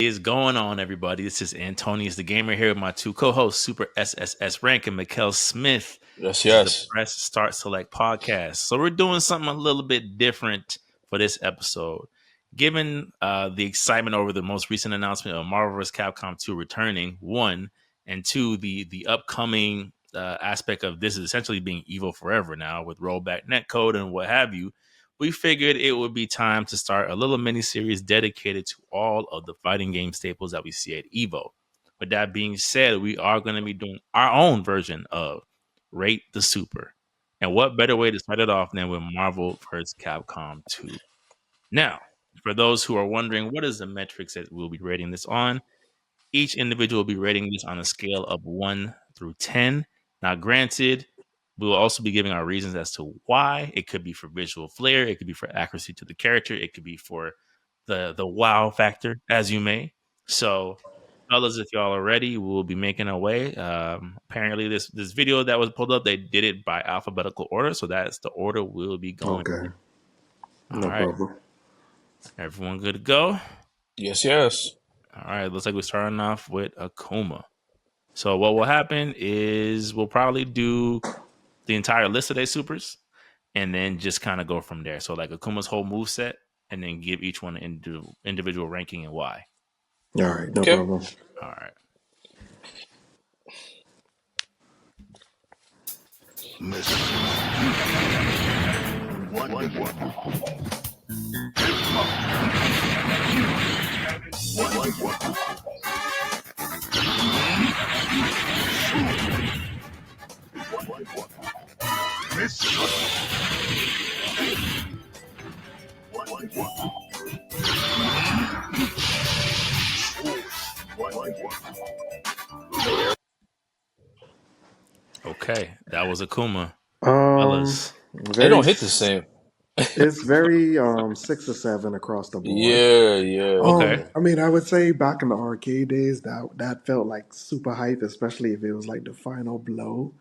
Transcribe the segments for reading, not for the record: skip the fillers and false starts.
Is going on, everybody? This is Antonius the Gamer here with my two co-hosts, Super SSS Rank and Mikkel Smith. Yes, This is the yes. Press Start Select podcast. So we're doing something a little bit different for this episode. Given the excitement over the most recent announcement of Marvel vs. Capcom 2 returning, one, and two, the upcoming aspect of this is essentially being evil forever now with rollback netcode and what have you, we figured it would be time to start a little mini series dedicated to all of the fighting game staples that we see at Evo. With that being said, we are going to be doing our own version of Rate the Super. And what better way to start it off than with Marvel vs. Capcom 2? Now, for those who are wondering, what is the metrics that we'll be rating this on? Each individual will be rating this on a scale of 1 through 10. Now, granted, we will also be giving our reasons as to why. It could be for visual flair, it could be for accuracy to the character, it could be for the wow factor, as you may. So, fellas, if y'all are ready, we'll be making our way. Apparently, this video that was pulled up, they did it by alphabetical order, so that's the order we'll be going. Okay, All no right, problem. everyone good to go? Yes, yes. All right, looks like we're starting off with Akuma. So what will happen is we'll probably do the entire list of their supers and then just kind of go from there. So like Akuma's whole move set and then give each one an individual ranking and why. All right, no Okay. problem. All right. Okay, that was Akuma. Um, Fellas. They very. don't hit the same. It's very 6 or 7 across the board. Yeah, yeah, Okay. yeah. I mean, I would say back in the arcade days, that felt like super hype, especially if it was like the final blow.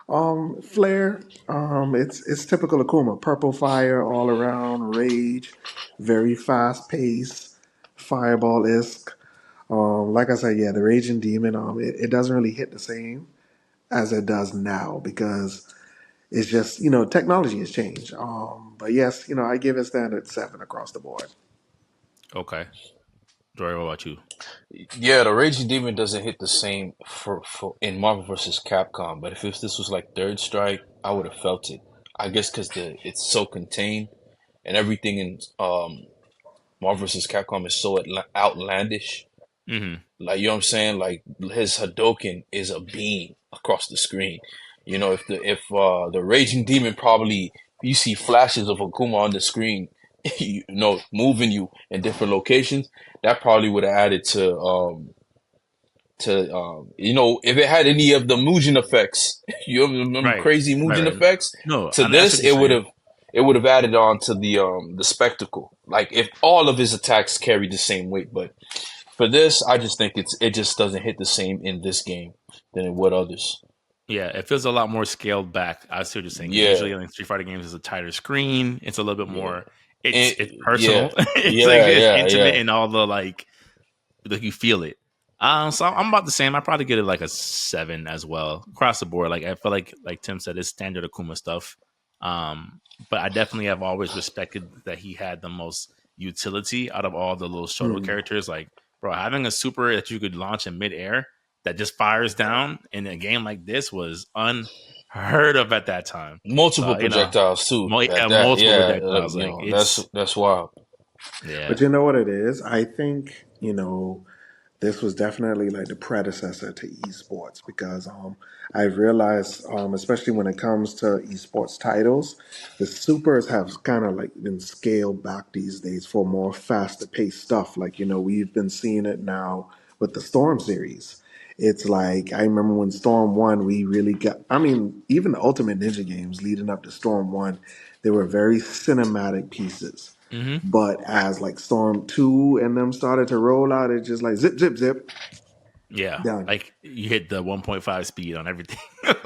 Flare. It's typical Akuma. Purple fire all around, rage, very fast pace, fireball isk. Like I said, yeah, the raging demon. It doesn't really hit the same as it does now because it's just, technology has changed. But yes, I give it standard 7 across the board. Okay. Jory, what about you? Yeah, the Raging Demon doesn't hit the same for in Marvel vs. Capcom, but if this was like Third Strike, I would have felt it. I guess because it's so contained and everything in Marvel vs. Capcom is so outlandish. Mm-hmm. Like, you know what I'm saying? Like, his Hadoken is a beam across the screen. You know, if the Raging Demon, probably you see flashes of Akuma on the screen, moving you in different locations, that probably would have added to if it had any of the Mugen effects, you remember Right. crazy Right, Mugen right. effects? No, To that's this, what you're saying. it would have added on to the spectacle. Like, if all of his attacks carried the same weight, but for this, I just think it just doesn't hit the same in this game than it would others. Yeah, it feels a lot more scaled back. I see what you're saying because Yeah, usually in Street Fighter games, it's a tighter screen. It's a little bit yeah, more. It's yeah, personal. It's like yeah, it's yeah, intimate yeah. and all the like you feel it. So I'm about the same. I probably get it like a 7 as well across the board. Like I feel like Tim said, it's standard Akuma stuff. But I definitely have always respected that he had the most utility out of all the little Shoto Hmm. characters. Like, bro, having a super that you could launch in midair that just fires down in a game like this was unheard of at that time. Multiple So projectiles too. At that, multiple yeah, projectiles. Like it's that's wild. yeah. But you know what it is? I think, this was definitely like the predecessor to esports because I've realized, especially when it comes to esports titles, the supers have kind of like been scaled back these days for more faster paced stuff. Like, we've been seeing it now with the Storm series. It's like, I remember when Storm 1, we really got, I mean, even the Ultimate Ninja games leading up to Storm 1, they were very cinematic pieces. Hmm. But as like Storm 2 and them started to roll out, it's just like zip, zip, zip, Yeah, done. like you hit the 1.5 speed on everything.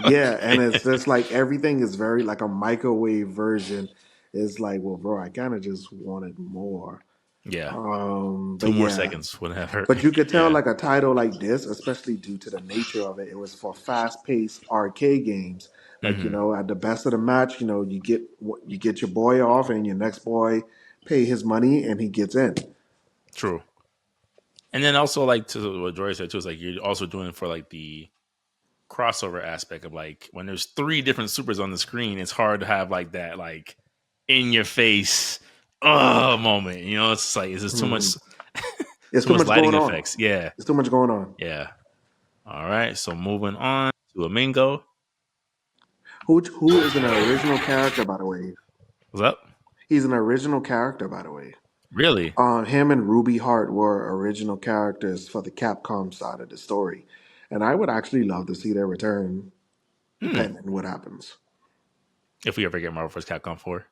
Yeah, and it's just like everything is very like a microwave version. It's like, well, bro, I kind of just wanted more. Yeah. But 2 more yeah, seconds would have hurt. but you could tell Yeah. like a title like this, especially due to the nature of it, it was for fast-paced arcade games. Like Hmm. at the best of the match, you get your boy off, and your next boy pay his money, and he gets in. True. And then also like to what Jory said too is like you're also doing it for like the crossover aspect of like when there's three different supers on the screen, it's hard to have like that like in your face moment. It's just like is this too Hmm. much It's too too much much lighting going on. effects? Yeah. It's too much going on. Yeah. All right. So moving on to Amingo. Who is an original character, by the way? What's up? He's an original character, by the way. Really? Him and Ruby Hart were original characters for the Capcom side of the story, and I would actually love to see their return, Hmm. depending on what happens. If we ever get Marvel vs. Capcom 4.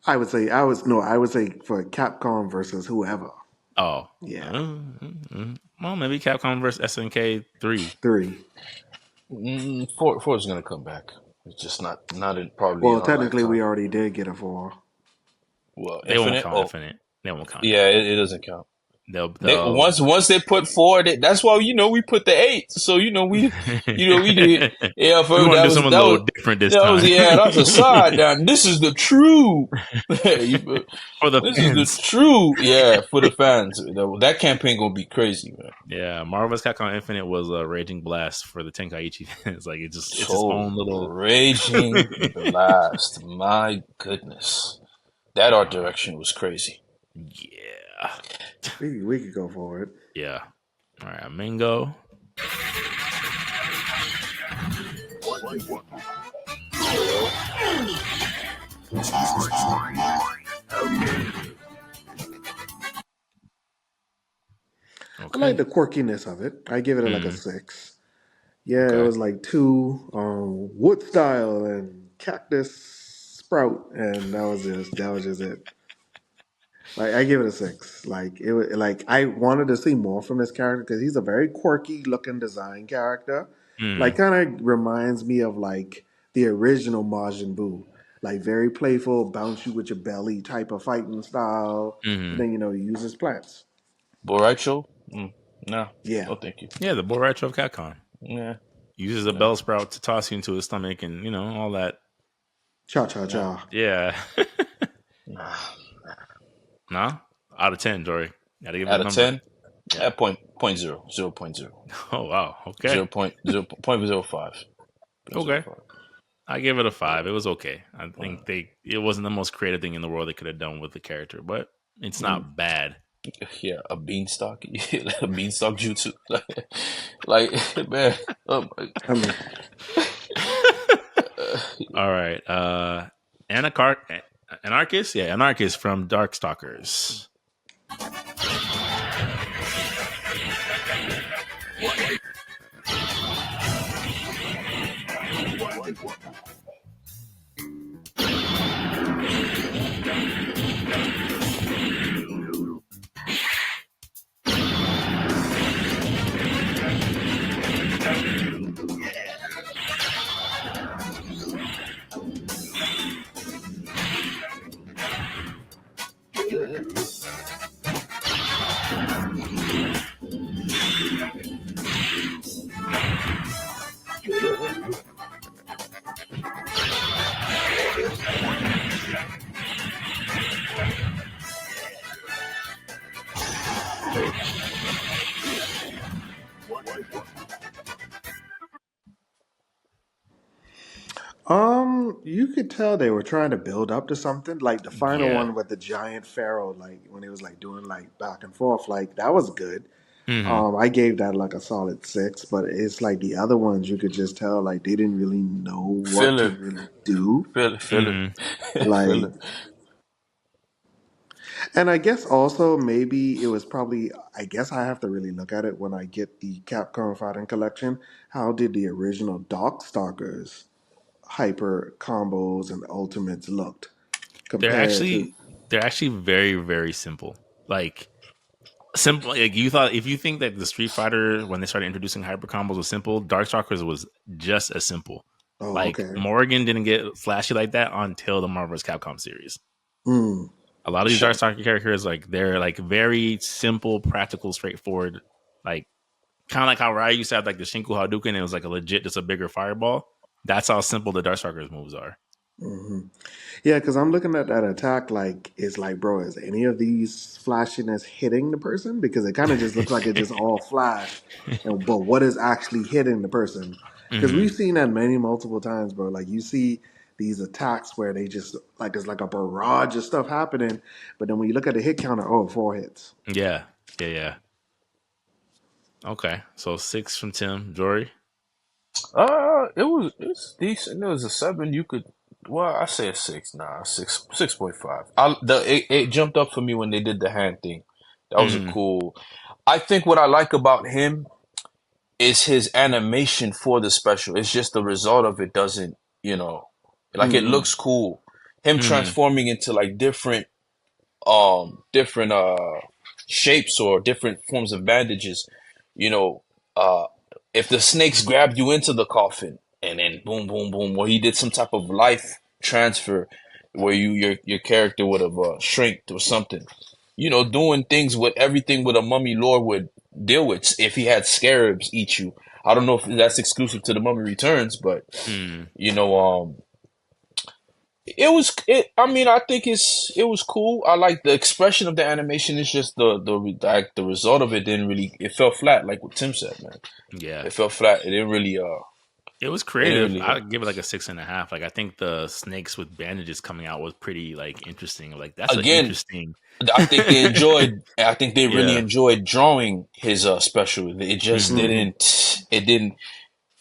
I would say for Capcom versus whoever. Oh. Yeah, Well, maybe Capcom versus SNK 3. three. Four is gonna come back. It's just not probably in Well, our technically, lifetime. we already did get a four. Well, They won't Infinite. count Oh, Infinite. They won't count it. yeah, it doesn't count. They'll They they'll once they put four, that's why we put the eight. So we did. Yeah, we for want to do something a that little was different this time. yeah, that's a side. Now this is the true. For the This is the fans. true. Yeah, for the fans. That campaign gonna be crazy, man. Yeah, Marvel vs. Capcom Infinite was a raging blast for the Tenkaichi. It's like it's its So own little. raging blast. My goodness, that art direction was crazy. Yeah, We could go for it. yeah. All right, Mingo. I like Okay. the quirkiness of it. I give it like a Mm, 6. Yeah, it okay. was like two wood style and cactus sprout, and that was just it. Like I give it a 6. Like it was like I wanted to see more from this character because he's a very quirky looking design character. Like Mm, kind of reminds me of like the original Majin Buu. Like very playful, bounce you with your belly type of fighting style. But hmm. then he uses plants. Boraicho? No, Yeah, no, thank you. Yeah, the Borat of Capcom Yeah, uses a no, bell sprout to toss you into his stomach, and all that. cha cha no, cha. Yeah. nah. Nah. Out of 10, Jory. Gotta give it a Out of number. 10, Yeah. at point zero, 0.0, Oh wow. Okay. 0.05, Okay. I give it a 5. It was okay. I think it wasn't the most creative thing in the world they could have done with the character, but it's Mm. not bad. Yeah, a beanstalk, a beanstalk jutsu, like man. Oh my, I mean, All right. Anacar- Anarchist? Yeah, Anarchist from Darkstalkers. you could tell they were trying to build up to something. Like the final Yeah. one with the giant pharaoh, like when it was like doing like back and forth, like that was good. Hmm. I gave that like a solid 6, but it's like the other ones you could just tell like they didn't really know what to filler, really do. filler, Hmm. Like, filler. and I guess also maybe it was probably, I guess I have to really look at it when I get the Capcom Fighting Collection. How did the original Darkstalkers hyper combos and ultimates looked They're compared to? actually they're actually very, very simple. Like simple like you thought if you think that the Street Fighter when they started introducing hyper combos was simple, Darkstalkers was just as simple. Oh, Like okay. Morgan didn't get flashy like that until the Marvel vs. Capcom series. Mm. A lot of these Shit. Darkstalker characters, like they're like very simple, practical, straightforward. Like kind of like how Ryu used to have like the Shinku Hadouken. It was like a legit, just a bigger fireball. That's how simple the Darkstalker's moves are. Hmm. Yeah, because I'm looking at that attack like it's like, bro, is any of these flashiness hitting the person? Because it kind of just looks like it just all flash, and but what is actually hitting the person? Because Hmm. we've seen that many multiple times, bro. Like you see these attacks where they just like there's like a barrage of stuff happening, but then when you look at the hit counter, oh, 4 hits. Yeah, yeah, yeah. Okay, so 6 from Tim. Jory. It's decent. It was a 7. You could, well, I say a 6. Nah, 6.5. It jumped up for me when they did the hand thing. That was a Hmm. cool. I think what I like about him is his animation for the special. It's just the result of it doesn't, like it Hmm. looks cool. Him Hmm. transforming into like different shapes or different forms of bandages, you know, uh if the snakes grabbed you into the coffin and then boom boom boom, or he did some type of life transfer where your character would have shrinked or something, doing things with everything with a mummy lore would deal with. If he had scarabs eat you, I don't know if that's exclusive to the Mummy Returns, but Hmm. you know I mean, I think it was cool. I like the expression of the animation. It's just the result of it didn't really. It fell flat, like what Tim said, man. Yeah, It fell flat. it was It didn't creative. really hit. I'd give it like a 6.5. Like I think the snakes with bandages coming out was pretty like interesting. Like that's an Again, interesting. I think they enjoyed. I think they really Yeah. enjoyed drawing his special. It just Hmm. Hmm. didn't. It didn't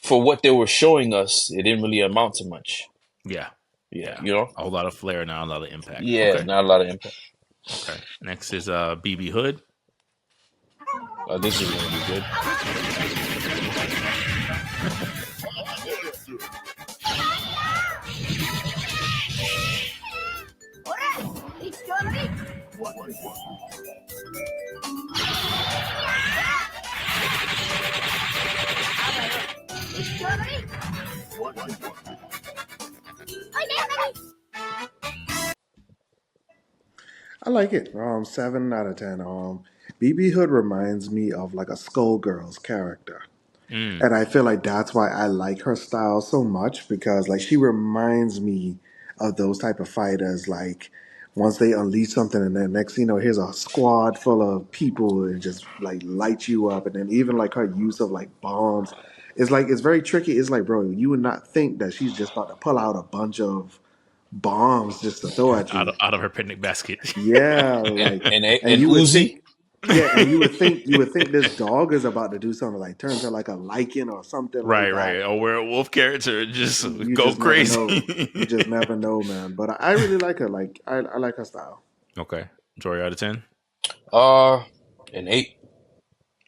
for what they were showing us. It didn't really amount to much. Yeah. Yeah, Yeah. you know. A whole lot of flair now, a lot of impact. Yeah, Okay. not a lot of impact. Okay. Next is BB Hood. This is gonna be good. I like it. 7 out of 10. BB Hood reminds me of like a Skullgirls character. Mm. And I feel like that's why I like her style so much because like she reminds me of those type of fighters. Like once they unleash something, and then next thing you know, here's a squad full of people and just like light you up. And then even like her use of like bombs, it's like it's very tricky. It's like, bro, you would not think that she's just about to pull out a bunch of bombs just to throw at out you. of out of her picnic basket. Yeah, And like, and and and you would Uzi. think, yeah, and you would think this dog is about to do something like turn to like a lichen or something like Right, right. that. A werewolf character just You go just never crazy. know. You just never know, man. But I really like her. Like I like her style. Okay. Jory out of 10. Uh, an 8.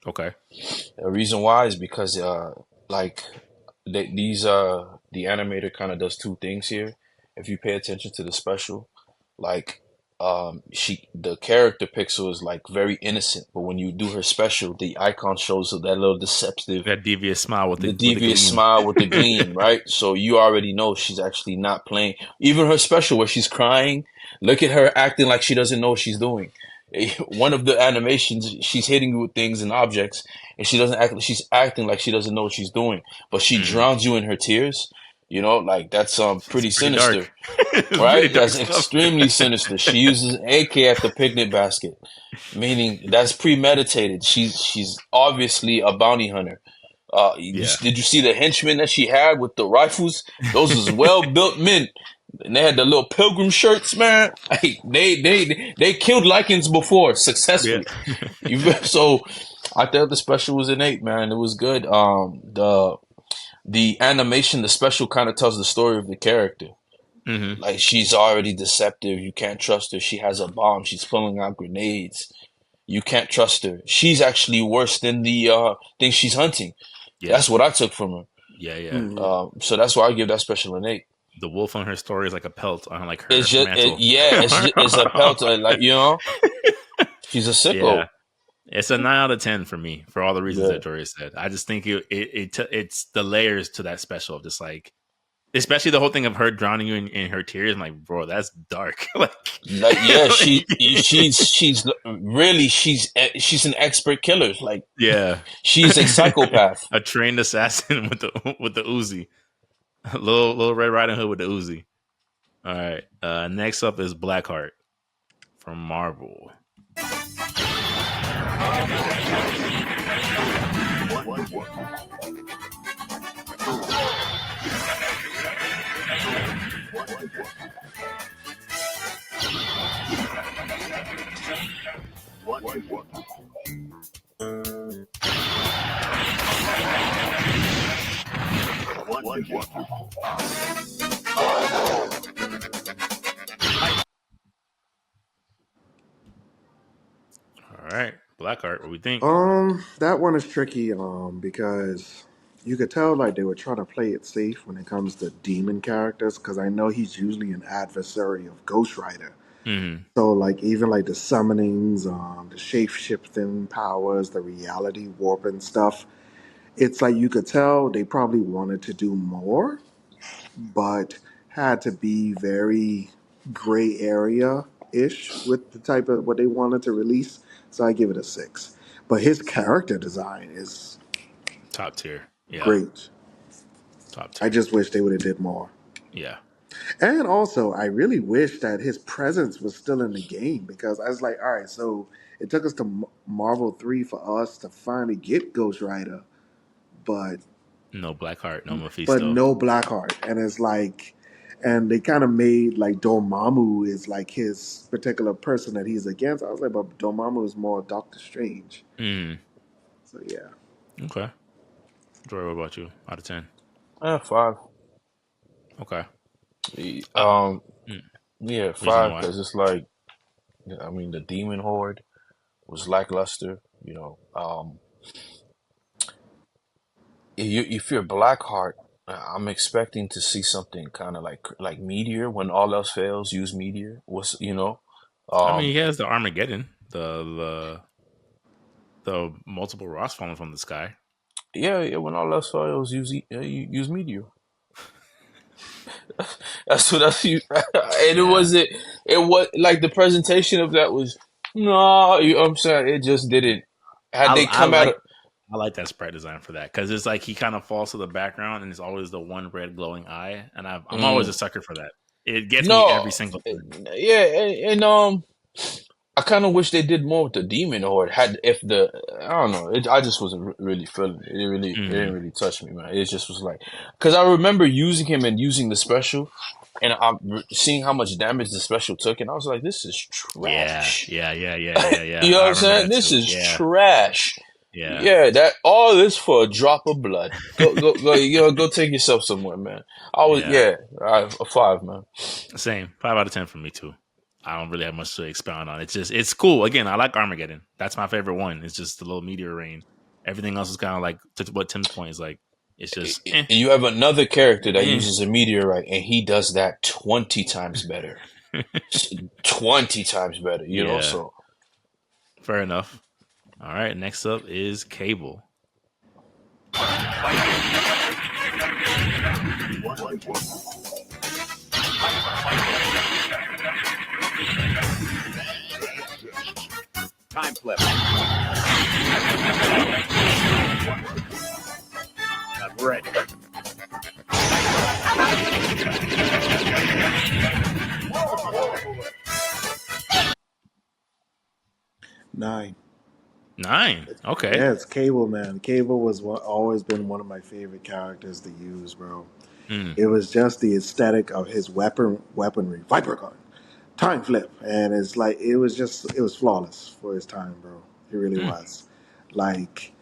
Okay. The reason why is because like the animator kind of does two things here. If you pay attention to the special, like the character pixel is like very innocent, but when you do her special, the icon shows that little deceptive, That devious smile with the the devious gleam. smile with the gleam, right? So you already know she's actually not playing. Even her special where she's crying, look at her acting like she doesn't know what she's doing. One of the animations, she's hitting you with things and objects, and she doesn't act. She's acting like she doesn't know what she's doing, but she Mm. drowns you in her tears. Like that's It's pretty pretty sinister, dark. It's pretty right? dark That's stuff. extremely sinister. She uses AK at the picnic basket, meaning that's premeditated. She's obviously a bounty hunter. Yeah. Did you see the henchmen that she had with the rifles? Those was well built men, and they had the little pilgrim shirts, man. Like, they killed lichens before Yeah. successfully. So I thought the special was an 8, man. It was good. The animation, the special kind of tells the story of the character. Hmm. Like she's already deceptive. You can't trust her. She has a bomb. She's pulling out grenades. You can't trust her. She's actually worse than the thing she's hunting. Yeah. That's what I took from her. Yeah. Yeah. Hmm. So that's why I give that special an 8. The wolf on her story is like a pelt on like It's her just, mantle. yeah, it's a pelt. Like she's a Yeah. sicko. It's a 9 out of 10 for me for all the reasons Yeah, that Jory said. I just think it's the layers to that special of just like Especially the whole thing of her drowning you in her tears. I'm like, bro, that's dark. like, Like, yeah, like- she's an expert killer. Like, yeah, she's a psychopath. a trained assassin with the Uzi, little Red Riding Hood with the Uzi. All right. Next up is Blackheart from Marvel. All right, Blackheart. What we think? That one is tricky, because you could tell like they were trying to play it safe when it comes to demon characters, because I know he's usually an adversary of Ghost Rider. Hmm. So like even like the summonings, the shape shifting powers, the reality warping stuff, it's like you could tell they probably wanted to do more, but had to be very gray area ish with the type of what they wanted to release. So I give it a 6. But his character design is Top tier. Yeah, great. top I tier. just wish they would have did more. Yeah. And also, I really wish that his presence was still in the game, because I was like, all right, so it took us to Marvel 3 for us to finally get Ghost Rider, but No Blackheart. No but Mephisto. no Blackheart. And it's like, and they kind of made like Dormammu is like his particular person that he's against. I was like, but Dormammu is more Doctor Strange. Mm. So yeah. Okay. Joy, what about you? Out of 10. 5. Okay. Uh, Um, mm. yeah, Reason 5 why? because it's like, I mean, the Demon Horde was lackluster. If you're Blackheart, I'm expecting to see something kind of like Meteor. When all else fails, use Meteor. I mean, Um, he has the Armageddon, the multiple rocks falling from the sky. yeah, yeah. When all else fails, use Meteor. That's you. And it Yeah. wasn't. It was like the presentation of that was no. I'm saying it just didn't. Had I they I come out like of I like that sprite design for that because it's like he kind of falls to the background and it's always the one red glowing eye, and I'm always a mm, sucker for that. It gets me every no, single time. yeah, and I kind of wish they did more with the demon horde. Had if the I don't know, I just wasn't really feeling it. It didn't Hmm. really touch me, man. It just was like because I remember using him and using the special, and I'm seeing how much damage the special took, and I was like, this is Yeah, trash. yeah, yeah, yeah, yeah, You yeah. know what I I'm remember saying? that This too. is Yeah, trash. yeah. Yeah, that all this for a drop of blood. Go, go take yourself somewhere, man. Yeah. A 5, man. Same. 5 out of 10 for me too. I don't really have much to expound on. It's just it's cool. Again, I like Armageddon. That's my favorite one. It's just the little meteor rain. Everything else is kind of like to what Tim's point is like. It's just And you have another character that eh. uses a meteorite, and he does that 20 times better. 20 times better, Yeah, so fair enough. All right, next up is Cable. Time flip. I'm ready. 9. 9. Okay. Yeah, it's Cable, man. Cable was always been one of my favorite characters to use, bro. Mm, It was just the aesthetic of his weaponry, Viper gun, time flip, and it's like it was flawless for his time, bro. It really mm. was. Like,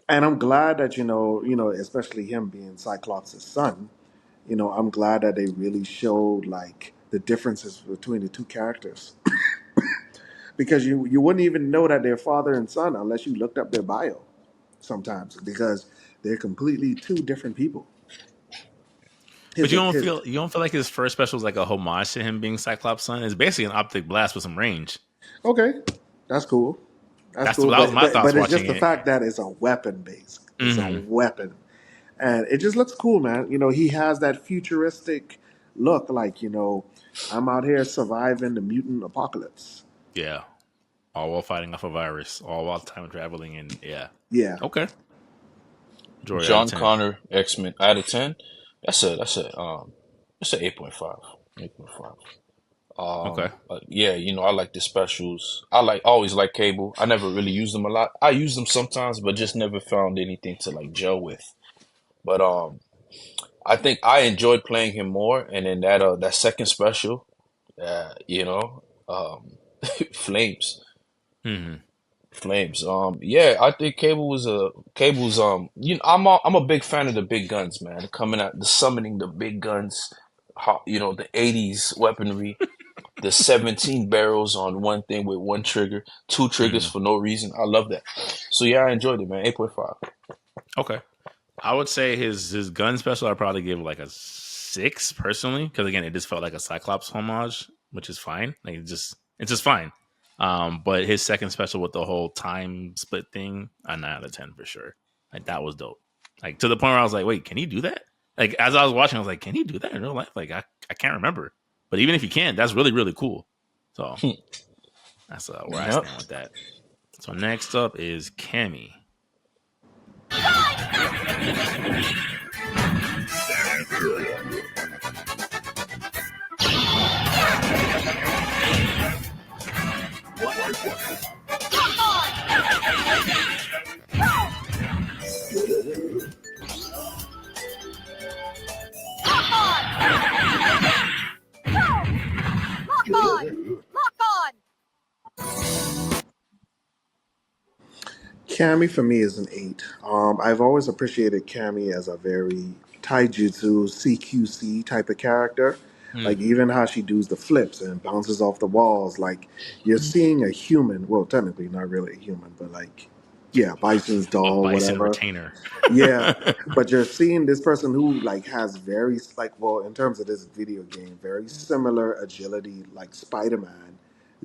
and I'm glad that especially him being Cyclops' son. I'm glad that they really showed like the differences between the two characters, because you wouldn't even know that they're father and son unless you looked up their bio sometimes, because they're completely two different people. But His his you don't feel like his first special is like a homage to him being Cyclops' son? It's basically an optic blast with some range. Okay, that's cool. That's cool, That was but my but thoughts but it's watching just the it. fact that it's a weapon base. It's a Hmm. weapon. and it just looks cool, man. He has that futuristic look, like I'm out here surviving the mutant apocalypse. Yeah. All while fighting off a virus, all while time traveling, and yeah. Yeah. Okay. Jory out of John 10. Connor, X-Men out of 10. That's a 8.5. 8.5. Okay. Yeah, I like the specials. Always like Cable. I never really use them a lot. I use them sometimes, but just never found anything to like gel with. But I think I enjoyed playing him more. And then that second special, Flames. Hmm. Flames. Yeah, I think Cable's I'm a big fan of the big guns, man. Coming out the summoning the big guns, the 80s weaponry, the 17 barrels on one thing with one trigger, two triggers Hmm. for no reason. I love that. So yeah, I enjoyed it, man. 8.5. Okay. I would say his gun special, I'd probably give like a 6 personally, because again, it just felt like a Cyclops homage, which is fine. Like it's just fine. But his second special with the whole time split thing, a 9 out of 10 for sure. Like that was dope. Like to the point where I was like, wait, can he do that? Like as I was watching, I was like, can he do that in real life? Like I can't remember. But even if he can, that's really, really cool. So that's where I Yep. stand with that. So next up is Cammy. Cammy for me is an 8. I've always appreciated Cammy as a very taijutsu CQC type of character. Hmm. Like even how she does the flips and bounces off the walls. Like you're seeing a human. Well, technically not really a human, but like yeah, Bison's A doll, bison whatever. retainer. Yeah, but you're seeing this person who like has very like well in terms of this video game, very similar agility like Spider-Man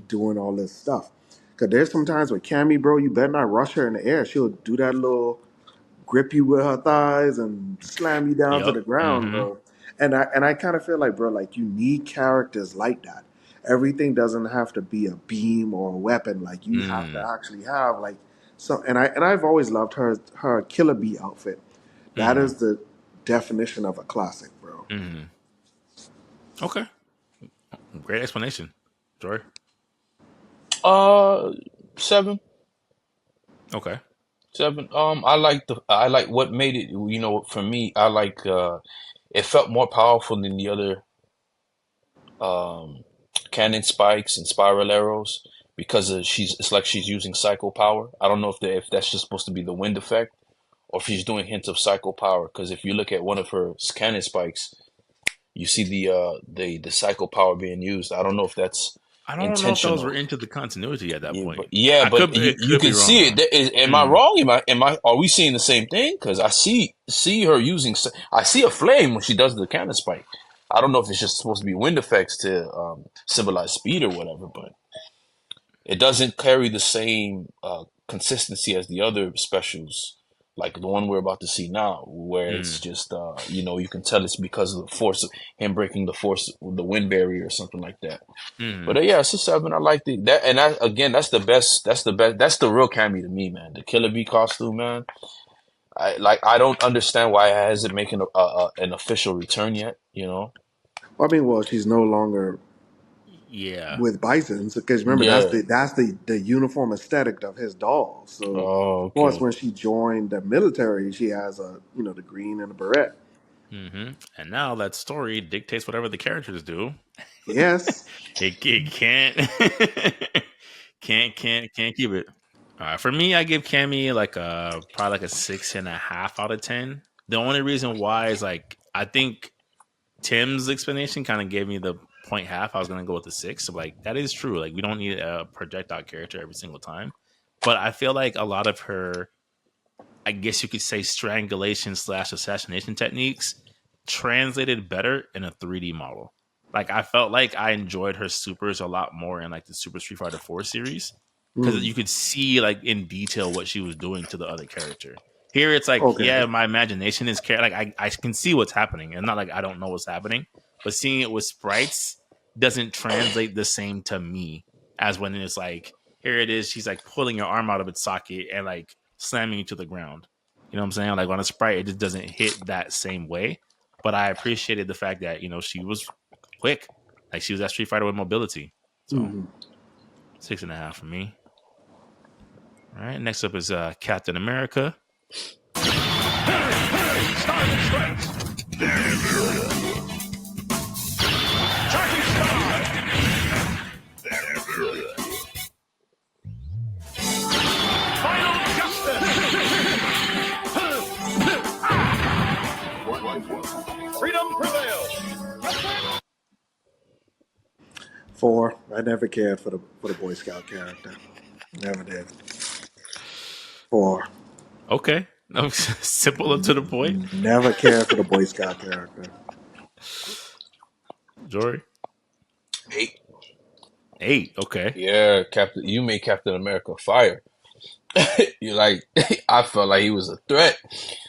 doing all this stuff. Cause there's some times with Cammy, bro, you better not rush her in the air. She'll do that little grip you with her thighs and slam you down to Yep. the ground, Mm-hmm. bro. And I kind of feel like, bro, like you need characters like that. Everything doesn't have to be a beam or a weapon. Like you have to Mm. actually have like some. And I've always loved her Killer Bee outfit. That Mm-hmm. is the definition of a classic, bro. Mm-hmm. Okay. Great explanation, Jory. Uh, 7. Okay. 7. I like what made it. For me, I like. It felt more powerful than the other um cannon spikes and spiral arrows because it's like she's using psycho power. I don't know if that's just supposed to be the wind effect or if she's doing hints of psycho power. Because if you look at one of her cannon spikes, you see the psycho power being used. I don't know if that's I don't know if those were intentional. into the continuity at that Yeah, point. but It you could be can see it. wrong. Am I Mm. wrong? Are we seeing the same thing? Because I see her using. I see a flame when she does the cannon spike. I don't know if it's just supposed to be wind effects to symbolize speed or whatever, but it doesn't carry the same consistency as the other specials, like the one we're about to see now, where it's Mm. just you can tell it's because of the force of him breaking the wind barrier or something like that. But Mm. yeah, it's a 7. I like that, and again, that's the best. That's the best. That's the real Cammy to me, man. The Killer Bee costume, man. I don't understand why it hasn't making an official return yet. I mean, well, she's no longer Yeah. with Bison's because remember Yeah. that's the uniform aesthetic of his doll. So, Oh, of course, okay. when she joined the military, she has a the green and a beret. Mm-hmm. And now that story dictates whatever the characters do. Yes. It can't can't keep it. For me, I give Cammy like a probably like a 6.5 out of 10. The only reason why is like I think Tim's explanation kind of gave me the point half. I was gonna go with the 6. So like that is true. Like we don't need a projectile character every single time. But I feel like a lot of her, I guess you could say, strangulation slash assassination techniques translated better in a 3D model. Like I felt like I enjoyed her supers a lot more in like the Super Street Fighter 4 series because Mm. you could see like in detail what she was doing to the other character. Here it's like, Okay. yeah, my imagination is like I can see what's happening, and not like I don't know what's happening, but seeing it with sprites doesn't translate the same to me as when it's like, here it is, she's like pulling your arm out of its socket and like slamming you to the ground. You know what I'm saying? Like on a sprite, it just doesn't hit that same way. But I appreciated the fact that she was quick, like she was that Street Fighter with mobility. So Hmm. 6.5 for me. All right. Next up is Captain America. Freedom prevails. 4. I never cared for the Boy Scout character. Never did. 4. Okay. No, simple and to the point. Never cared for the Boy Scout character. Jory. 8. 8. Okay. Yeah, Captain. You made Captain America fire. You like. I felt like he was a threat.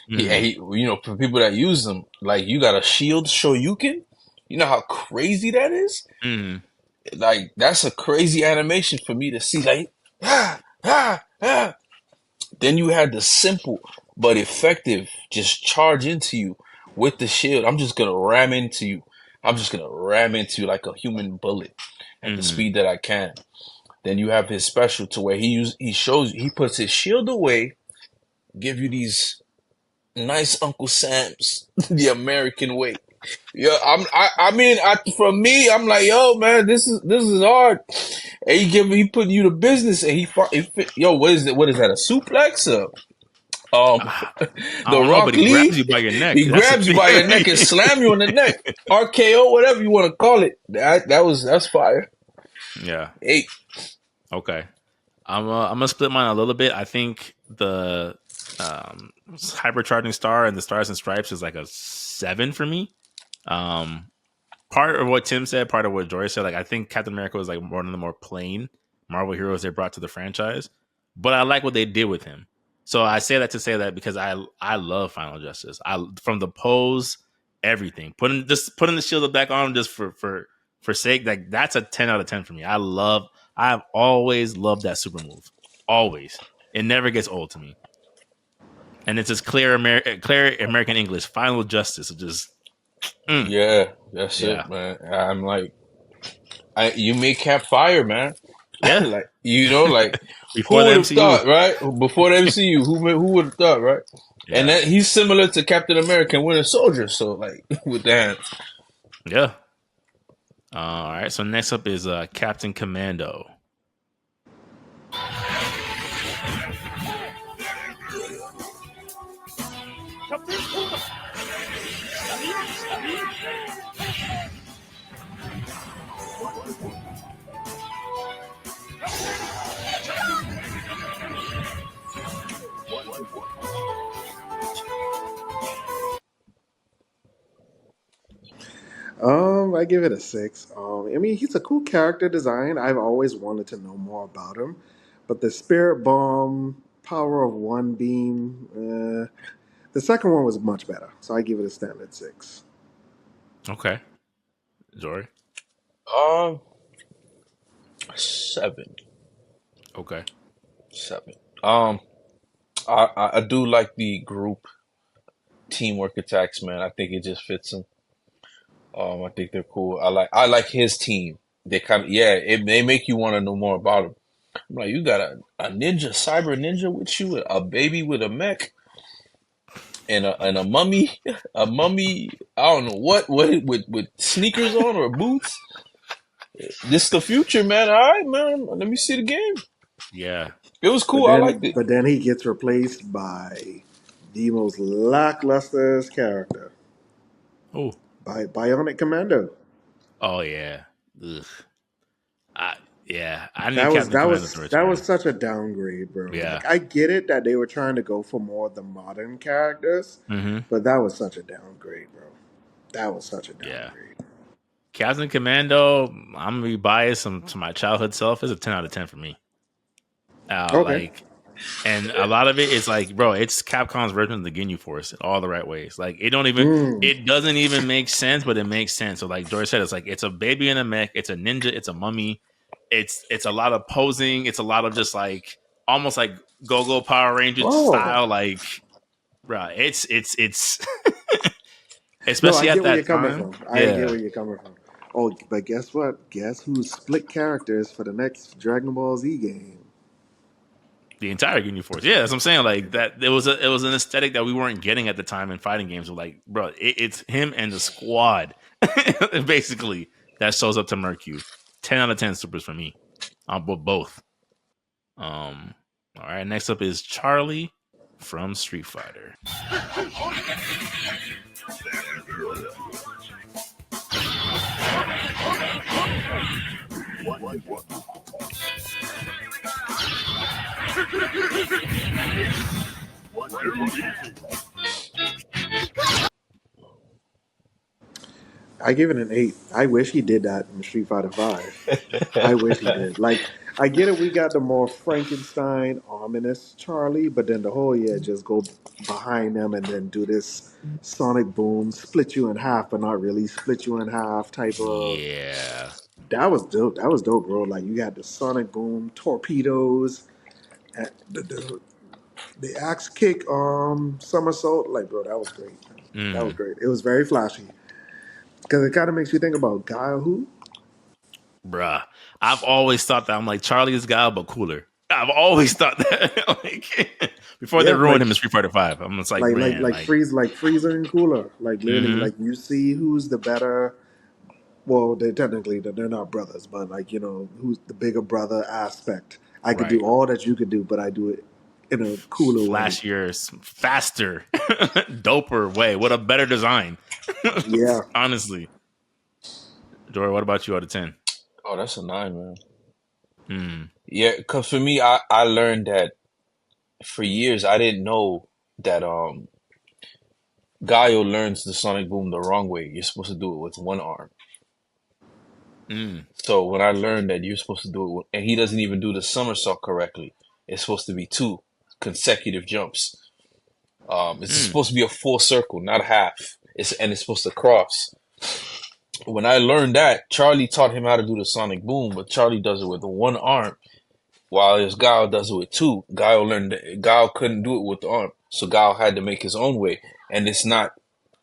Mm. For people that use him, like you got a shield Shoryuken. You know how crazy that is. Mm. Like that's a crazy animation for me to see. Like ah ah ah. Then you had the simple but effective just charge into you with the shield. I'm just gonna ram into you. I'm just gonna ram into you like a human bullet at the Mm. speed that I can. Then you have his special to where he puts his shield away, give you these nice Uncle Sam's the American way. Yeah, for me, I'm like, yo, man, this is hard. And he putting you to business, and yo, what is it? What is that? A suplex? Ah, I The don't know, but Rock he grabs Lee, you by your neck. he That's the grabs you thing. by your neck and slam you on the neck. RKO, whatever you want to call it. That's fire. Yeah. 8. Okay. I'm gonna split mine a little bit. I think the hypercharging star and the stars and stripes is like a 7 for me. Um, Part of what Tim said, part of what Jory said, like I think Captain America was like one of the more plain Marvel heroes they brought to the franchise, but I like what they did with him. So I say that to say that because I love Final Justice. I from the pose, everything, putting the shield back on him just for sake, like that's a 10 out of 10 for me. I've always loved that super move, always. It never gets old to me, and it's just clear American English. Final Justice, just Yeah, that's yeah, it, man. I'm like, you make Cap fire, man. yeah. Like like Before who the would have MCU. thought, right? Before the MCU, who would have thought, right? And Yeah. that he's similar to Captain America and Winter Soldier, so like with the hands. Yeah. All right. So next up is Captain Commando. I give it a 6. I mean, he's a cool character design. I've always wanted to know more about him, but the Spirit Bomb, Power of One Beam, the second one was much better, so I give it a standard 6. Okay. Jory. Um, 7, Okay. 7. Um, I do like the group teamwork attacks, man. I think it just fits them. I think they're cool. I like his team. They kind of they make you want to know more about him. I'm like, you got a ninja, cyber ninja with you, a baby with a mech, and a mummy, a mummy. I don't know what with sneakers on or boots. This the future, man. All right, man. Let me see the game. Yeah. It was But cool. I liked then, it. but then he gets replaced by the most lackluster character, Oh. by Bionic Commando. Oh yeah. Ugh. I, yeah. I need That was Captain that Commando to was that was return. such a downgrade, bro. Yeah. Like I get it that they were trying to go for more of the modern characters, Mm-hmm. but that was such a downgrade, bro. That was such a Yeah. downgrade. Captain Commando. I'm gonna be biased to my childhood self. Is a 10 out of 10 for me. Okay. Like And a lot of it is like, bro, it's Capcom's version of the Ginyu Force in all the right ways. Like Mm. it doesn't even make sense, but it makes sense. So like George said, it's like it's a baby in a mech, it's a ninja, it's a mummy, it's a lot of posing, it's a lot of just like almost like Go Power Rangers Oh style, like bro, it's no, I especially at get where you're that coming time. from. I get Yeah. where you're coming from. Oh, but guess what? Guess who's split characters for the next Dragon Ball Z game? The entire Ginyu Force. Yeah, that's what I'm saying. Like that it was an aesthetic that we weren't getting at the time in fighting games. We're like, bro, it's him and the squad. Basically, that shows up to Mercu. 10 out of 10 supers for me. On both. All right, next up is Charlie from Street Fighter. I give it an 8. I wish he did that in Street Fighter Five. I wish he did. Like, I get it. We got the more Frankenstein, ominous Charlie, but then the whole just go behind them and then do this sonic boom, split you in half, but not really split you in half type of. Yeah. That was dope. That was dope, bro. Like you got the sonic boom, torpedoes, and the axe kick, somersault. Like, bro, that was great. That was Mm, great. It was very flashy because it kind of makes you think about Guile who. bruh. I've always thought that I'm like Charlie is guy, but cooler. I've always thought that. Like before they Yeah, ruined him in Street Fighter Five. I'm just like, man, like like Freezer and Cooler. Like literally, mm-hmm. like you see who's the better. Well, they technically they're not brothers, but like who's the bigger brother aspect. I could do Right. all that you could do, but I do it in a cooler way. Flashier, faster, doper way. What a better design. Yeah. Honestly. Jory, what about you out of 10? Oh, that's a 9, man. Hmm. Yeah, because for me, I learned that for years I didn't know that Gaio learns the sonic boom the wrong way. You're supposed to do it with one arm. Mm. So when I learned that you're supposed to do it, and he doesn't even do the somersault correctly, it's supposed to be two consecutive jumps. It's Mm. supposed to be a full circle, not a half. It's supposed to cross. When I learned that, Charlie taught him how to do the sonic boom, but Charlie does it with one arm, while his Guile does it with two. Guile couldn't do it with the arm, so Guile had to make his own way. And it's not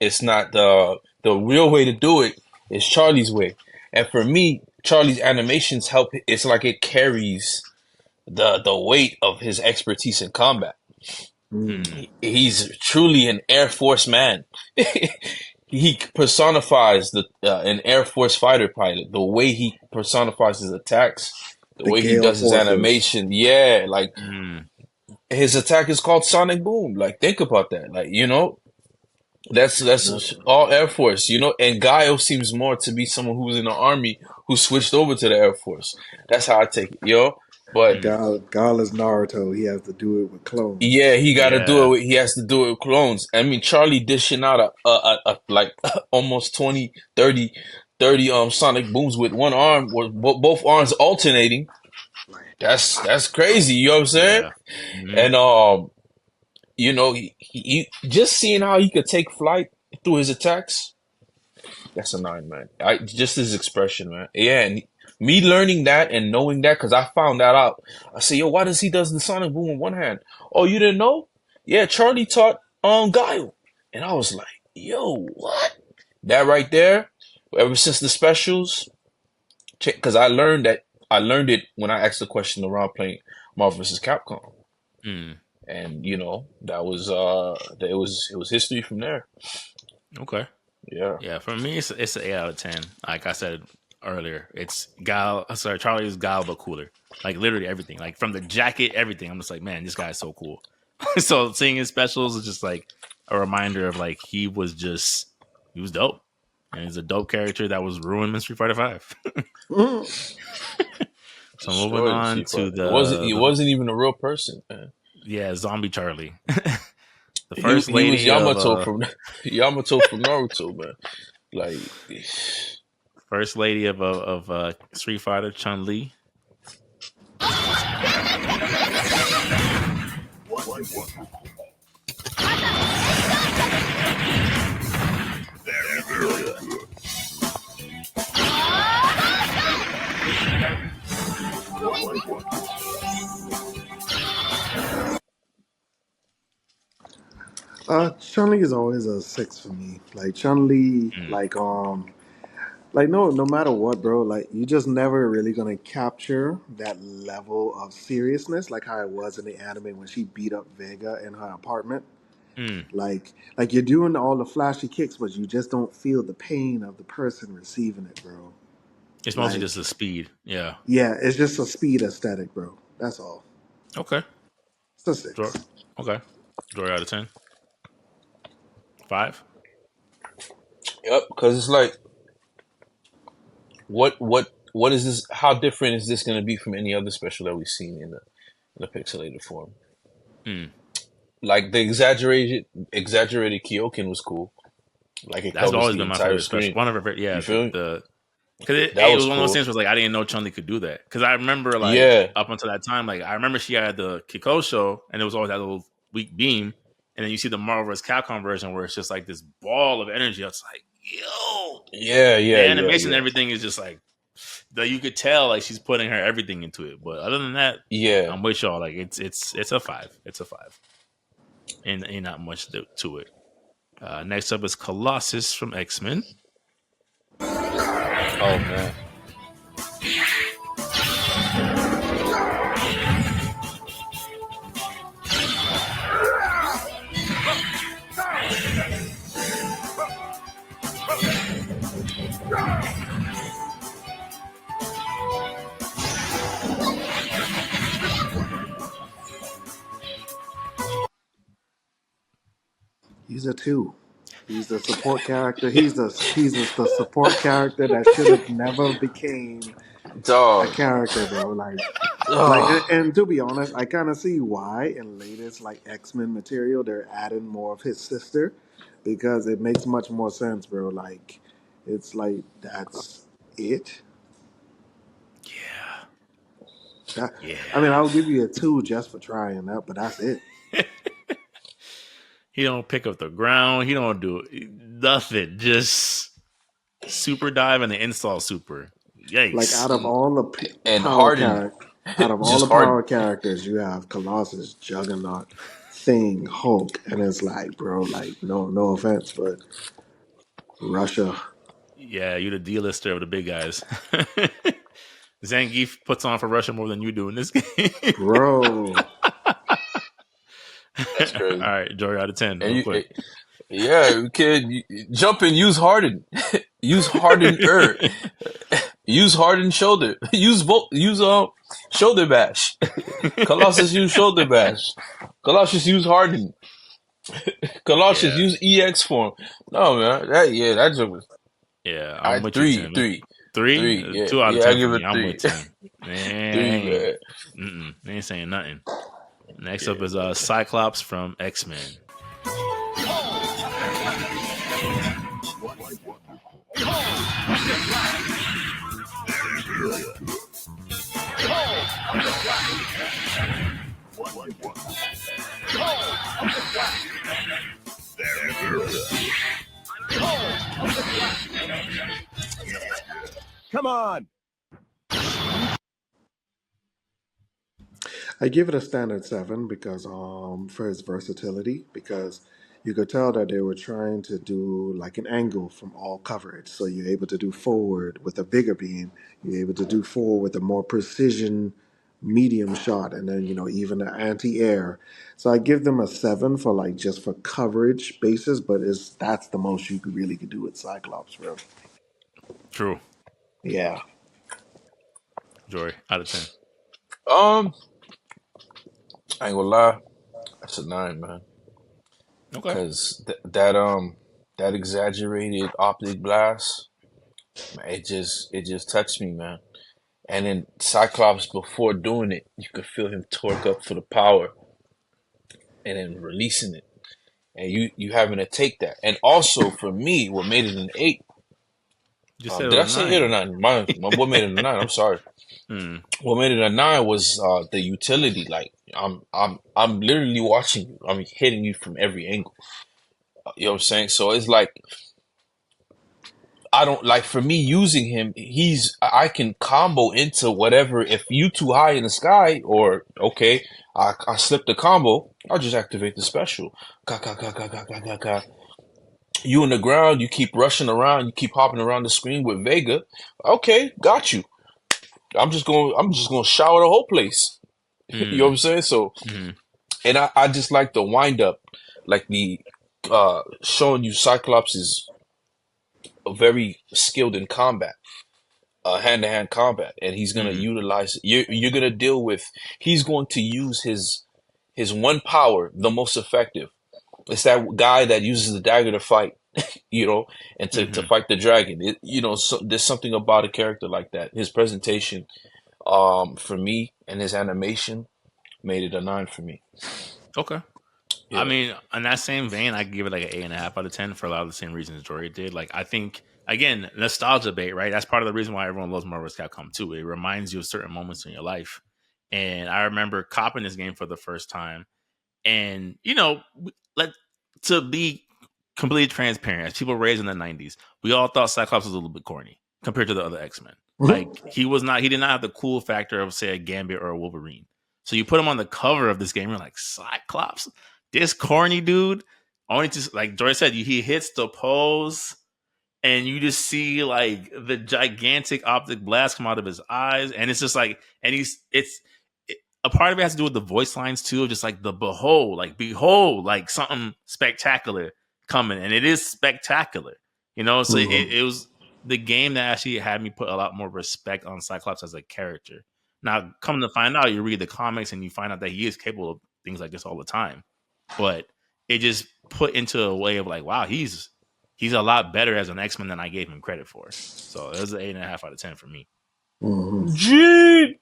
the real way to do it is Charlie's way. And for me, Charlie's animations help. It's like it carries the weight of his expertise in combat. Mm. Mm. He's truly an Air Force man. He personifies an Air Force fighter pilot. The way he personifies his attacks, the The way he Gale does his Forces. animation. Yeah, like Mm. his attack is called Sonic Boom. Like think about that. Like that's Nothing. all Air Force. And Gaio seems more to be someone who was in the army who switched over to the Air Force. That's how I take it, But Mm. Gal is Naruto. He has to do it with yeah, clones. he got to do it. Yeah. He has to do it with clones. I mean, Charlie dishing out a like almost 20, 30, 30 sonic booms with one arm, with both arms alternating. Like, That's crazy. You know what I'm saying? Yeah. Mm. And he just seeing how he could take flight through his attacks. That's a 9, man. Just his expression, man. Yeah, and me learning that and knowing that, because I found that out. I say, yo, why does he does the sonic boom in one hand? Oh, you didn't know? Yeah, Charlie taught Guile. And I was like, yo, what? That right there, ever since the specials, because I learned it when I asked the question around playing Marvel vs. Capcom. Mm. And that was it was history from there. Okay. Yeah. Yeah, for me, it's an 8 out of 10. Like I said earlier, it's Gal. Sorry, Charlie is Gal, but cooler. Like literally everything, like from the jacket, everything. I'm just like, man, this guy's so cool. So seeing his specials is just like a reminder of like he was dope, and he's a dope character that was ruined in Street Fighter Five. mm. So moving Destroyed the on Street to Fighter. He wasn't even a real person, man. yeah, Zombie Charlie, the He first he was lady of Yamato from Yamato from Naruto, man. Like Street Fighter, Chun Li. Chun Li is always a six for me. Like Chun Li, Mm, like no matter what, bro. Like you just never really gonna capture that level of seriousness, like how it was in the anime when she beat up Vega in her apartment. mm. Like you're doing all the flashy kicks, but you just don't feel the pain of the person receiving it, bro. It's mostly just Like the speed. Yeah. yeah, it's just a speed aesthetic, bro. That's all. Okay. It's a Draw. six. Okay. Draw out of 10. 5. Yep, because it's like, what is this? How different is this going to be from any other special that we've seen in the pixelated form? Mm. Like the exaggerated Kyokin was cool. Like it That's covers always the been my entire favorite special. screen. One of her, You yeah, feel me? the because That it was was one of those cool. things where like I didn't know Chun Li could do that because I remember like Yeah, up until that time, like I remember she had the Kiko show and it was always that little weak beam, and then you see the Marvel vs. Capcom version where it's just like this ball of energy. It's like yo, yeah, the yeah, yeah, animation and yeah, everything is just like that. You could tell like she's putting her everything into it. But other than that, yeah. I'm with y'all. Like it's a 5. It's a 5, and ain't not much to it. Next up is Colossus from X Men. Oh man. He's a two. He's the support character. The support character that should have never became a Dog. character, bro. Ugh. And to be honest, I kind of see why in latest like X Men material they're adding more of his sister because it makes much more sense, bro. Like it's like that's it. Yeah, That I mean, yeah. I'll give you a two just for trying that, but that's it. He don't pick up the ground. He don't do nothing. Just super dive and the install super. Like Yikes. And power Harden, character, out of all just the Harden. power characters, you have Colossus, Juggernaut, Thing, Hulk, and it's like, bro, like no offense, but Russia, Yeah, you the D-lister of the big guys. Zangief puts on for Russia more than you do in this game. bro. That's All crazy. right, Jory out of 10, And real quick. yeah, kid, jump and use Harden. Use Harden. Use Harden shoulder. Use both. Use shoulder bash. Colossus use shoulder bash. Colossus use Harden. Colossus Yeah, use EX form. No man, that joke was yeah, I I'm with you, three, 10. three, 3? three. Yeah, 2 out of yeah, I 10 for give me. it I'm with three, 10. Man, three man. they ain't saying nothing. Next up Yeah, is man. Cyclops from X-Men. Come on. I give it a standard seven because for its versatility because you could tell that they were trying to do like an angle from all coverage. So you're able to do forward with a bigger beam, you're able to do forward with a more precision medium shot, and then even the anti-air. So I give them a seven for like just for coverage basis, but it's that's the most you could do with Cyclops, bro. True. Yeah. Jory out of 10. Um, I ain't gonna lie, that's a nine, man. Okay. Cause that exaggerated optic blast, man, it just touched me, man. And then Cyclops, before doing it, you could feel him torque up for the power, and then releasing it, and you having to take that. And also for me, what made it an eight You said it Did was I a say 8 or 9. 9? What made it a 9? I'm sorry. Hmm. What made it a 9 was the utility. Like I'm literally watching you. I'm hitting you from every angle. You know what I'm saying? So it's like I don't like for me using him. I can combo into whatever. If you too high in the sky, or okay, I slip the combo. I'll just activate the special. Ka, ka, ka, ka, ka, ka, ka, ka. You in the ground, you keep rushing around, you keep hopping around the screen with Vega. Okay, got you. I'm just going to shower the whole place. You know what Hmm. I'm saying? So, Hmm. and I just like the wind up, like the showing you Cyclops is very skilled in combat, hand to hand combat, and he's gonna Hmm. utilize. You're gonna deal with. He's going to use his one power the most effective. It's that guy that uses the dagger to fight, you know, and to Hmm. fight the dragon. There's something about a character like that. His presentation, for me, and his animation made it a 9 for me. Okay. I Yeah. mean, in that same vein, I give it like an 8.5 out of 10 for a lot of the same reasons Jory did. Like, I think again, nostalgia bait, right? That's part of the reason why everyone loves Marvel's Capcom too. It reminds you of certain moments in your life. And I remember copping this game for the first time, and let to be completely transparent, as people raised in the '90s, we all thought Cyclops was a little bit corny compared to the other X Men. Like he did not have the cool factor of say a Gambit or a Wolverine. So you put him on the cover of this game, you're like Cyclops, this corny dude. Only to like Joy said, he hits the pose and you just see like the gigantic optic blast come out of his eyes, and it's just like, and a part of it has to do with the voice lines too, of just like the behold, like something spectacular coming, and it is spectacular, So it was the game that actually had me put a lot more respect on Cyclops as a character. Now, come to find out, you read the comics and you find out that he is capable of things like this all the time, but it just put into a way of like, wow, he's a lot better as an X Men than I gave him credit for. So it was an 8.5 out of 10 for me. Mhm. Gee.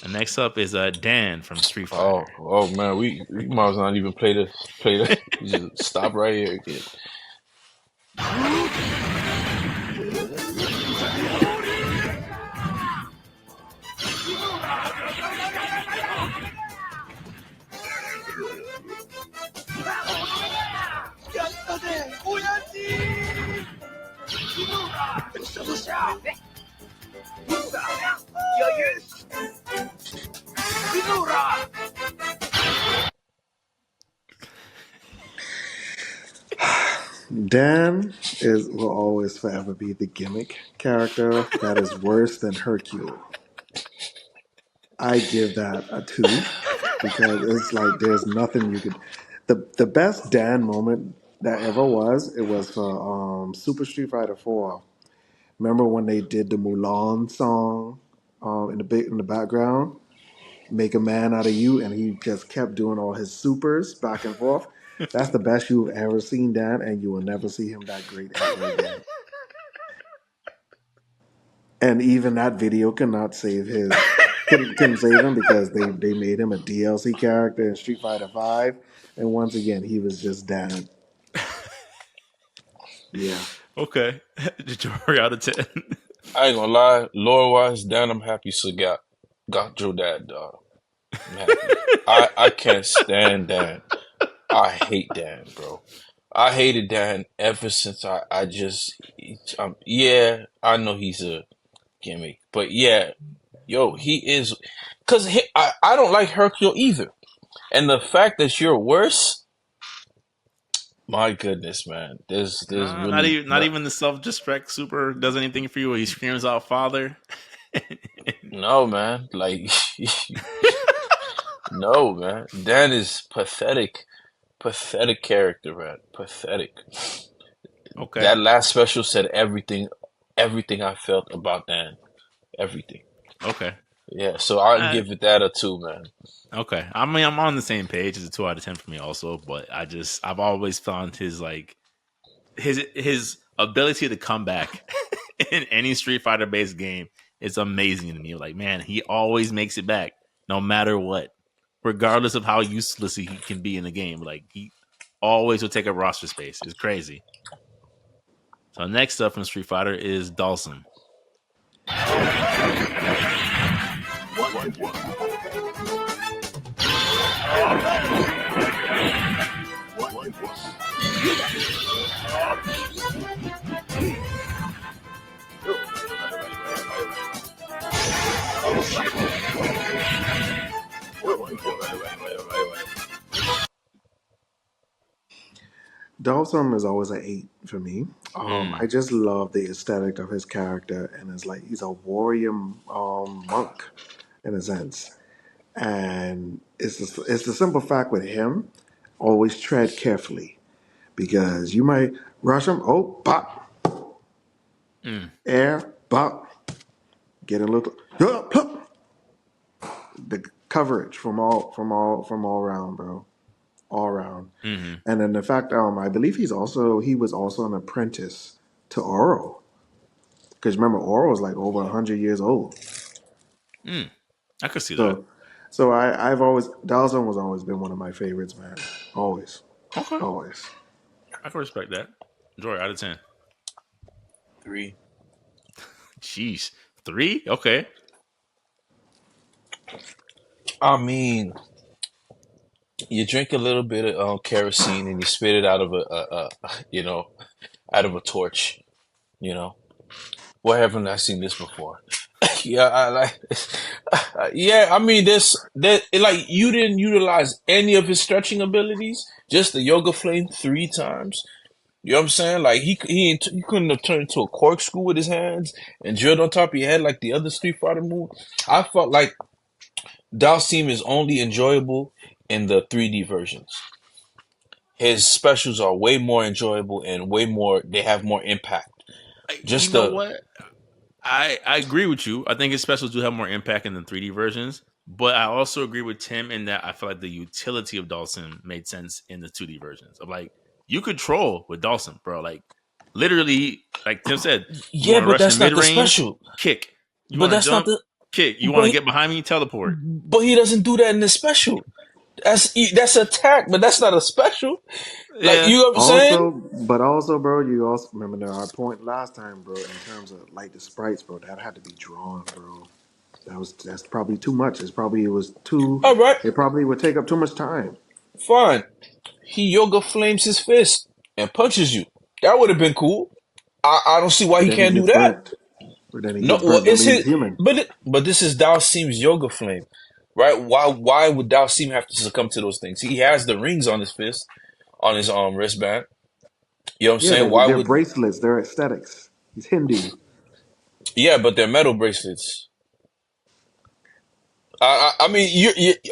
And next up is Dan from Street Oh, Fighter. oh man, we might as well not even play the. Just stop right here again. Dan will always forever be the gimmick character that is worse than Hercule. I give that a 2 because it's like there's nothing you could. The best Dan moment that ever was, it was for Super Street Fighter 4. Remember when they did the Mulan song in the background, "Make a Man Out of You," and he just kept doing all his supers back and forth. That's the best you've ever seen Dan, and you will never see him that great ever again. And even that video cannot save his couldn't save him because they made him a DLC character in Street Fighter Five, and once again he was just Dan. Yeah. Okay. Jory out of 10. I ain't gonna lie, lore wise, Dan, I'm happy. So got Joe Dad, dog. I'm happy. I can't stand Dan. I hate Dan, bro. I hated Dan ever since I just yeah, I know he's a gimmick, but yeah, yo, he is because I don't like Hercule either, and the fact that you're worse, my goodness, man, there's Nah, not really even not not even the self-destruct super does anything for you where he screams out father. no man, like no man, Dan is pathetic, pathetic character, man, pathetic. Okay. That last special said everything I felt about Dan, everything. Okay. Yeah, so I'd Uh, give it that a 2, man. okay. I mean, I'm on the same page. It's a 2 out of 10 for me also, but I've always found his ability to come back in any Street Fighter based game is amazing to me. Like, man, he always makes it back no matter what, regardless of how useless he can be in the game. Like, he always will take up roster space. It's crazy. So next up from Street Fighter is Dawson. Dalsum is always an 8 for me. I Mm, just love the aesthetic of his character, and it's like he's a warrior monk in a sense. And it's the simple fact with him, always tread carefully because you might rush him. Oh, pop, mm, air, pop, get a little pop. The coverage from all around, bro, all around. mm-hmm, And then the fact, I believe he was also an apprentice to Oro. Because remember, Oro is like over 100 years old. mm. I could see that. So I've always Dalzone was always been one of my favorites, man. Always, Okay, always. I can respect that. Joy out of 10. 3. Jeez, 3. Okay. I mean, you drink a little bit of kerosene and you spit it out of you know, out of a torch. You know, where haven't I seen this before? Yeah, I like. Yeah, I mean, this that like you didn't utilize any of his stretching abilities, just the yoga flame 3 times. You know what I'm saying? Like he couldn't have turned into a corkscrew with his hands and drilled on top of your head like the other Street Fighter move. I felt like Dalsim is only enjoyable in the 3D versions. His specials are way more enjoyable and way more. They have more impact. You Just know the what? I agree with you. I think his specials do have more impact in the 3D versions, but I also agree with Tim in that I feel like the utility of Dawson made sense in the 2D versions. Of like you could troll with Dawson, bro. Like literally, like Tim said, you yeah, want to but rush in that's mid not the range, special. kick. You But want to that's not jump, the. kick. You want But to he, get behind me, teleport. but he doesn't do that in the special. That's attack, but that's not a special. Like Yeah. you know what I'm saying? But also, bro, you also remember our point last time, bro. In terms of like the sprites, bro, that had to be drawn, bro. That's probably too much. It was too. All right, It probably would take up too much time. fine. He yoga flames his fist and punches you. That would have been cool. I don't see why But he then he can't do gets that. burnt. But then he No, gets well, burnt. That it's means his. he's human. But this is Dalsim's yoga flame, right? Why would Dalsim have to succumb to those things? He has the rings on his fist, on his wristband. You know what I'm Yeah, saying? they're, Why they're would bracelets. They're aesthetics. He's Hindu. yeah? But they're metal bracelets. I mean,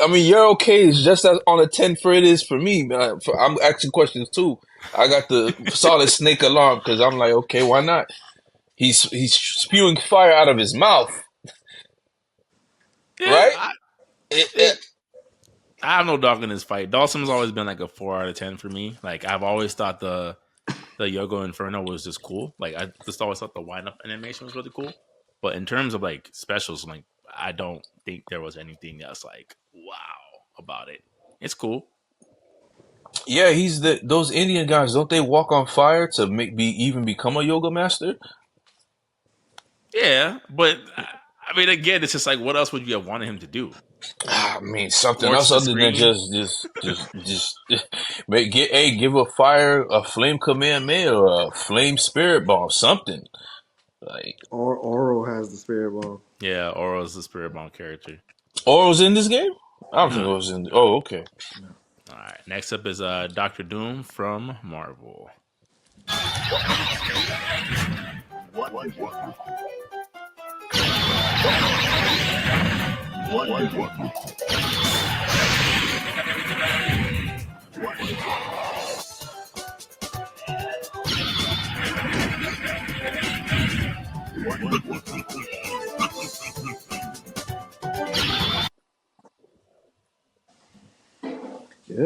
I mean, you're okay. It's just as on a 10 for it is for me. I'm asking questions too. I got the solid snake alarm because I'm like, okay, why not? He's spewing fire out of his mouth, Yeah. right? It, It, I have no dog in this fight. Dawson's always been like a 4 out of 10 for me. Like I've always thought the Yogo Inferno was just cool. Like I just always thought the wind up animation was really cool. But in terms of like specials, like I don't think there was anything that's like wow about it. It's cool. yeah, he's those Indian guys. Don't they walk on fire to even become a yoga master? Yeah, but I mean, again, it's just like what else would you have wanted him to do? I mean, something Torch else the other than screen? just give a fire, a flame Kamehameha or a flame spirit bomb, something like. Or Oro has the spirit ball. Yeah, Oro's the spirit bomb character. Oro's in this game? I don't think No. it was in. Oh, okay. All right. Next up is Doctor Doom from Marvel. Yeah,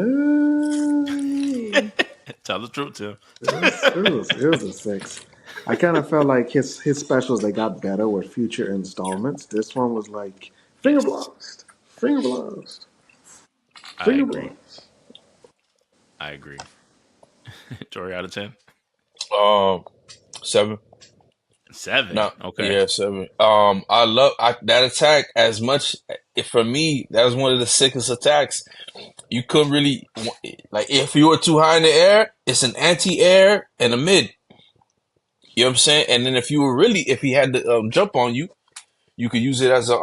Tell the truth, Tim. it was a 6. I kind of felt like his specials they got better with future installments. This one was like finger Yes, blast, finger blast, I finger agree. blast. I agree. Jory out of 10. Um, 7. 7. No, Okay. yeah, 7. That attack as much. For me, that was one of the sickest attacks. You couldn't really like if you were too high in the air, it's an anti-air and a mid. You know what I'm saying? And then if he had to jump on you, you could use it as a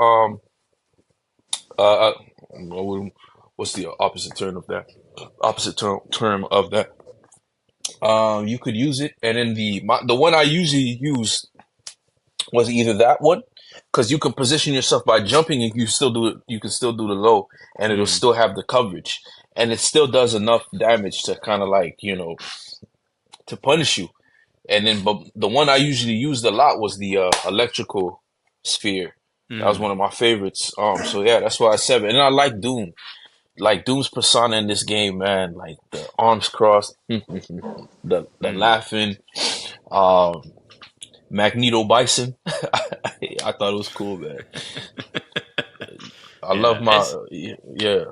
uh what's the opposite term of that? Opposite term of that. You could use it, and then the one I usually use was either that one, because you can position yourself by jumping, and you can still do the low, and it'll Mm, still have the coverage, and it still does enough damage to kind of like to punish you. And then, but the one I usually used a lot was the electrical sphere. That was mm, one of my favorites. So yeah, that's why I said it. And I like Doom. Like Doom's persona in this game, man. Like the arms crossed, the mm. laughing, um, Magneto Bison. I thought it was cool, man. I love Yeah, my yeah.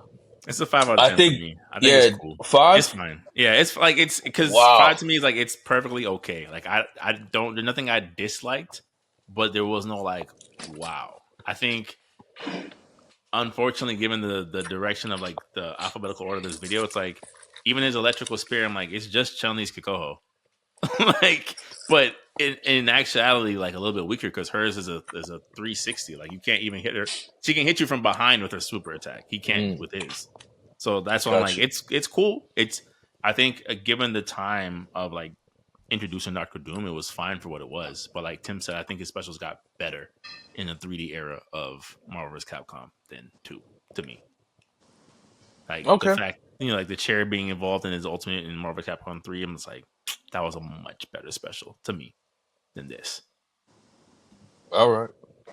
it's a 5 out of 10 for I think me. I think it's yeah, cool. It's 5. fine. Yeah, it's like it's because Wow. 5 to me is like it's perfectly okay. Like I don't there's nothing I disliked, but there was no like wow. I think unfortunately, given the direction of like the alphabetical order of this video, it's like even his electrical spear, I'm like it's just Chun-Li's Kikoho. Like, but in actuality, like a little bit weaker because hers is a 360. Like you can't even hit her. She can hit you from behind with her super attack. He can't Mm, with his. So that's why I'm like, gotcha. it's cool. It's I think given the time of like introducing Doctor Doom, it was fine for what it was. But like Tim said, I think his specials got better in the 3D era of Marvel vs. Capcom than two to me. Like the Okay. fact, like the chair being involved in his ultimate in Marvel Capcom 3, I'm just like, that was a much better special to me than this. All right.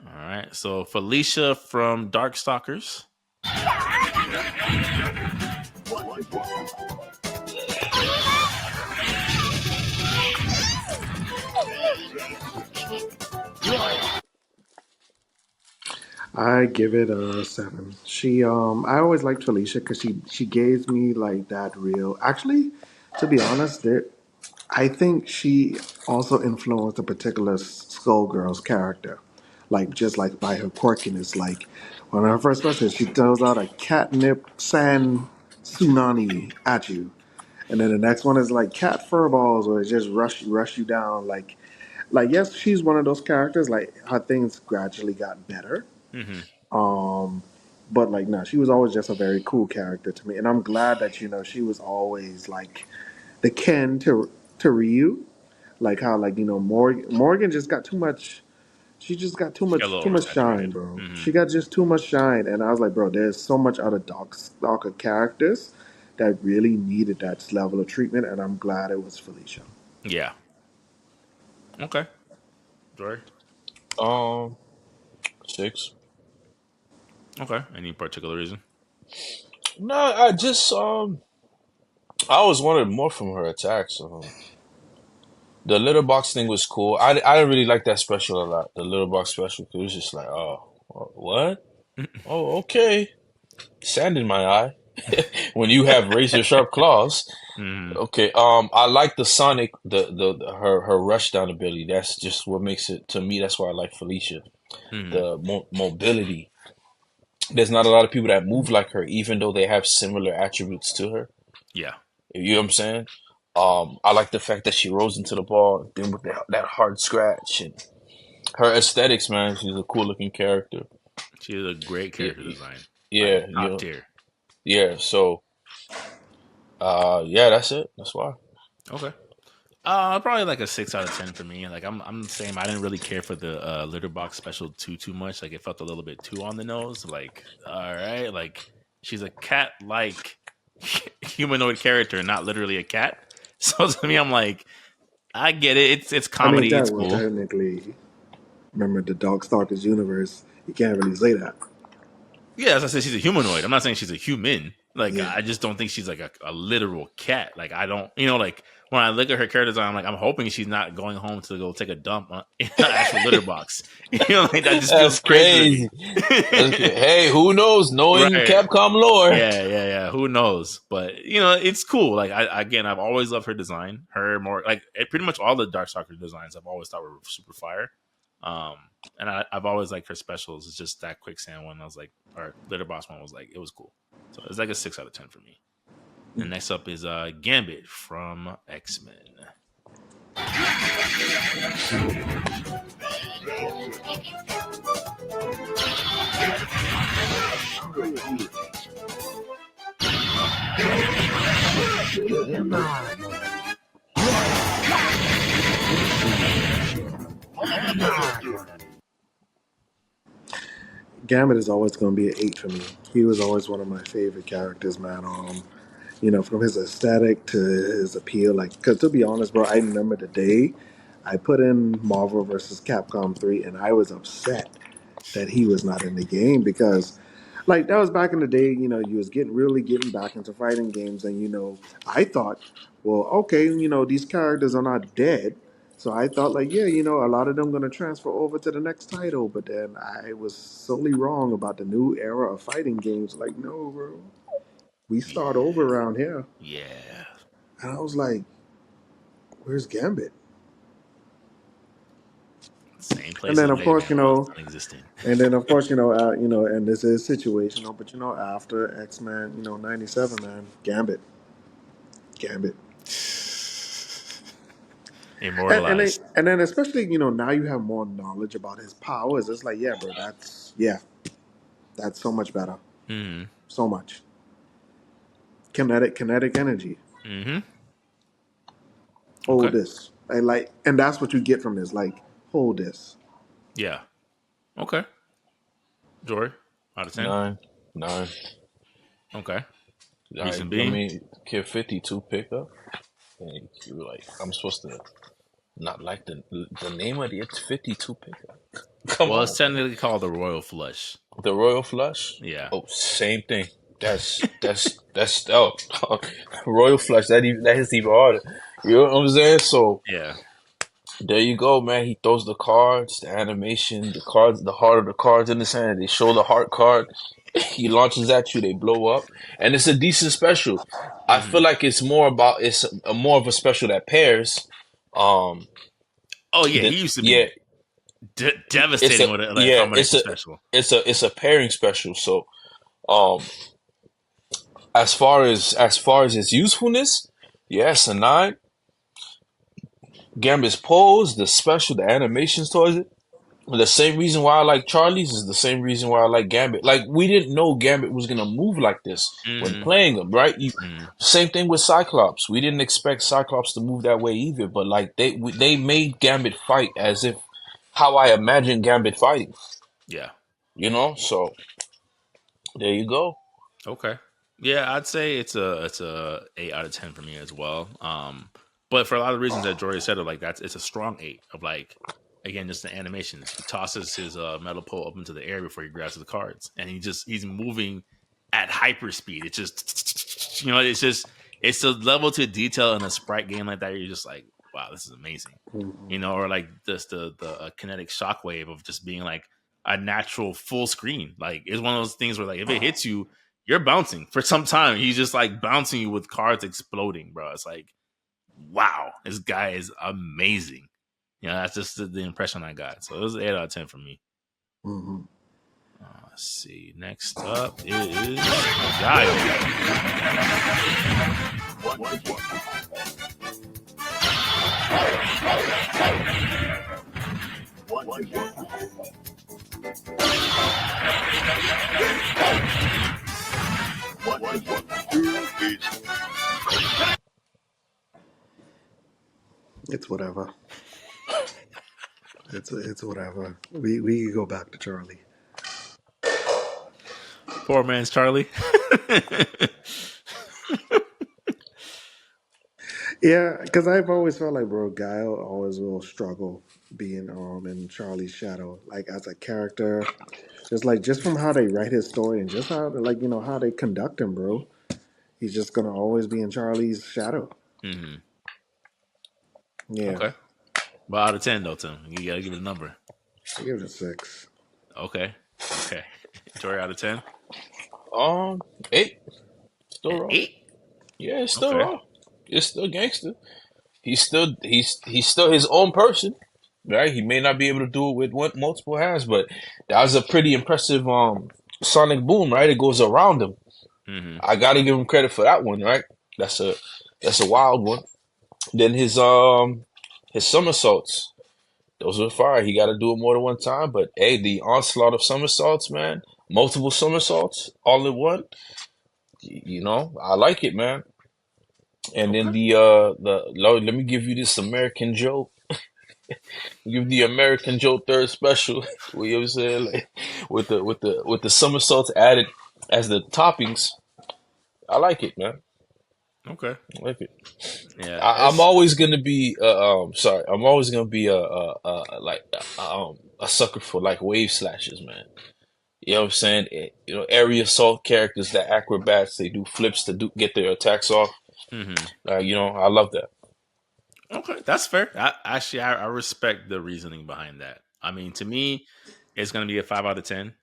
All right. So Felicia from Darkstalkers. I give it a 7. I always liked Felicia because she gave me like that real. Actually, to be honest, I think she also influenced a particular Skullgirls character, like just like by her quirkiness. Like on her first special, she throws out a catnip sand tsunami at you, and then the next one is like cat furballs, or it just rush you down. Like yes, she's one of those characters. Like her things gradually got better, Mm-hmm. um, but like no, she was always just a very cool character to me, and I'm glad that she was always like the Ken to Ryu, like how Morgan just got too much. She just got She got a too little much shine, oversaturated. bro. Mm-hmm. She got just too much shine, and I was like, bro, there's so much other darker characters that really needed that level of treatment, and I'm glad it was Felicia. Yeah. Okay. Sorry. Um, 6. Okay. Any particular reason? No, I always wanted more from her attacks. The litter box thing was cool. I didn't really like that special a lot. The litter box special, 'cause it was just like, what? Oh, okay. Sand in my eye. When you have razor sharp claws. Mm-hmm. Okay. I like the Sonic, her rush down ability. That's just what makes it to me. That's why I like Felicia. Mm-hmm. The mobility. There's not a lot of people that move like her, even though they have similar attributes to her. Yeah. You know what I'm saying? I like the fact that she rose into the ball, then with that hard scratch, and her aesthetics, man. She's a cool looking character. She is a great Yeah, character design. Like yeah, top yeah. tier. Yeah. So, yeah, that's it. That's why. Okay. Probably like a 6 out of 10 for me. Like I'm the same. I didn't really care for the litter box special too much. Like it felt a little bit too on the nose. Like all right, like she's a cat like humanoid character, not literally a cat. So to me, I'm like, I get it. It's I mean, comedy. It's that cool. technically, remember the Darkstalkers universe. You can't really say that. Yeah, as I said, she's a humanoid. I'm not saying she's a human. Like Yeah. I just don't think she's like a literal cat. Like I don't, like when I look at her character design, I'm like I'm hoping she's not going home to go take a dump in an actual litter box. Like that just feels That's crazy to crazy. me. Hey, who knows? Knowing Right. Capcom lore. Yeah. Who knows? But it's cool. Like I've always loved her design. Her more like pretty much all the Darkstalker designs I've always thought were super fire. Um, and I've always liked her specials. It's just that quicksand one. I was like, or litter box one was like, it was cool. So it's like a 6 out of 10 for me. And next up is Gambit from X-Men. Gambit is always going to be an 8 for me. He was always one of my favorite characters, man. From his aesthetic to his appeal. Like, because to be honest, bro, I remember the day I put in Marvel versus Capcom 3 and I was upset that he was not in the game because, like, that was back in the day, you was really getting back into fighting games. And, I thought, well, okay, these characters are not dead. So I thought, like, yeah, a lot of them going to transfer over to the next title. But then I was solely wrong about the new era of fighting games. Like, no, bro, we start Yeah, over around here. yeah. And I was like, where's Gambit? Same And place then as of Mega course, Man was, non-existent. and this is situational, but after X Men, '97, man, Gambit, Immortalized. and then especially now you have more knowledge about his powers. It's like, yeah, bro, that's so much better, Mm-hmm. so much kinetic energy. Mm-hmm. Hold Okay. this, and that's what you get from this. Like, hold this. Yeah. Okay. Jory, out of 10. 9, 9. Okay. I Reason give being? me kid 52 pickup. And you like, I'm supposed to not like the name of it's 52 pickup. Come Well, on, it's man. technically called the Royal Flush. The Royal Flush. Yeah. Oh, same thing. That's Royal Flush. That is even harder. You know what I'm saying? So Yeah. there you go, man. He throws the cards, the animation, the cards, the heart of the cards in his hand. They show the heart card. He launches at you. They blow up, and it's a decent special. I Mm-hmm. feel like it's a more of a special that pairs. Um, Oh, yeah. the He used to yeah, be it's a devastating with a like, yeah, combination special. it's a pairing special. So, um, as far as its usefulness, yes, a 9. Gambit's pose, the special, the animations towards it. The same reason why I like Charlie's is the same reason why I like Gambit. Like we didn't know Gambit was gonna move like this when Mm-hmm. playing him, right? Mm-hmm. Same thing with Cyclops. We didn't expect Cyclops to move that way either, but like they made Gambit fight as if how I imagine Gambit fighting. Yeah. So there you go. Okay. Yeah, I'd say it's a 8 out of 10 for me as well. But for a lot of reasons that Jory said, like it's a strong 8 of like again just the animations. He tosses his metal pole up into the air before he grabs the cards, and he's moving at hyper speed. It's just it's a level to detail in a sprite game like that. You're just like, wow, this is amazing. Mhm. Or like just the kinetic shockwave of just being like a natural full screen. Like it's one of those things where like if it hits you, you're bouncing for some time. He's just like bouncing you with cards exploding, bro. It's like, wow, this guy is amazing. That's just the impression I got. So it was an 8 out of 10 for me. Mhm. Let's see. Next up is Guile. It's whatever. It's whatever. We can go back to Charlie. Poor man's Charlie. Yeah, because I've always felt like, bro, Guile always will struggle being in Charlie's shadow, like as a character, just from how they write his story and just how how they conduct him, bro. He's just gonna always be in Charlie's shadow. Hmm. Yeah, Okay. But out of 10, though, Tim, you gotta give it a number. I give it a 6. Okay. Okay. Jory, out of 10, Um, 8. Still an raw. 8. Yeah, it's still Okay. raw. It's still gangster. He's still his own person, right? He may not be able to do it with what multiple hands, but that was a pretty impressive sonic boom, right? It goes around him. Hmm. I gotta give him credit for that one, right? That's a wild one. Then his somersaults, those are fire. He got to do it more than one time. But hey, the onslaught of somersaults, man, multiple somersaults all in one. I like it, man. And then Okay. the Lord, let me give you this American Joe. Give the American Joe third special. You know what I'm saying? Like with the somersaults added as the toppings. I like it, man. Okay. I like it. Yeah. I'm It's. always gonna be sorry. I'm always gonna be a sucker for like wave slashes, man. You know what I'm saying? Area assault characters, that acrobats, they do flips to get their attacks off. Hmm. I love that. Okay, that's fair. I respect the reasoning behind that. I mean, to me, it's going to be a 5 out of 10.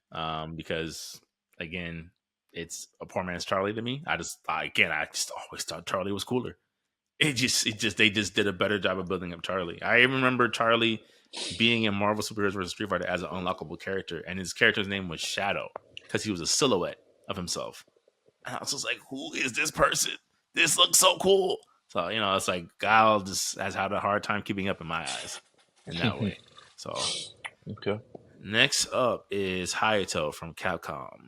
Because again, it's a poor man's Charlie to me. I just always thought Charlie was cooler. They just did a better job of building up Charlie. I even remember Charlie being in Marvel Superheroes vs. Street Fighter as an unlockable character, and his character's name was Shadow because he was a silhouette of himself. And I was just like, who is this person? This looks so cool. So, it's like Guile just has had a hard time keeping up in my eyes in that way. So, Okay. next up is Hayato from Capcom.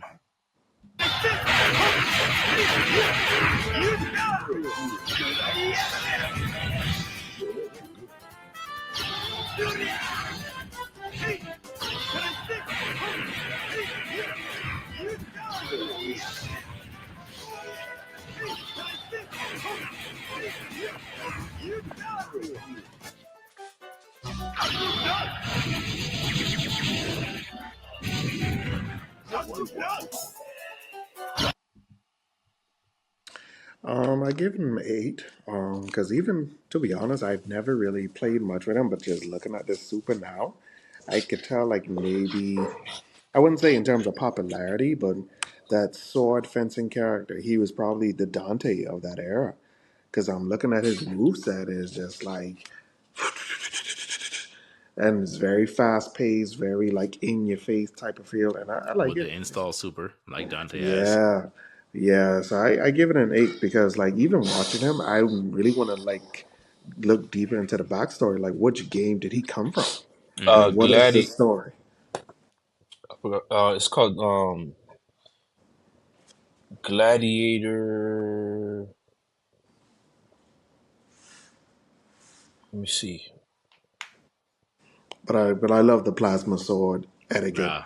I give him 8. Because even to be honest, I've never really played much with him, but just looking at this super now, I could tell like maybe I wouldn't say in terms of popularity, but that sword fencing character, he was probably the Dante of that era. Because I'm looking at his moveset is just like, and it's very fast paced, very like in your face type of feel, and I like With the it. install super, like Dante has. Yeah, yeah. So I give it an 8 because like even watching him, I really want to like look deeper into the backstory. Like, which game did he come from, Hmm. and what is the Gladi story? I forgot, it's called Gladiator. Let me see. But I love the plasma sword etiquette. Nah,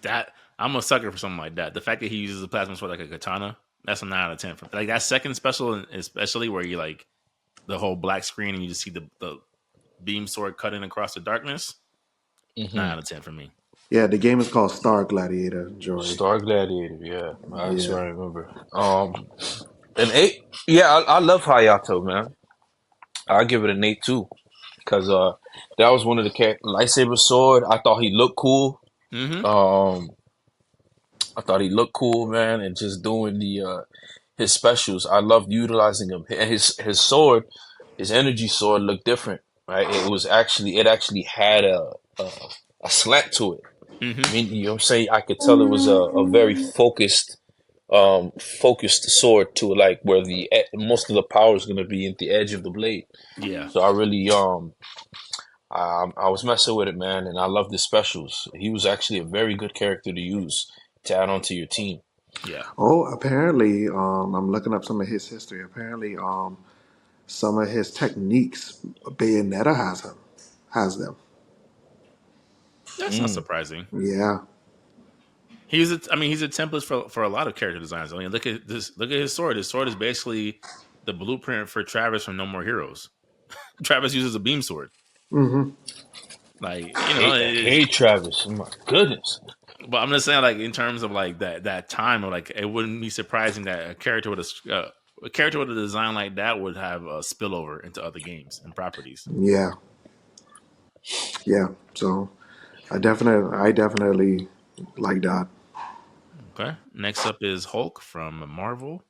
that I'm a sucker for something like that. The fact that he uses a plasma sword like a katana, that's a 9 out of 10. Like that second special, especially where you like the whole black screen and you just see the beam sword cutting across the darkness. Nine Hmm. out of 10 for me. Yeah, the game is called Star Gladiator, Jory. Star Gladiator. Yeah, that's Yeah. what I remember. An 8. Yeah, I love Hayato, man. I give it an 8 too, because that was one of the lightsaber sword. I thought he looked cool. Mm-hmm. Um, I thought he looked cool, man, and just doing the his specials. I loved utilizing him. And his sword, his energy sword looked different, right? It actually had a, a slant to it. I Mm-hmm. mean, you know what I'm saying? I could tell it was a very focused sword to it, like where most of the power is going to be at the edge of the blade. Yeah. So I really I was messing with it, man, and I love the specials. He was actually a very good character to use to add on to your team. Yeah. Oh, apparently, I'm looking up some of his history. Apparently, some of his techniques, Bayonetta has them. That's not Mm. surprising. Yeah. He's a template for a lot of character designs. I mean, look at this. Look at his sword. His sword is basically the blueprint for Travis from No More Heroes. Travis uses a beam sword. Mm-hmm. Like I hate Travis. Oh my goodness. But I'm just saying, like in terms of like that time, or like it wouldn't be surprising that a character with a design like that would have a spillover into other games and properties. Yeah, yeah. So I definitely like that. Okay. Next up is Hulk from Marvel.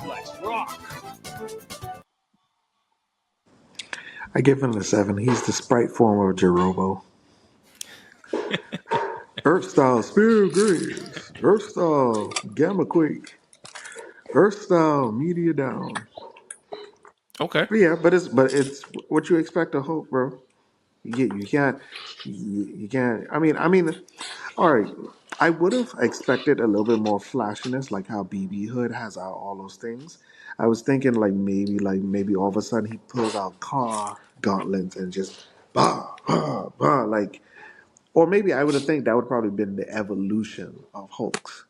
Let's rock. I give him a 7. He's the sprite form of Jerobo. Earth style Spear Grace. Earth style Gamma Quake. Earth style Media Down. Okay. But it's what you expect of Hulk, bro. You can't you can't. I mean, all right. I would have expected a little bit more flashiness, like how BB Hood has all those things. I was thinking like maybe all of a sudden he pulls out car gauntlets and just bah bah bah like, or maybe I would have think that would probably been the evolution of Hulk's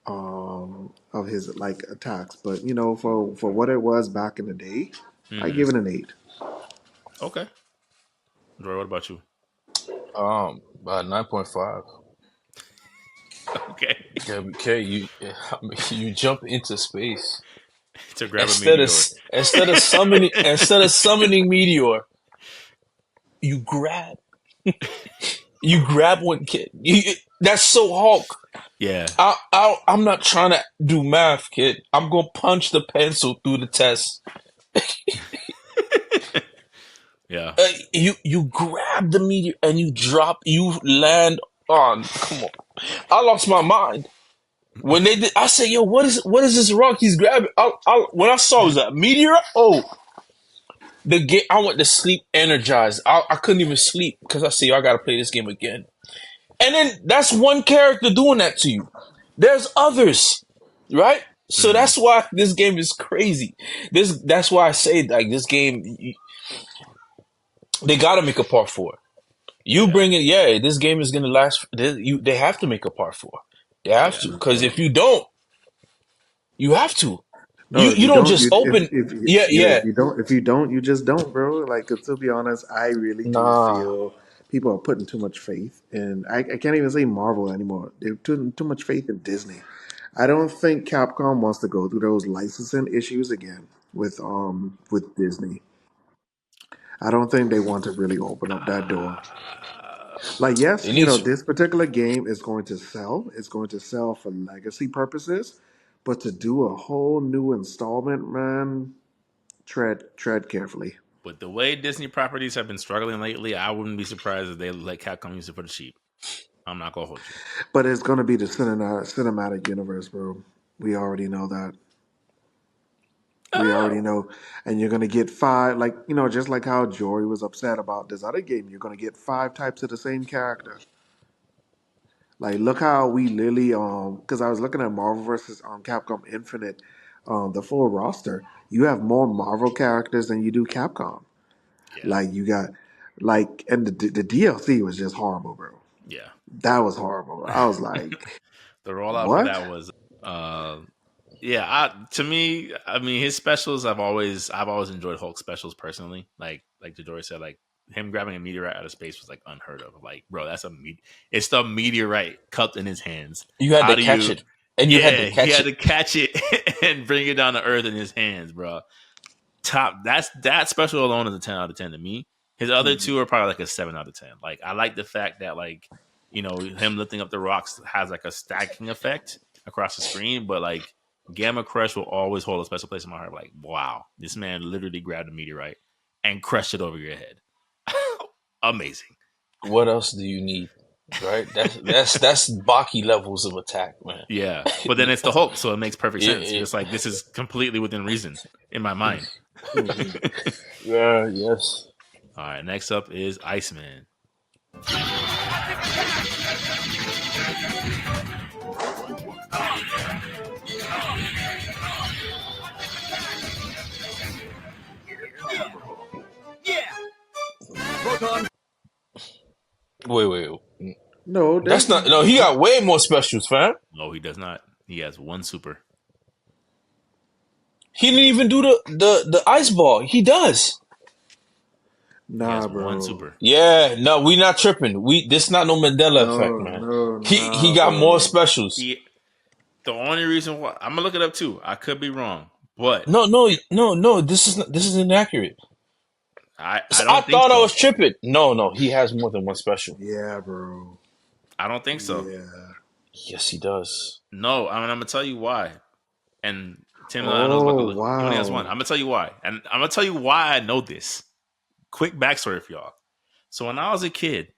of his like attacks. But for what it was back in the day, I Hmm. give it an 8. Okay. Roy, what about you? About 9.5. Okay. Okay, you jump into space To grab a instead of meteor. instead of summoning meteor, you grab one kid. That's so Hulk. Yeah. I'm not trying to do math, kid. I'm gonna punch the pencil through the test. Yeah. You grab the meteor and you land on. Come on, I lost my mind when they did. I said, "Yo, what is this rock he's grabbing?" When I saw it was a meteor. Oh, the game. I went to sleep energized. I couldn't even sleep because I said, "Yo, I gotta play this game again." And then that's one character doing that to you. There's others, right? So Hmm. that's why this game is crazy. That's why I say like this game. They got to make a part 4. You Yeah. bring it, yeah. This game is gonna last. They have to make a part 4. They have Yeah. to, because if you don't, you have to. No, You if you you don't don't, just you open. if you, Yeah, yeah, yeah. if you don't, you just don't, bro. Like, 'cause to be honest, I really do Nah. feel people are putting too much faith in. I can't even say Marvel anymore. They're putting too much faith in Disney. I don't think Capcom wants to go through those licensing issues again with Disney. I don't think they want to really open up that door. Like, yes, It needs. this particular game is going to sell. It's going to sell for legacy purposes, but to do a whole new installment, man, tread carefully. With the way Disney properties have been struggling lately, I wouldn't be surprised if they let Capcom use it for the cheap. I'm not gonna hold you. But it's going to be the cinematic universe, bro. We already know that. We already Oh, know, and you're going to get five, like just like how Jory was upset about this other game. You're going to get 5 types of the same character. Like, look how we literally because I was looking at Marvel versus Capcom Infinite, the full roster. You have more Marvel characters than you do Capcom. yeah, Like, you got and the DLC was just horrible, bro. yeah. That was horrible. I was like, The rollout for what? that was, uh, yeah. To me, I mean, his specials. I've always enjoyed Hulk specials personally. Like Jadori said, like him grabbing a meteorite out of space was like unheard of. Like, bro, it's the meteorite cupped in his hands. You had How to do catch you? it, and you had to Yeah, he catch had it. to catch it and bring it down to earth in his hands, bro. That special alone is a 10 out of 10 to me. His other Mhm. two are probably like a 7 out of 10. Like I like the fact that like him lifting up the rocks has like a stacking effect across the screen, but like Gamma Crush will always hold a special place in my heart. Like wow, this man literally grabbed a meteorite and crushed it over your head. Amazing. What else do you need? Right? That's Baki levels of attack, man. Yeah, but then it's the Hulk, so it makes perfect sense. You're Yeah, just like this is completely within reason in my mind. Mhm. yeah, yes. All right, next up is Iceman. Wait. No, That's there's not. No, he got way more specials, fam. No, he does not. He has one super. He didn't even do the ice ball. He does. He has nah, one bro. super. Yeah, no, we not tripping. This not no Mandela effect, No, man. no, He nah, got more bro. specials. He the only reason why I'm gonna look it up too. I could be wrong, but No. This is inaccurate. I I don't think thought I so. was tripping. No. He has more than one special. Yeah, bro. I don't think so. Yeah. Yes, he does. No, I'm gonna tell you why. And Tim, I know is about to Oh, look. He only has one. wow. I'm gonna tell you why, and I'm gonna tell you why I know this. Quick backstory for y'all. So when I was a kid,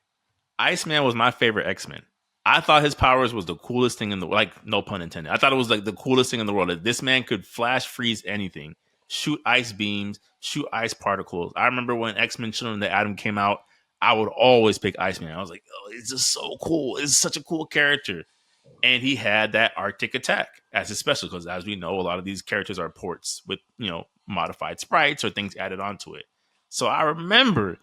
Iceman was my favorite X-Men. I thought his powers was the coolest thing in the like, no pun intended. I thought it was like the coolest thing in the world. That this man could flash freeze anything, shoot ice beams, shoot ice particles. I remember when X-Men Children of the Atom came out, I would always pick Iceman. I was like, oh, it's just so cool. It's such a cool character. And he had that Arctic attack as his special because, as we know, a lot of these characters are ports with modified sprites or things added onto it. So I remember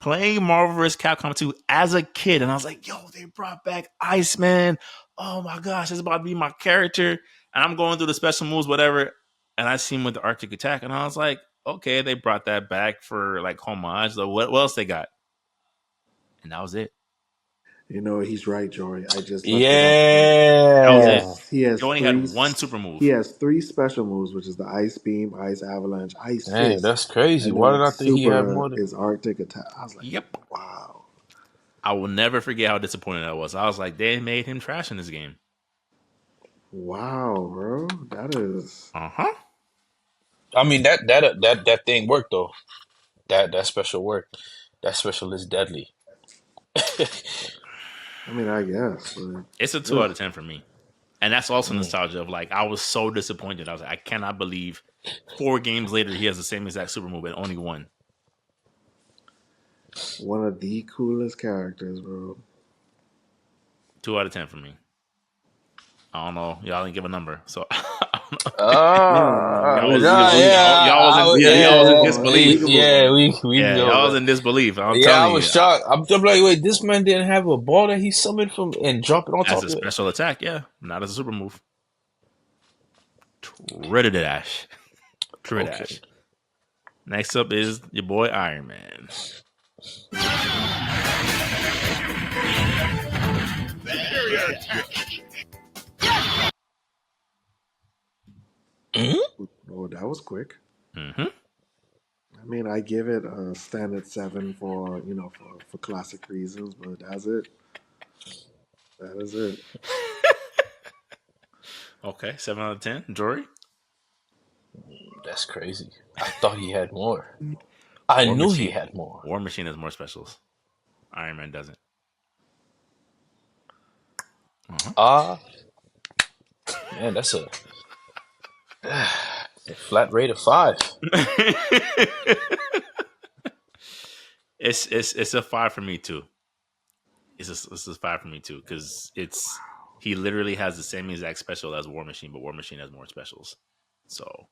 playing Marvel vs. Capcom 2 as a kid, and I was like, yo, they brought back Iceman. Oh my gosh, this is about to be my character. And I'm going through the special moves, whatever. And I see him with the Arctic attack, and I was like, okay, they brought that back for like homage. So what else they got? And that was it. You know, he's right, Jory. I just looked it up, right? That was He it. Yeah. has he He has only three had one super he move. has three special moves, which is the Ice Beam, Ice Avalanche, Ice Hey, Fist, that's crazy. and then Why did its I think he had super more than? is Arctic Attack. I was like, Yep. wow. I will never forget how disappointed I was. I was like, they made him trash in this game. Wow, bro. That is Uh-huh. I mean that thing worked though. That special worked. That special is deadly. I mean, I guess, but It's a 2 out ugh. of 10 for me. And that's also Mm. nostalgia of like, I was so disappointed. I was like, I cannot believe 4 games later he has the same exact super move and only one. One of the coolest characters, bro. 2 out of 10 for me. I don't know. Y'all didn't give a number. So I don't know. No, Y'all was in No, disbelief. yeah, Y'all was in we can y'all was move in on. We disbelief. can move on. we can Yeah, go, y'all was man. in disbelief. I'm Yeah, I telling was you, shocked. I'm like, wait, this man didn't have a ball that he summoned from and drop it on as top a of it. special attack, yeah, not as a super move. Trididash. Okay. Trididash. Next up is your boy Iron Man. Mhm. Oh, that was quick. Mm-hmm. I mean, I give it a standard 7 for for classic reasons, but that's it. That is it. Okay, 7 out of 10. Jory. That's crazy. I thought he had more. I War knew he Machine. had more. War Machine has more specials. Iron Man doesn't. Uh-huh. Man, that's a flat rate of 5. It's a 5 for me too. It's a 5 for me too because he literally has the same exact special as War Machine, but War Machine has more specials. So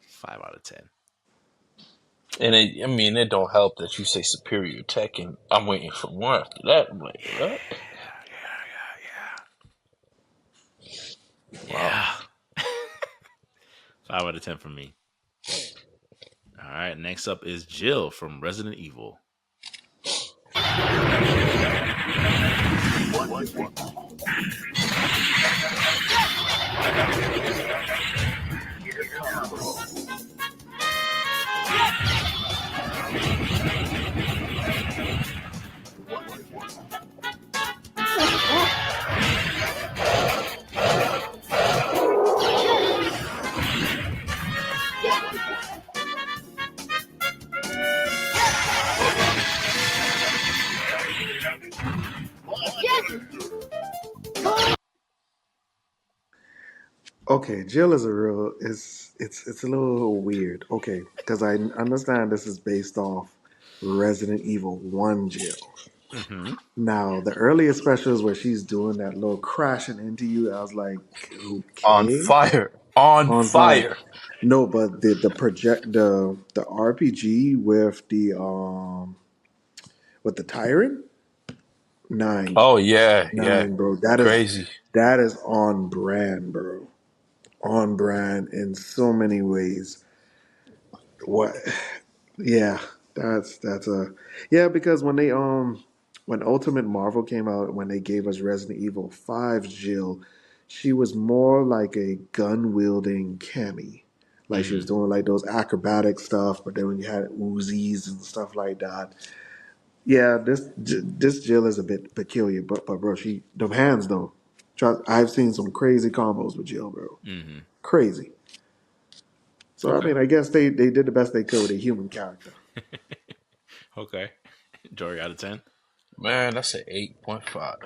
5 out of 10. And I mean, it don't help that you say superior tech, and I'm waiting for more after that. I'm like, what? Wow. Yeah. 5 out of 10 for me. All right. Next up is Jill from Resident Evil. Okay, Jill is a real. It's a little weird. Okay, because I understand this is based off Resident Evil One Jill. Mm-hmm. Now, the earlier specials where she's doing that little crashing into you, I was like, On okay, fire. On on fire. fire. No, but the RPG with the with the Tyrant. Nine, Oh yeah, yeah, nine, bro. crazy. That is on brand, bro. On brand in so many ways. What? Yeah, that's a yeah. Because when Ultimate Marvel came out, when they gave us Resident Evil 5's Jill, she was more like a gun wielding Cammy. Like she was Mm-hmm. doing like those acrobatic stuff, but then when you had Uzis and stuff like that, yeah, this Jill is a bit peculiar. But bro, she them hands though. Trust, I've seen some crazy combos with Jill, bro. Mm-hmm. Crazy. So I Okay. mean, I guess they did the best they could with a human character. Okay. Jory out of 10. Man, that's an 8.5, man.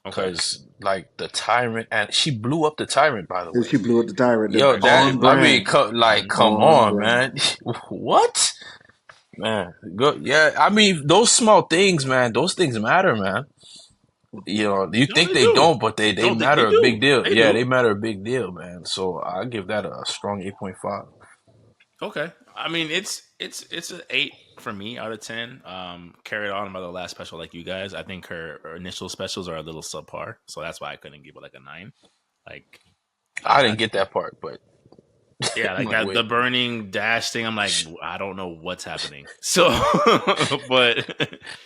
Okay. Cause like the tyrant, and she blew up the tyrant, by the And way. she blew up the tyrant. Yo, On I mean, brand. Mm-hmm. come On on, brand. man. What? Man, good. Yeah, I mean, those small things, man, those things matter, man. You know, you No, think they they do. don't, but they No, they matter a do. big deal. They Yeah, do. they matter a big deal, man. So I give that a strong 8.5. Okay. I mean, it's an 8 for me out of 10. Carried on by the last special, like you guys. I think her initial specials are a little subpar, so that's why I couldn't give it like a 9. Like, I I didn't get that part, but yeah, I'm like like, that the wait, burning dash thing. I'm like, I don't know what's happening. So, but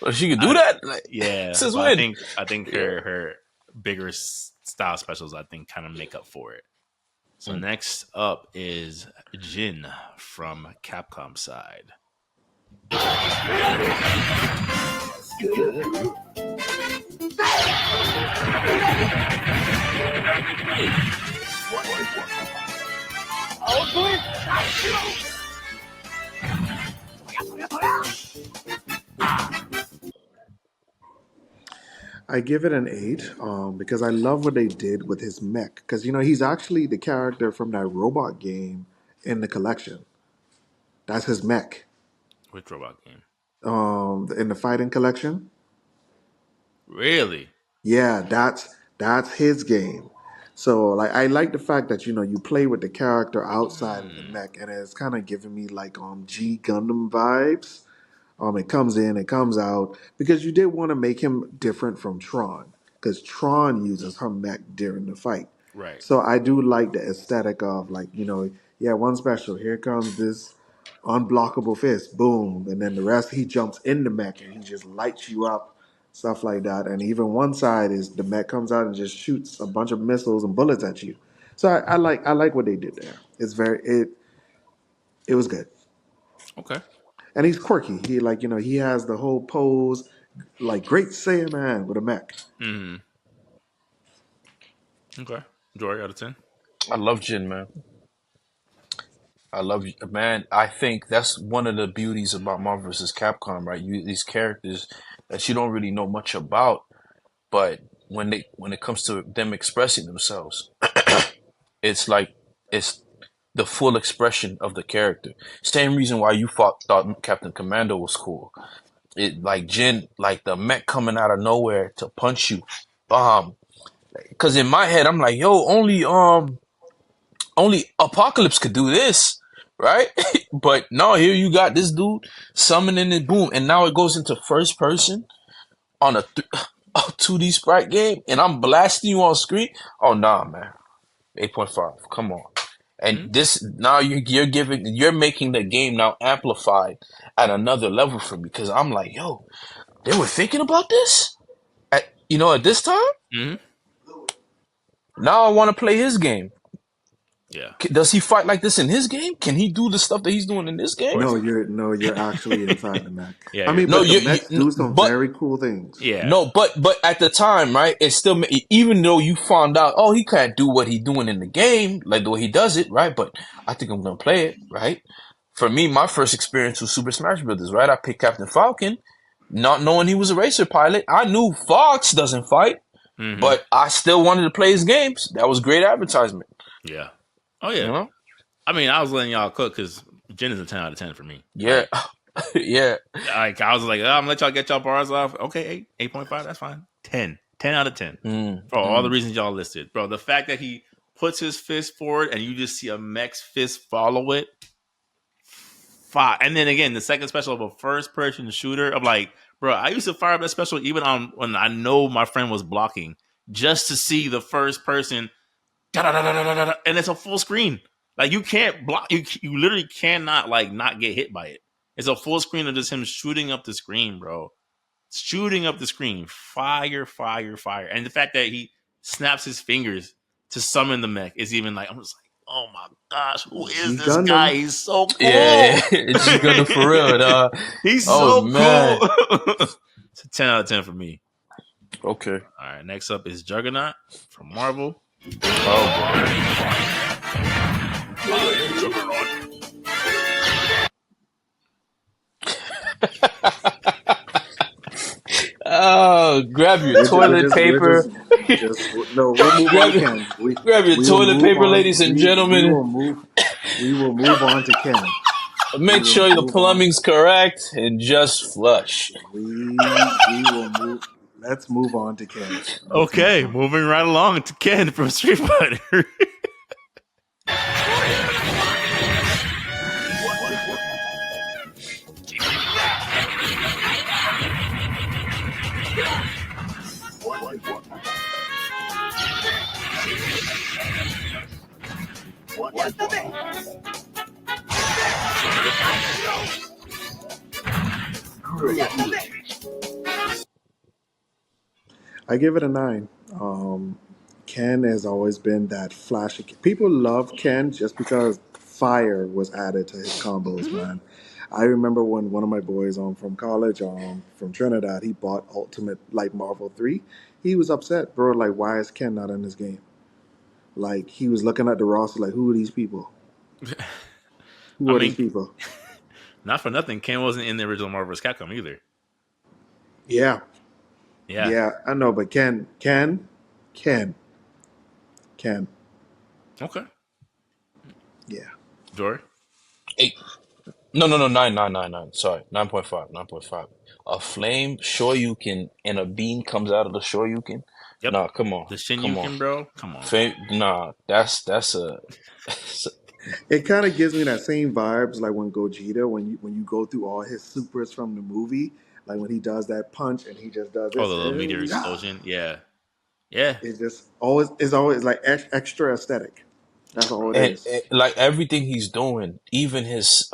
well, she could do I that? Like, yeah, since but I when? think I think Yeah. her bigger style specials I think kind of make up for it. So Mm. next up is Jin from Capcom side. I give it an 8 because I love what they did with his mech. Because, he's actually the character from that robot game in the collection. That's his mech Which robot game? in the fighting collection. Really? Yeah, that's his game. So like I like the fact that you play with the character outside of the Mm, mech, and it's kind of giving me like G Gundam vibes. It comes in, it comes out because you did want to make him different from Tron because Tron uses her mech during the fight. right. So I do like the aesthetic of like yeah, one special. Here comes this unblockable fist, boom, and then the rest he jumps in the mech and he just lights you up, stuff like that. And even one side is the mech comes out and just shoots a bunch of missiles and bullets at you. So I like what they did there. It was good. Okay. And he's quirky. He like he has the whole pose, like great Saiyaman with a mech. Mm, okay. Jory out of 10. I love Jin, man. I love you, man. I think that's one of the beauties about Marvel vs. Capcom, right? These characters that you don't really know much about, but when it comes to them expressing themselves, it's like it's the full expression of the character. Same reason why you thought Captain Commando was cool. It like Jin, like the mech coming out of nowhere to punch you, bomb. Because in my head, I'm like, yo, only Apocalypse could do this, right? But no, here you got this dude summoning it, boom, and now it goes into first person on a 2D sprite game, and I'm blasting you on screen. Oh nah, man, 8.5. Come on. And Mm, this now you're making the game now amplified at another level for me because I'm like, yo, they were thinking about this at this time. mm, Now I want to play his game. yeah. Does he fight like this in his game? Can he do the stuff that he's doing in this Of game? course No, not. you're actually inside the mech. Yeah, I you're mean, No, but the you mechs do some but very cool things. yeah. no, but at the time, right? It's still even though you found out, oh, he can't do what he's doing in the game, like the way he does it, right? But I think I'm gonna play it, right? For me, my first experience was Super Smash Brothers, right? I picked Captain Falcon, not knowing he was a racer pilot. I knew Fox doesn't fight, Mm-hmm. but I still wanted to play his games. That was great advertisement, Yeah. Oh you yeah. know? I mean, I was letting y'all cook because Jen is a 10 out of 10 for me. Yeah, yeah. I was like, I'm gonna let y'all get y'all bars off. Okay, 8.5, that's fine. 10 out of 10 for all the Mm. reasons y'all listed, bro. The fact that he puts his fist forward and you just see a mech's fist follow it, fire. And then again, the second special of a first person shooter. I'm like, bro, I used to fire up that special even on when I know my friend was blocking, just to see the first person, and it's a full screen. Like you can't block. You literally cannot like not get hit by it. It's a full screen of just him shooting up the screen, bro. Shooting up the screen, fire, fire, fire. And the fact that he snaps his fingers to summon the mech is even like, I'm just like, oh my gosh, who is G this guy? Gundam. He's so Yeah, cool. G Gundam for real. He's Oh so cool. man. It's a 10 out of 10 for me. Okay. All right, next up is Juggernaut from Marvel. Oh boy. Oh, grab your toilet We're paper. just no. We'll move on grab to Ken. grab your We will toilet move paper, on. ladies and We gentlemen. will move on to Ken. We Make will sure the move on. plumbing's correct and just flush. We will move. Let's move on to Ken. Let's move Okay, on. moving right along to Ken from Street Fighter. I give it a 9. Ken has always been that flashy. People love Ken just because fire was added to his combos, man. I remember when one of my boys from college, from Trinidad, he bought Ultimate like Marvel 3. He was upset, bro. Like, why is Ken not in this game? Like, he was looking at the roster, like, who are these people? I Who are these mean, people? not for nothing, Ken wasn't in the original Marvel vs. Capcom either. Yeah, Yeah. yeah, I know, but Ken, Ken, Okay. yeah. Jory? Eight. No. 9. Sorry, 9.5. 9.5. A flame Shoryuken and a beam comes out of the Shoryuken. Yep. Nah, come on, The come on. Shinyuken, bro. Come on. Nah, that's a. It kind of gives me that same vibes like when Gogeta, when you go through all his supers from the movie, like when he does that punch and he just does Oh, the this, little meteor yeah. explosion. Yeah. Yeah. It's always like extra aesthetic. That's all it and, is. and like everything he's doing, even his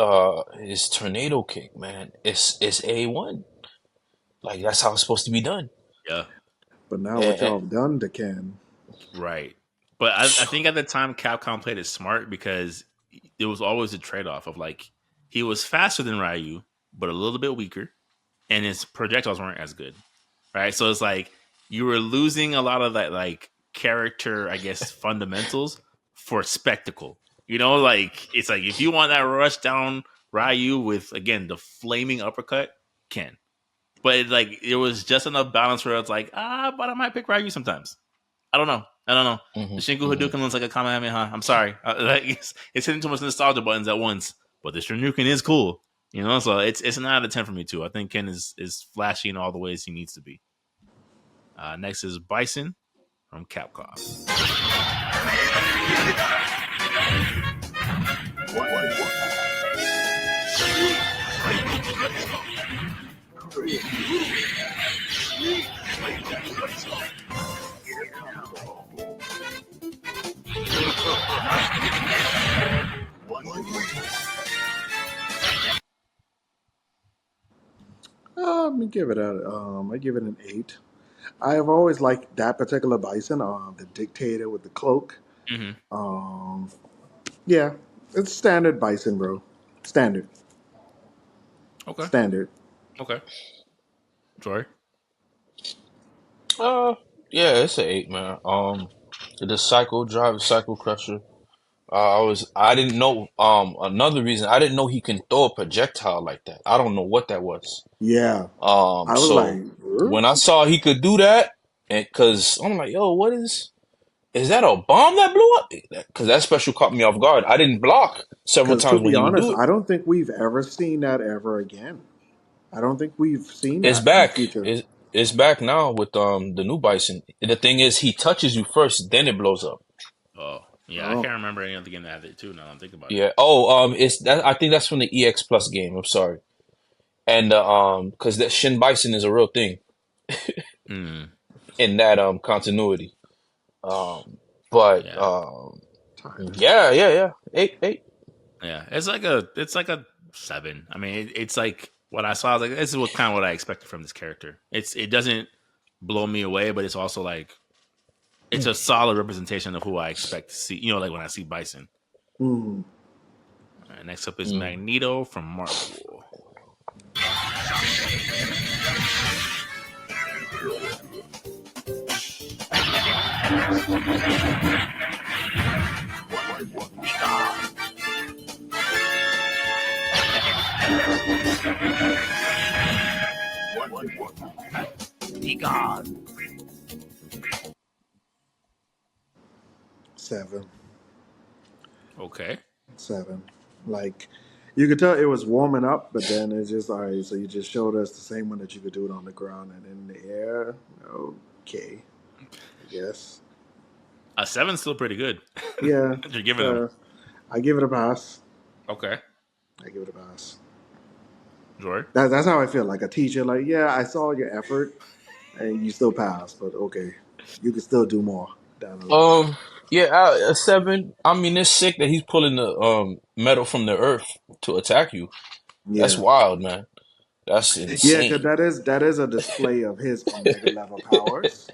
tornado kick, man, it's A1. Like that's how it's supposed to be done. Yeah. But now what And, y'all have done to Ken? Right. But I think at the time Capcom played it smart because it was always a trade off of like he was faster than Ryu, but a little bit weaker, and his projectiles weren't as good. Right. So it's like you were losing a lot of that like character, I guess, fundamentals for spectacle. You know, like it's like if you want that rush down Ryu with again the flaming uppercut, Ken. But like it was just enough balance where it's like, but I might pick Ryu sometimes. I don't know. I don't know. The mhm, Shinku mhm. Hadouken looks like a Kamehameha. I'm sorry. Like, it's hitting too much nostalgia buttons at once. But the Shuriken is cool. You know, so it's an out of 10 for me too. I think Ken is flashy in all the ways he needs to be. Next is Bison from Capcom. Let me give it I give it an 8. I have always liked that particular Bison, the Dictator with the cloak. Mm-hmm. Um, yeah, it's standard Bison, bro. Standard, Okay. standard. Okay. Sorry. Uh, yeah, it's an 8, man. The Psycho Driver, Psycho Crusher. I didn't know. Another reason I didn't know he can throw a projectile like that. I don't know what that was. Yeah, I was So like, when I saw he could do that, and cause I'm like, yo, what is that a bomb that blew up? Cause that special caught me off guard. I didn't block several because to times when be he would honest, do it. I don't think we've ever seen that ever again. I don't think we've seen It's that in the back. future. It's back now with the new Bison. The thing is, he touches you first, then it blows up. Oh. Yeah, I Oh, can't remember any other game that had it too. Now that I'm thinking about it. Yeah. Oh, it's that. I think that's from the EX Plus game. I'm sorry. And because that Shin Bison is a real thing Mm, in that continuity. Um, but yeah, title. yeah. Eight. yeah. It's like a 7. I mean, it's like what I saw. I was like, this is what kind of what I expected from this character. It doesn't blow me away, but it's also like it's a solid representation of who I expect to see. Like when I see Bison. Mm. All right, next up is Mm. Magneto from Marvel. Be gone. 7. Okay. 7. Like, you could tell it was warming up, but then it's just all right. So you just showed us the same one that you could do it on the ground and in the air. Okay, I guess. A 7's still pretty good. Yeah, You're giving them. uh, I give it a pass. Okay. I give it a pass. Jory. That's how I feel. Like a teacher, like, yeah, I saw your effort, and you still passed, but okay, you can still do more down the line. Um, yeah, a 7. I mean, it's sick that he's pulling the metal from the earth to attack you. That's Yeah, wild, man. That's yeah, because insane. that is a display of his Omega level powers,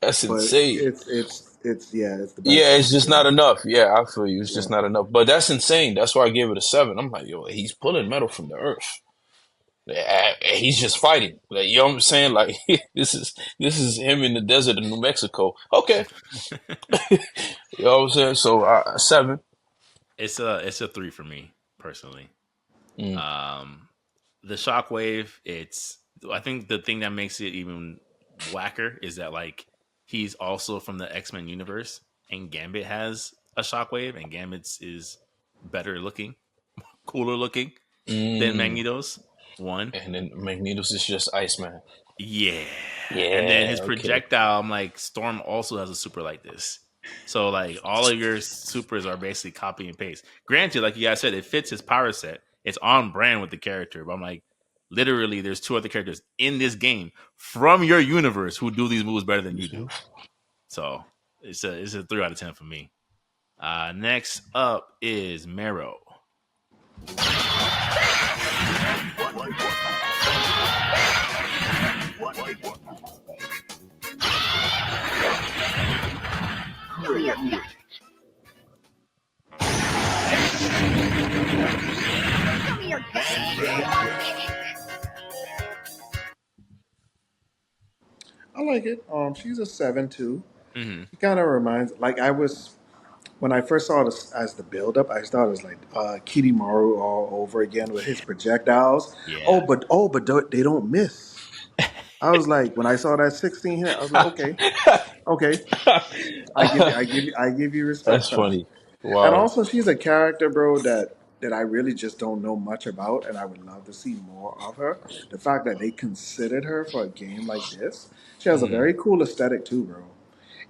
That's but insane. it's yeah, it's the best Yeah, in it's the just not game. enough. Yeah, I feel you. It's Yeah, just not enough. But that's insane. That's why I gave it a 7. I'm like, yo, he's pulling metal from the earth. Yeah, he's just fighting. Like, you know what I'm saying? Like this is him in the desert of New Mexico. Okay, you know what I'm saying? So 7. It's a 3 for me personally. Mm. Um, the Shockwave. I think the thing that makes it even whacker is that like he's also from the X-Men universe, and Gambit has a Shockwave, and Gambit's is better looking, cooler looking than Mm. Magneto's. One. And then Magnetos is just Iceman. Yeah. And then Yeah. his Okay. projectile, I'm like, Storm also has a super like this. So like all of your supers are basically copy and paste. Granted, like you guys said, it fits his power set. It's on brand with the character. But I'm like, literally, there's 2 other characters in this game from your universe who do these moves better than you do. So it's a 3 out of 10 for me. Next up is Marrow. Give me your candy. I like it. She's a 7 too. Mm-hmm. She kind of reminds, like I was when I first saw this as the build up. I thought it was like Kidimaru all over again with his projectiles. Yeah. They don't miss. I was like, when I saw that 16 hit, I was like, okay, okay. I give you respect That's for that. funny. And Wow. also, she's a character, bro, that I really just don't know much about, and I would love to see more of her. The fact that they considered her for a game like this, she has a Mm. very cool aesthetic too, bro.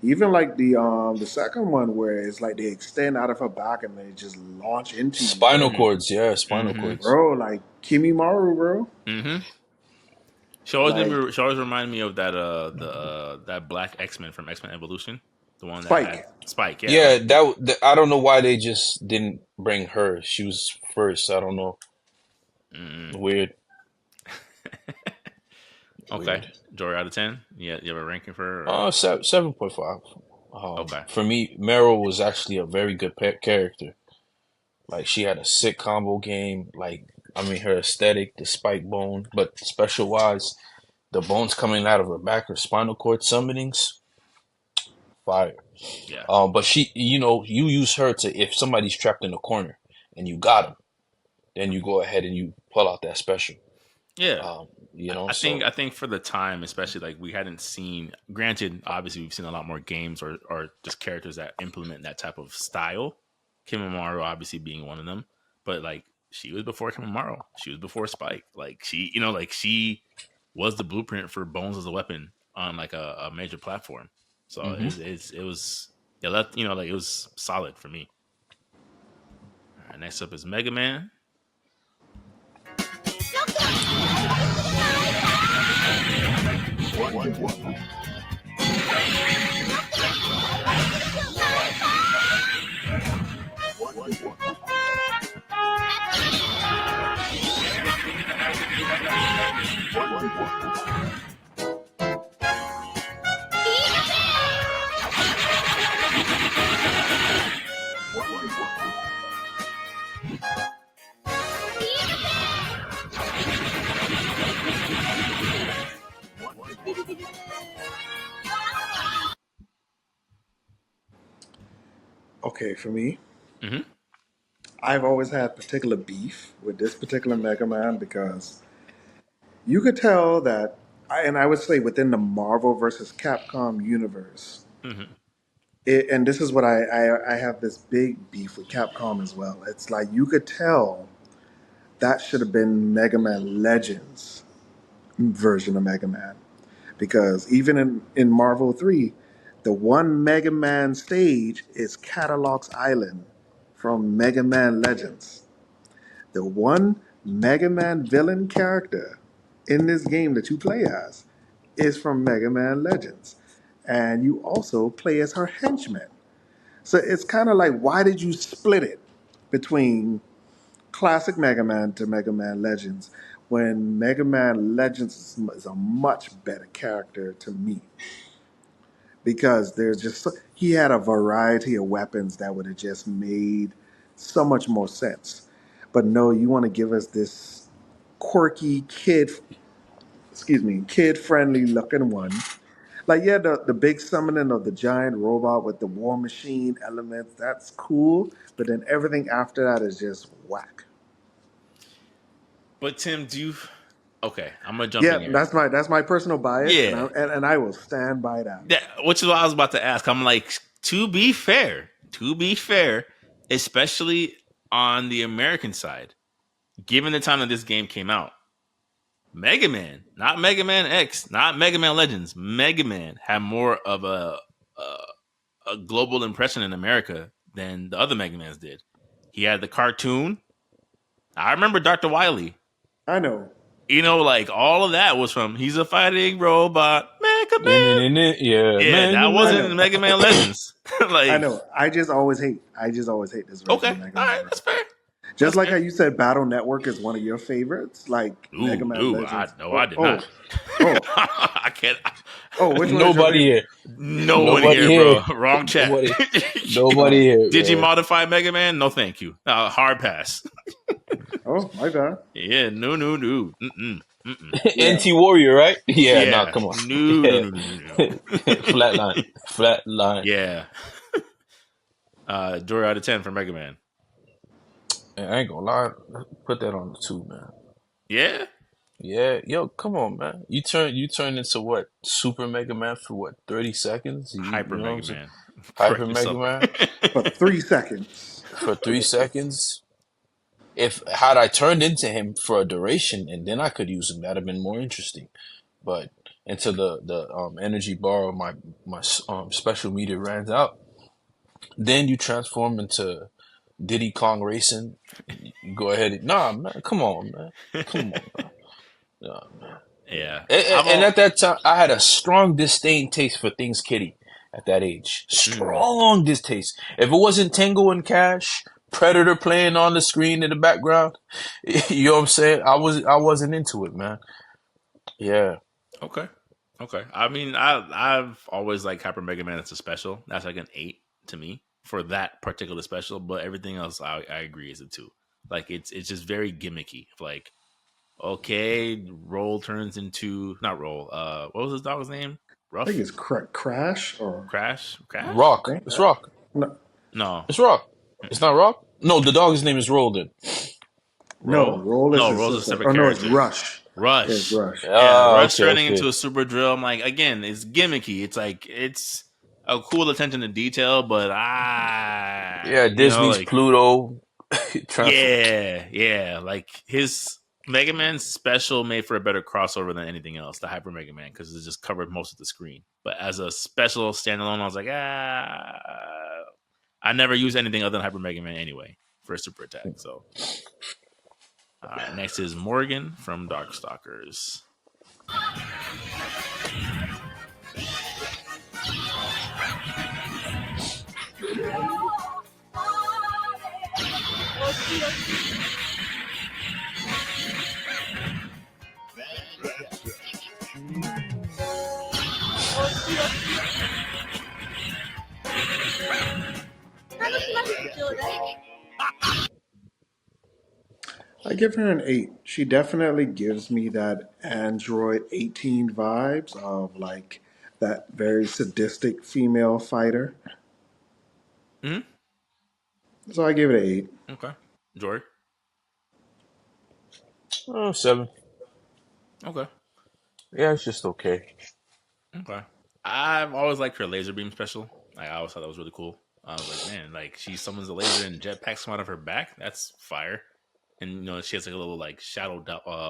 Even like the second one where it's like they extend out of her back and they just launch into you, Spinal bro. cords. Yeah, spinal Mm-hmm. cords. Bro, like Kimi Maru, bro. Mm-hmm. Like She always reminded me of that black X-Men from X-Men Evolution, the one that had Spike. Spike. Yeah, Yeah, like I don't know why they just didn't bring her. She was first. I don't know. mm. Weird. Okay, Weird. Jory out of 10. Yeah, you have a ranking for her? Or? 7.5. Okay, For me, Meryl was actually a very good character. Like she had a sick combo game. Like I mean, her aesthetic, the spike bone, but special wise, the bones coming out of her back, her spinal cord summonings, fire. yeah, But she, you use her to if somebody's trapped in a corner and you got them, then you go ahead and you pull out that special. yeah. Um, I so think for the time, especially like we hadn't seen. Granted, obviously we've seen a lot more games or just characters that implement that type of style. Kimimaro obviously being one of them, but like she was before Kimimaro. She was before Spike. Like she was the blueprint for Bones as a weapon on like a major platform. So hmm it was Yeah, that like it was solid for me. All right, next up is Mega Man. Okay, for me, Mm-hmm. I've always had particular beef with this particular Mega Man because you could tell that, and I would say within the Marvel versus Capcom universe, Mm-hmm. and this is what I have this big beef with Capcom as well. It's like you could tell that should have been Mega Man Legends version of Mega Man. Because even in Marvel 3, the one Mega Man stage is Catalog's Island from Mega Man Legends. The one Mega Man villain character in this game that you play as is from Mega Man Legends. And you also play as her henchman. So it's kind of like, why did you split it between classic Mega Man to Mega Man Legends when Mega Man Legends is a much better character to me? Because there's just he had a variety of weapons that would have just made so much more sense. But no, you want to give us this quirky kid friendly looking one. Like yeah, the big summoning of the giant robot with the war machine elements, that's cool. But then everything after that is just whack. But Tim, do you? Okay, I'm gonna jump Yeah, in here. that's my personal bias, and Yeah, I will stand by that. which is what I was about to ask. I'm like, to be fair, especially on the American side, given the time that this game came out, Mega Man, not Mega Man X, not Mega Man Legends, Mega Man had more of a global impression in America than the other Mega Mans did. He had the cartoon. I remember Dr. Wily. I know. Like all of that was from he's a fighting robot, Mega Man. Yeah, Yeah, Mega that I wasn't know. Man. Mega Man Legends. I like, know. I just always hate this version okay, of Mega all Man right, that's Legends. fair. Just That's like fair. how you said Battle Network is one of your favorites, like Mega Ooh, Man ooh, I Legends. no, I Oh, did not. oh, oh, I can't. oh, which one is your Nobody favorite? here. No one Nobody here, here. bro. Wrong chat. Nobody. Nobody Oh, here, Did you man. modify Mega Man? No, thank you. Hard pass. oh, my bad. Yeah, no, no, no. Mm-mm, mm-mm. Yeah. NT Warrior, right? Yeah, nah, Yeah, come on. no, no, Yeah. no, no, no, Flatline. no. Flatline. Yeah. Joy out of 10 for Mega Man. Man, I ain't gonna lie. Put that on the two, man. Yeah, Yeah, yo, come on, man. You turn into what? Super Mega Man for what? 30 seconds? You Hyper know what I'm Mega saying? Man. Hyper Correct Mega yourself. Man For 3 seconds. for 3 seconds. If had I turned into him for a duration and then I could use him, that'd have been more interesting. But until the energy bar of my special meter ran out, then you transform into Diddy Kong Racing. You go ahead and nah, man, come on, man, come on, man. Nah, man. Yeah. yeah, And at that time, I had a strong disdain taste for things kitty at that age. mm, Strong distaste. If it wasn't Tango and Cash, Predator playing on the screen in the background, you know what I'm saying? I wasn't into it, man. Yeah. okay, okay. I mean, I've always liked Hyper Mega Man. It's a special. That's like an 8 to me for that particular special. But everything else, I agree, is a 2. Like it's just very gimmicky. Like okay, Roll turns into not Roll. What was his dog's name? I think Rough it's Crash or Crash? I Rock. think It's Rock. no, No, It's Rock. It's mm-mm. not Rock? No, the dog's name is Rolden. no. Roll. Roll is No, his Roll's a sister. separate Oh no, it's character. Rush. It's Rush. Rush. Yeah, Ah, Rush okay, turning into okay. a super drill. I'm like, again, it's gimmicky. It's like it's a cool attention to detail, but Yeah, Disney's like Pluto. Transform. yeah, like his. Mega Man Special made for a better crossover than anything else, the Hyper Mega Man, because it just covered most of the screen. But as a special standalone, I was like, I never used anything other than Hyper Mega Man anyway for a super attack. So, all right, next is Morgan from Darkstalkers. I give her an 8. She definitely gives me that Android 18 vibes of like that very sadistic female fighter. Hmm. So I give it an 8. Okay, Jory. Oh, 7. Okay, Yeah, it's just okay. okay. I've always liked her laser beam special. I always thought that was really cool. I was like, man, like she summons a laser and jetpacks come out of her back. That's fire. And she has like a little like shadow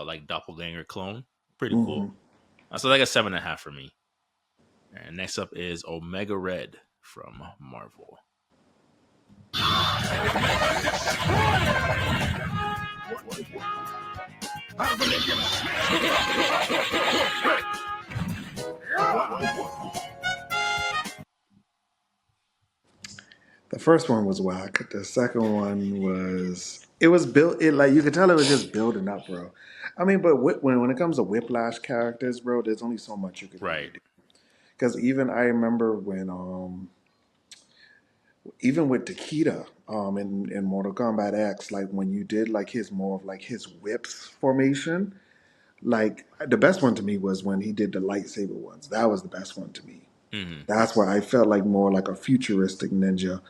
like doppelganger clone. Pretty Hmm. cool. So like a 7.5 for me. And next up is Omega Red from Marvel. The first one was whack. The second one was it was built. It like you could tell it was just building up, bro. I mean, but when it comes to Whiplash characters, bro, there's only so much you could really Right. do. Because even I remember when even with Takeda in Mortal Kombat X, like when you did like his more of like his whips formation, like the best one to me was when he did the lightsaber ones. That was the best one to me. Hmm. That's where I felt like more like a futuristic ninja.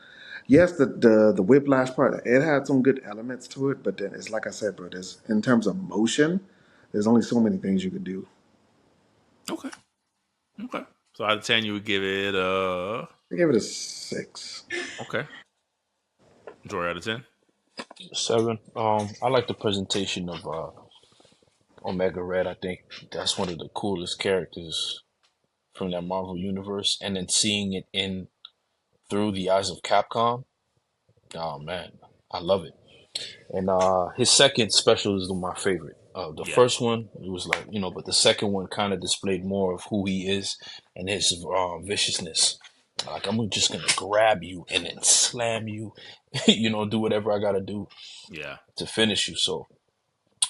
Yes, the whiplash part, it had some good elements to it, but then it's like I said, bro, there's in terms of motion, there's only so many things you could do. Okay. Okay. So out of 10, you would give it I give it a 6. okay. Jory out of 10. 7. I like the presentation of Omega Red. I think that's one of the coolest characters from that Marvel universe, and then seeing it in through the eyes of Capcom. Oh man, I love it. And his second special is my favorite. The Yeah. first one, it was like, but the second one kind of displayed more of who he is and his viciousness. Like, I'm just going to grab you and then slam you, do whatever I got to do Yeah. to finish you. So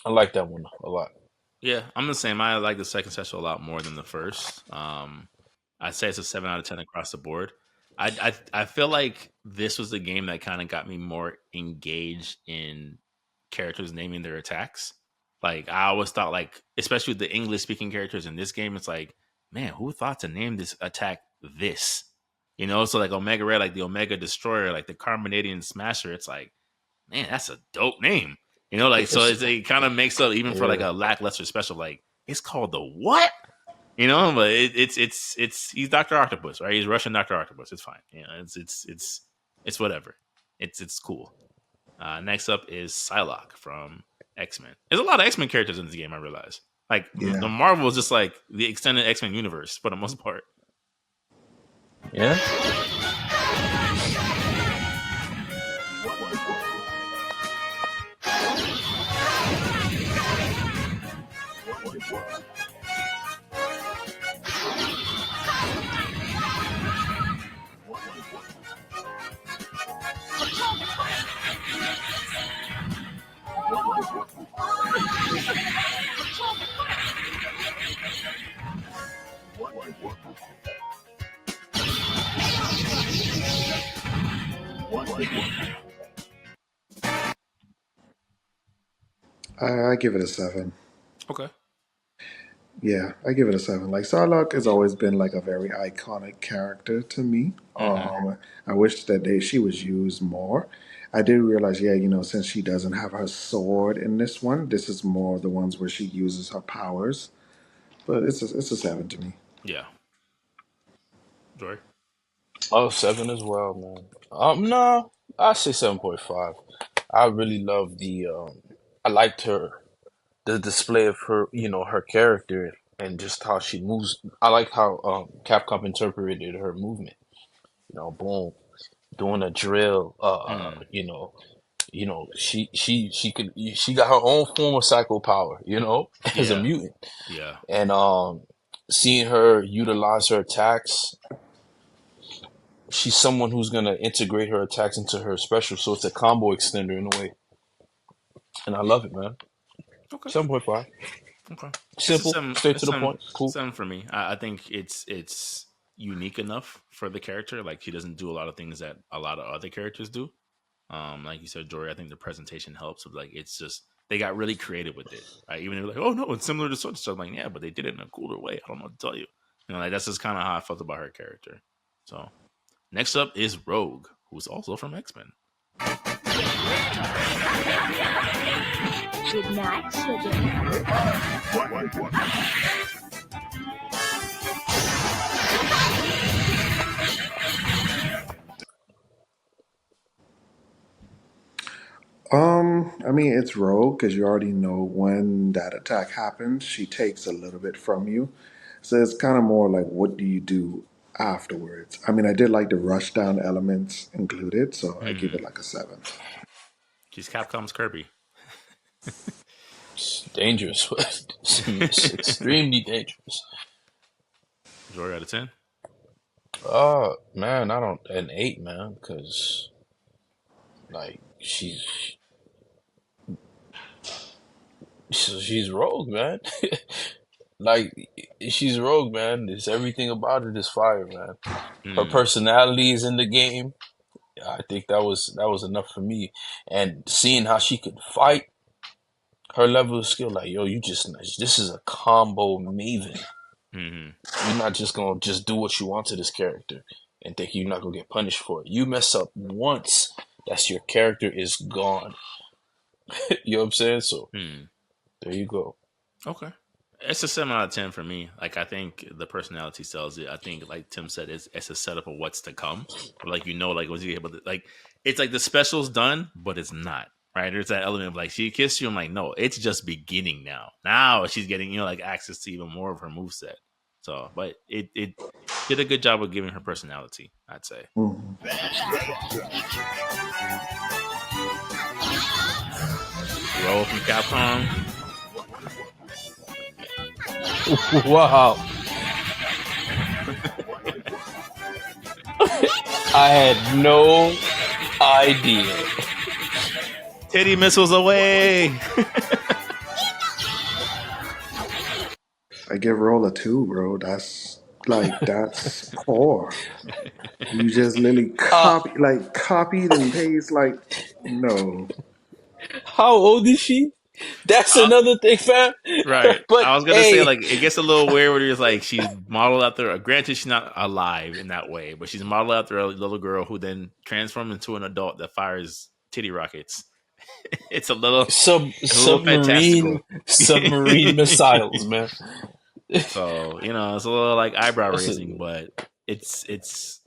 I like that one a lot. Yeah. I'm the same. I like the second special a lot more than the first. I'd say it's a 7 out of 10 across the board. I feel like this was the game that kind of got me more engaged in characters naming their attacks. Like I always thought, like especially with the English speaking characters in this game, it's like, man, who thought to name this attack this? So like Omega Red, like the Omega Destroyer, like the Carbonadian Smasher. It's like, man, that's a dope name. Like so It's, it kind of makes up even for like yeah, a lackluster special. Like it's called the what? But it's he's Doctor Octopus, right? He's Russian Doctor Octopus. It's fine. It's whatever. It's cool. Next up is Psylocke from X-Men. There's a lot of X-Men characters in this game. I realize. Like the Yeah. Marvel is just like the extended X-Men universe for the most part. yeah. I give it a 7. Okay. Yeah, I give it a 7. Like Psylocke has always been like a very iconic character to me. Mm-hmm. I wish that she was used more. I did realize, yeah, since she doesn't have her sword in this one, this is more of the ones where she uses her powers. But it's a 7 to me. Yeah. Joy. Oh, 7 as well, man. No, I say 7.5. I really love I liked her. the display of her, her character and just how she moves. I like how Capcom interpreted her movement. Boom, doing a drill. Hmm. She got her own form of psycho power. As a Yeah. mutant, Yeah. and seeing her utilize her attacks, she's someone who's gonna integrate her attacks into her special, so it's a combo extender in a way, and I love it, man. Okay. 7.5, Okay. It's a simple, seven. straight to It's the seven. point, cool. Seven for me. I think it's unique enough for the character. Like she doesn't do a lot of things that a lot of other characters do. Like you said, Jory, I think the presentation helps. With like it's just they got really creative with it. Right? Even if they're like, oh no, it's similar to such and such. Like yeah, but they did it in a cooler way. I don't know what to tell you. Like that's just kind of how I felt about her character. So next up is Rogue, who's also from X Men. Good night, sugar. I mean, it's Rogue because you already know when that attack happens. She takes a little bit from you, so it's kind of more like, what do you do afterwards? I mean, I did like the rush down elements included, so I give Hmm. it like a 7. She's Capcom's Kirby. It's dangerous. It's extremely dangerous. Jory out of 10. Man, I don't an 8, man, because like she's rogue, man. Like she's rogue, man. It's everything about it is fire, man. Her Hmm. personality is in the game. I think that was enough for me. And seeing how she could fight, her level of skill, like yo, this is a combo maven. Hmm. You're not just gonna just do what you want to this character and think you're not gonna get punished for it. You mess up once, that's your character is gone. You know what I'm saying? So Hmm. there you go. Okay. It's a 7 out of 10 for me. Like I think the personality sells it. I think, like Tim said, it's a setup of what's to come. Like like was he able to like? It's like the special's done, but it's not. Right? There's that element of like she kissed you. I'm like, no, it's just beginning now. Now she's getting like access to even more of her moveset. So, but it did a good job of giving her personality. I'd say. Mhm. Roll from Capcom. Wow. I had no idea. Titty missiles away. I give Roll a 2, bro. That's poor. You just literally Uh, copied and paste like no. how old is she? That's Uh, another thing, fam. Right. But I was gonna say hey, like it gets a little weird where it's like she's modeled after. Granted, she's not alive in that way, but she's modeled after a little girl who then transforms into an adult that fires titty rockets. It's a little submarine fantastical. missiles, man. So it's a little like eyebrow That's raising, but it's it's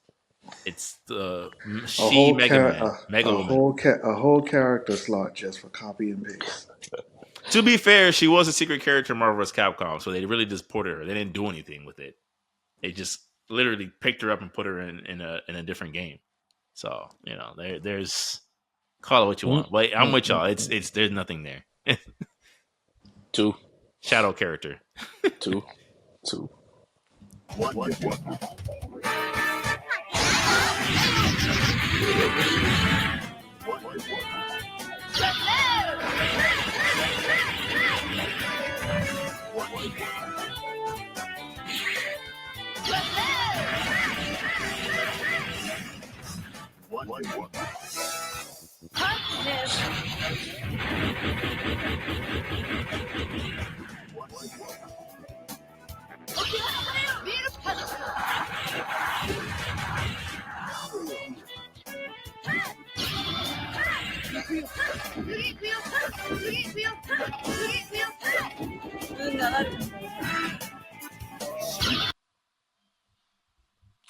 the A she whole Mega car Man, Mega Woman. a whole character slot just for copy and paste. To be fair, she was a secret character in Marvel vs. Capcom, so they really just ported her. They didn't do anything with it. They just literally picked her up and put her in a different game. So there's call it what you Mm, want. But I'm mm, with mm, y'all. mm. It's there's nothing there. Two, Shadow character. two, two.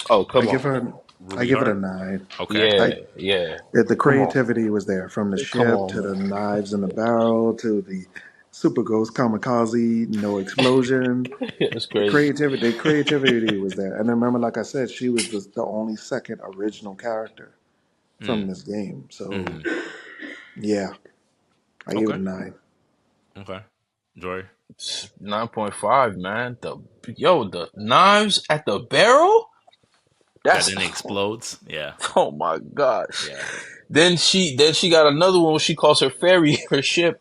Oh, I come on. give her I Ruby give it a Heart. 9. Okay. Yeah, I yeah. The Come on. creativity was there from the Come ship on, to the man. knives in the barrel to the Super Ghost Kamikaze, no explosion. It's The crazy. creativity was there. And I remember, like I said, she was the only second original character from Mm. this game. So Hmm. yeah, I give it Okay. a 9. Okay. Jory. 9.5, man. The knives at the barrel? That That's then explodes. Yeah. oh my gosh. Yeah. Then she got another one where she calls her ferry, her ship,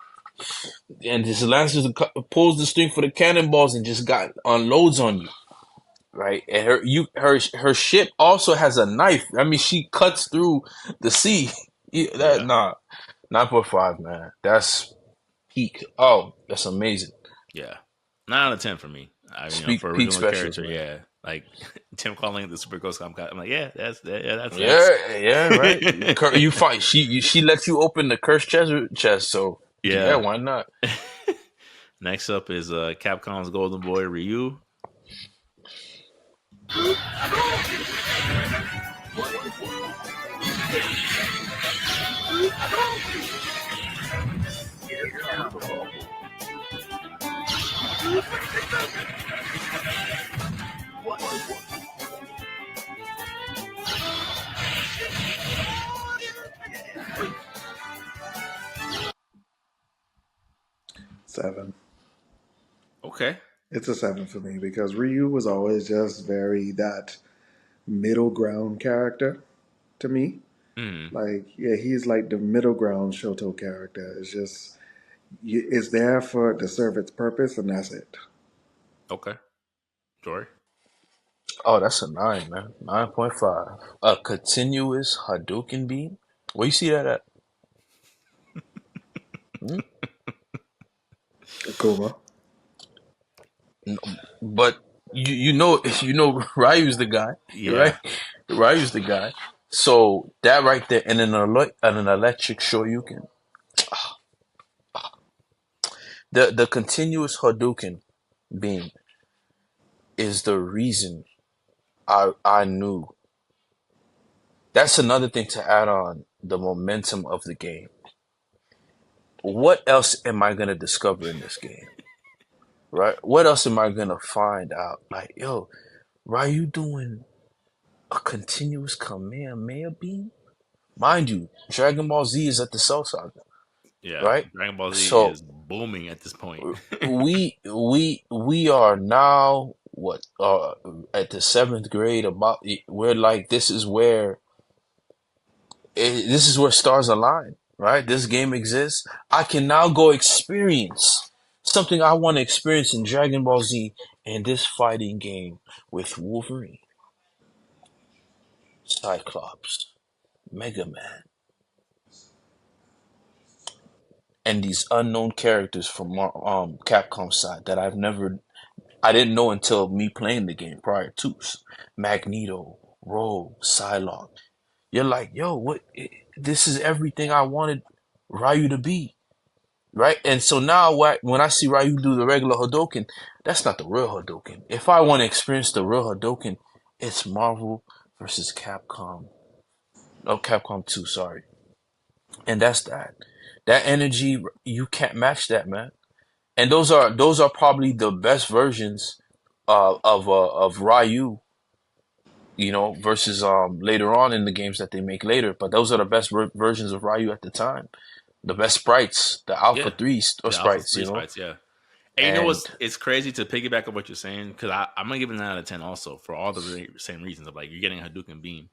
and just pulls the string for the cannonballs and just got unloads on you. Right? And her ship also has a knife. I mean she cuts through the sea. That Yeah. nah. 9.5, man. That's peak. Oh, that's amazing. Yeah. 9 out of 10 for me. Peak For peak original specials, character, man. yeah. Like Tim calling it the Super Ghost I'm like, yeah, that's Yeah, right. You find she lets you open the cursed chest, so yeah, yeah. why not? Next up is Capcom's Golden Boy Ryu. Seven. Okay. It's a 7 for me because Ryu was always just very that middle ground character to me. Mm. Like, yeah, he's like the middle ground Shoto character. It's just, it's there for to serve its purpose, and that's it. Okay. Jory. Oh, that's a 9, man. 9.5. A continuous Hadouken beam. Where you see that at? Hmm? Akuma. But you know Ryu's the guy, right? Yeah. Ryu's the guy. So that right there, and an electric Shoryuken. The continuous Hadouken beam is the reason I knew. That's another thing to add on the momentum of the game. What else am I gonna discover in this game? Right? What else am I gonna find out? Like, yo, Ryu doing a continuous Kamehameha beam? Mind you, Dragon Ball Z is at the Cell Saga, Yeah. right? Dragon Ball Z So is booming at this point. we are now what at the seventh grade. About we're like this is where stars align, right? This game exists. I can now go experience something I want to experience in Dragon Ball Z and this fighting game with Wolverine, Cyclops, Mega Man, and these unknown characters from Capcom side that I didn't know until me playing the game prior to. Magneto, Rogue, Psylocke. You're like, yo, this is everything I wanted Ryu to be. Right? And so now when I see Ryu do the regular Hadouken, that's not the real Hadouken. If I want to experience the real Hadouken, it's Marvel versus Capcom. Oh, Capcom 2, sorry. And that's that. That energy, you can't match that, man. And those are probably the best versions of Ryu, versus later on in the games that they make later. But those are the best versions of Ryu at the time. The best sprites, the Alpha Yeah. 3 The Alpha sprites, 3 sprites, yeah. And you know and what's it's crazy to piggyback on what you're saying, because I'm gonna give it a 9 out of 10 also for all the same reasons of like you're getting Hadouken Beam.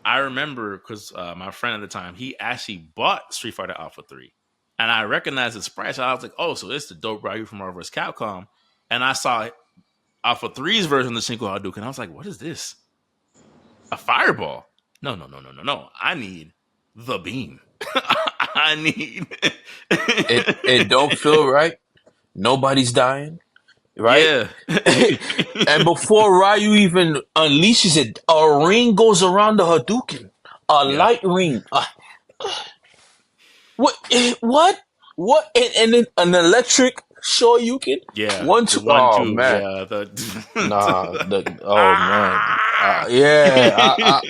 I remember because my friend at the time, he actually bought Street Fighter Alpha 3. And I recognized the sprites. I was like, oh, so it's the dope Ryu from Marvel vs. Capcom. And I saw Alpha 3's version of the Shinko Hadouken. I was like, what is this? A fireball? No, no, no, no, no, no. I need the beam. I need. it don't feel right. Nobody's dying, right? Yeah. And before Ryu even unleashes it, a ring goes around the Hadouken, a Yeah. light ring. What? What? What? And then an electric Shoryuken. Yeah. One, The two. one, Oh two. man, Yeah. nah. Oh man. Yeah.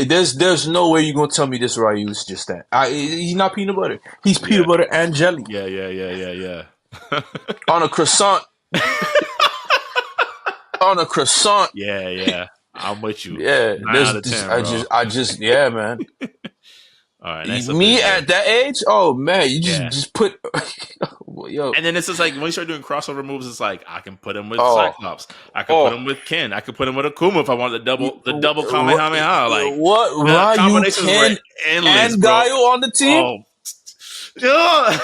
There's no way you're gonna tell me this Ryu is just that. He's not peanut butter. He's Yeah. peanut butter and jelly. Yeah. Yeah. Yeah. Yeah. Yeah. On a croissant. On a croissant. Yeah, yeah. I'm with you. Yeah, 9 out of I 10, bro. just, yeah, man. All right, next up Me is at that age, oh man, you yeah. just put, yo, And then it's just like when you start doing crossover moves, it's like I can put him with oh, Cyclops, I could put oh, him with Ken, I could put him with Akuma if I want the double what, Kamehameha. Like the Ryu, combinations were Ken, endless, and bro. Gaio on the team? Oh, yeah.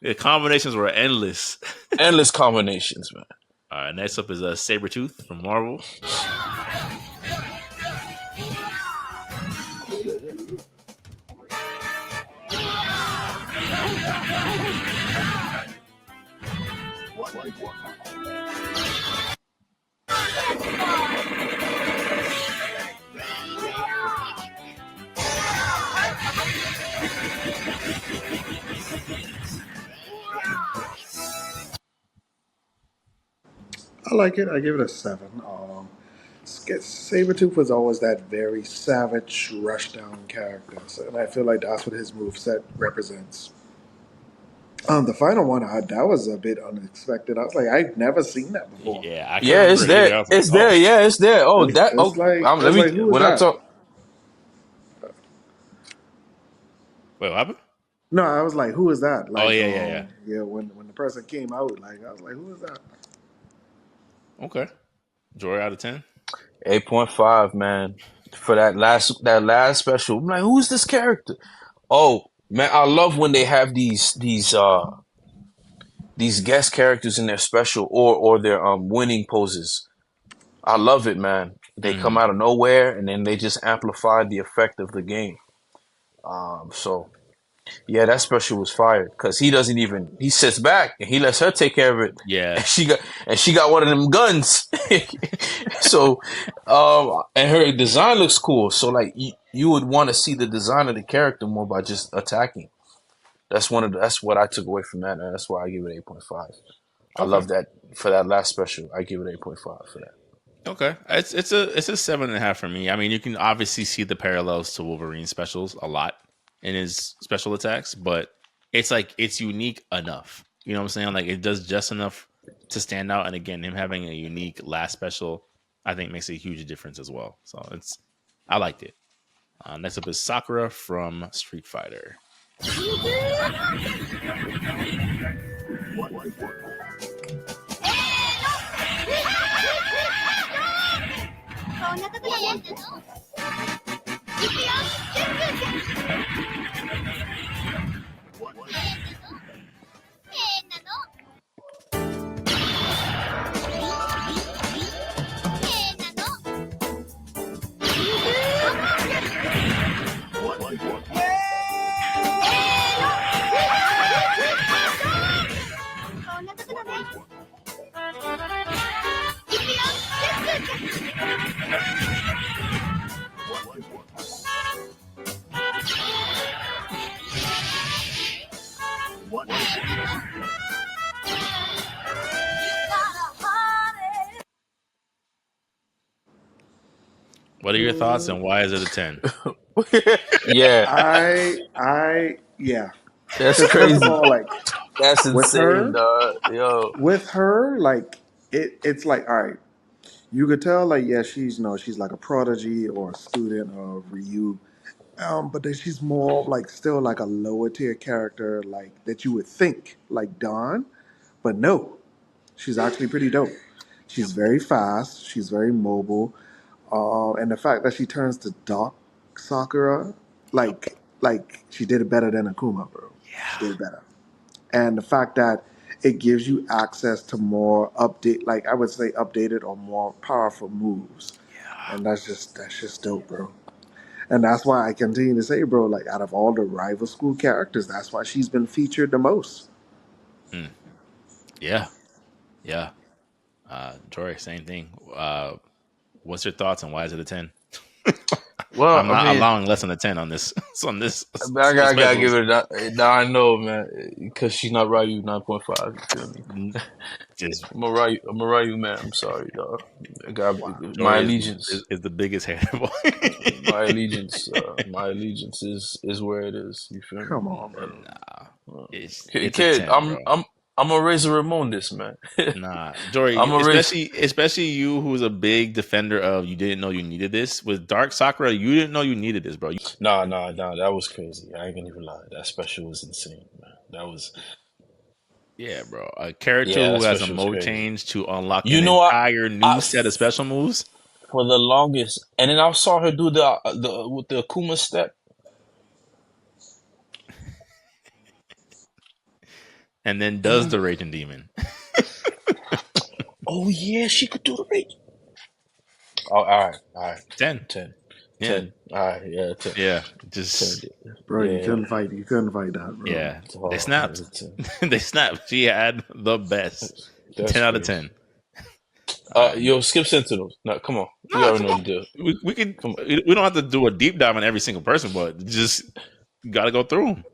The combinations were endless. Endless combinations, man. All right, next up is a Sabretooth from Marvel. I like it. I give it a 7. Sabretooth was always that very savage, rushdown character, so, and I feel like that's what his moveset represents. The final one, that was a bit unexpected. I was like, I've never seen that before. Yeah, I couldn't Yeah, remember it's it either. there. I was like, It's there. oh, Yeah, it's there. Oh, that. It's Oh, like let me. who was When I that? talk, wait, what happened? No, I was like, who is that? Oh Like, yeah, yeah, yeah. yeah, when the person came out, like, I was like, who is that? Okay, Joy out of 10. 8.5, man, for that last special. I'm like, who's this character? Oh man, I love when they have these guest characters in their special or their winning poses. I love it, man. They come Mm, out of nowhere and then they just amplify the effect of the game. So yeah, that special was fired because he sits back and he lets her take care of it, yeah. and she got one of them guns. So, and her design looks cool. So like you would want to see the design of the character more by just attacking. That's what I took away from that, and that's why I give it 8.5. I Okay. love that for that last special. I give it 8.5 for that. Okay, it's a 7.5 for me. I mean, you can obviously see the parallels to Wolverine specials a lot in his special attacks, but it's like it's unique enough. You know what I'm saying? Like it does just enough to stand out. And again, him having a unique last special, I think makes a huge difference as well. So I liked it. Next up is Sakura from Street Fighter. What are your thoughts and why is it a 10? Yeah, Yeah. that's Because first of crazy. all, like That's with insane, her, dog. Yo, like it's like, all right, you could tell, like, yeah, she's like a prodigy or a student of Ryu. But then she's more of like still like a lower tier character, like that you would think like Dawn, but no, she's actually pretty dope. She's very fast. She's very mobile, and the fact that she turns to Dark Sakura, Yep. like she did it better than Akuma, bro. She Yeah. did it better, and the fact that it gives you access to more update, like I would say, updated or more powerful moves, Yeah. and that's just dope, bro. And that's why I continue to say, bro, like out of all the rival school characters, that's why she's been featured the most. Mm. Yeah. Yeah. Jory, same thing. What's your thoughts and why is it a 10? well, I'm I not mean, allowing less than a 10 on this on this I gotta give specials. it a. Now I know, man, because she's not Ryu 9.5. You feel me? Just I'm a Ryu man. I'm sorry, dog. I got Wow. my Jory allegiance. is the biggest hater boy. My allegiance. My allegiance is where it is. You feel me? Come on, bro. And Nah. It's a Kid, 10, bro. I'm a Razor Ramon this man. Nah, Jory, I'm a Razor. especially you who's a big defender of you didn't know you needed this. With Dark Sakura, you didn't know you needed this, bro. Nah, nah, nah. That was crazy. I ain't gonna even lie. That special was insane, man. That was Yeah, bro. A character yeah. That who has a special was mode crazy. change to unlock You an know what? entire I, new set of special moves for the longest, and then I saw her do the with the Akuma step. and then does And the Raging Demon. oh yeah, she could do the reach. Oh, all right. 10. 10. Yeah. 10. All right, yeah, 10. Yeah. 10. Just, Bro, you Yeah. couldn't fight. You couldn't fight that, bro. yeah. They Oh, snapped. 10. They snapped. She had the best. That's 10 out of crazy. 10. All right. Yo, skip Sentinels. No, come on. You No, already come know on. the deal. We can. Come on. We don't have to do a deep dive on every single person, but just got to go through them.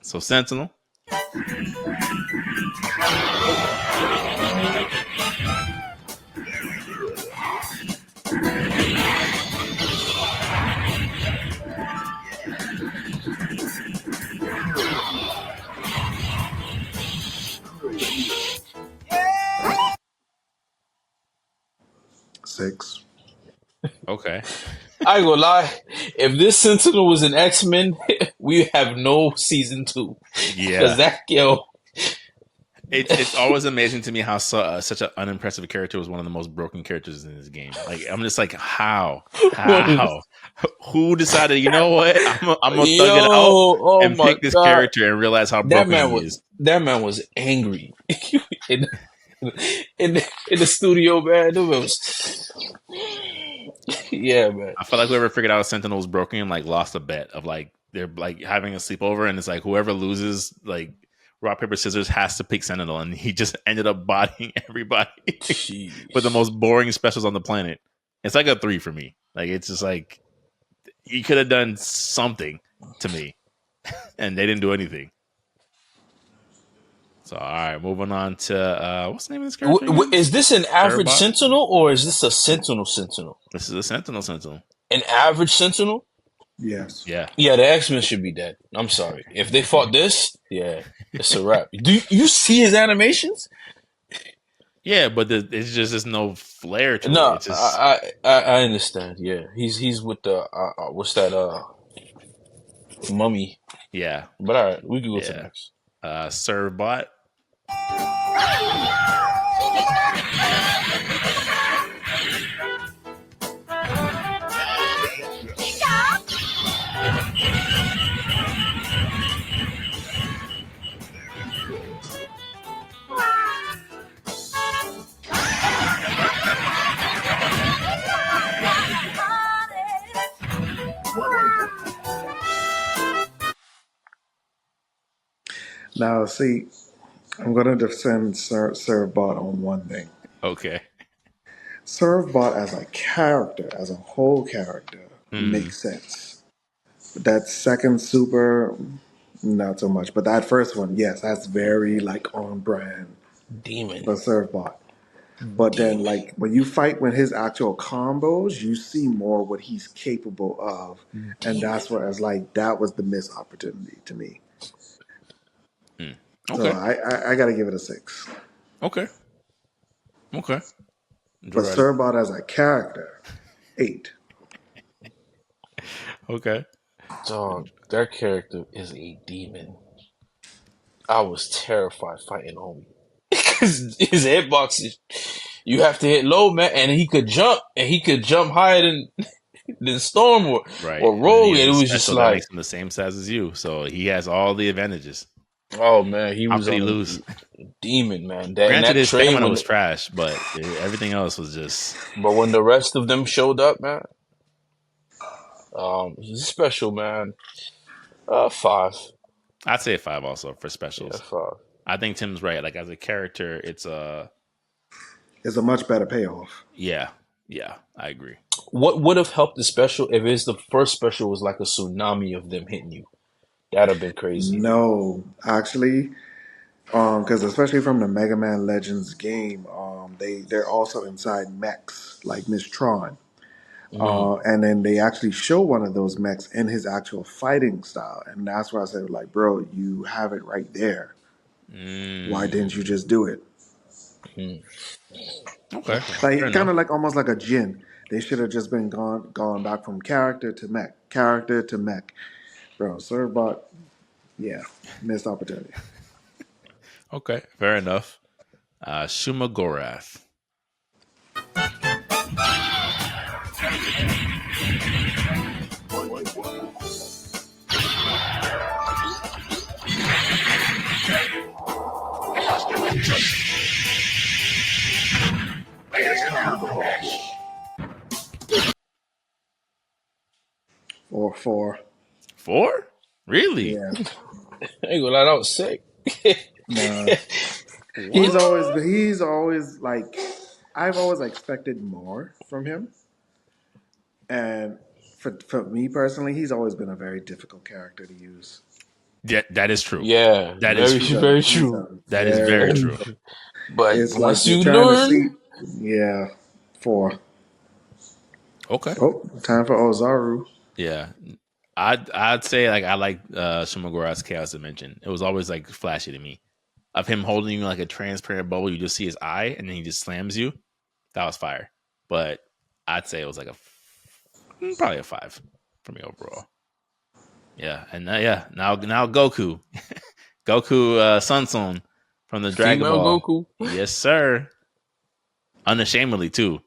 So Sentinel. Six. Okay. I ain't gonna lie. If this Sentinel was an X-Men, we have no season 2. Because Yeah. that, yo. It's always amazing to me how such an unimpressive character was one of the most broken characters in this game. Like I'm just like, how, who decided? You know what? I'm gonna thug Yo, it out oh and my pick this God. character and realize how That broken man he was is. that man was angry in in the studio, man. That man was, yeah, man. I feel like whoever figured out Sentinel was broken like lost a bet of like they're like having a sleepover and it's like whoever loses like rock paper scissors has to pick Sentinel and he just ended up bodying everybody with the Jeez. most boring specials on the planet. It's like a 3 for me. Like it's just like you could have done something to me, and they didn't do anything. So, all right, moving on to what's the name of this character again? Is this an average Turbot. Sentinel or is this a Sentinel Sentinel? This is a Sentinel. Sentinel. An average Sentinel? Yes. Yeah, Yeah, the X-Men should be dead. I'm sorry. If they fought this, yeah, it's a wrap. Do you see his animations? yeah, but it's just there's no flair to it. No, It's just I understand. Yeah, he's with the what's that mummy? yeah, But all right, we can go to the yeah. next. Servbot. Now, see, I'm gonna defend Servbot on one thing. Okay. Servbot as a character, as a whole character, Hmm. makes sense. But that second super, not so much. But that first one, yes, that's very like on brand Demon, for Servbot. But then, demon, like when you fight with his actual combos, you see more what he's capable of, and demon. that's what I was like. That was the missed opportunity to me. Hmm. So Okay. I got to give it a 6. Okay. Okay. But Ready. Cerbot as a character, 8. Okay. Dog, that character is a demon. I was terrified fighting homie. Because his hitboxes, you have to hit low, man, and he could jump higher than Storm Right. or And then he Rogue, has and a it was just special that like, makes him the same size as you, so he has all the advantages. oh man, he How was could he on lose? a demon, man. That and Granted, that his trade stamina when, was trash, but everything else was just but when the rest of them showed up, man, he's special, man. 5, I'd say a 5 also for yeah, specials. 5. I think Tim's right. Like as a character, it's It's a much better payoff. yeah, yeah, I agree. What would have helped the special if it's the first special was like a tsunami of them hitting you? That'd have been crazy. No, actually, because especially from the Mega Man Legends game, they're also inside mechs like Miss Tron. And then they actually show one of those mechs in his actual fighting style, and that's why I said, like, bro, you have it right there. Why didn't you just do it? Okay, fair Like kind enough. of like almost like a Jin. They should have just been gone back from character to mech, bro. Servbot, yeah, missed opportunity. Okay, fair enough. Shuma Gorath. 4-4. 4? Really? Yeah, I ain't gonna lie, that was sick. nah. What? He's always like I've always expected more from him, and for me personally, he's always been a very difficult character to use. Yeah, that is true. Yeah, That is very He's true. a very he's true. a That is very very. true. But It's like once you're you trying to learn, see. Yeah, 4. Okay. Oh, time for Ozaru. Yeah. I'd say like I like Shuma Gorath's Chaos Dimension. It was always like flashy to me. Of him holding you like a transparent bubble, you just see his eye and then he just slams you. That was fire. But I'd say it was like probably a 5 for me overall. Yeah, and now Goku, Goku Sunsun from the Dragon female Ball. Goku. Yes, sir. Unashamedly too.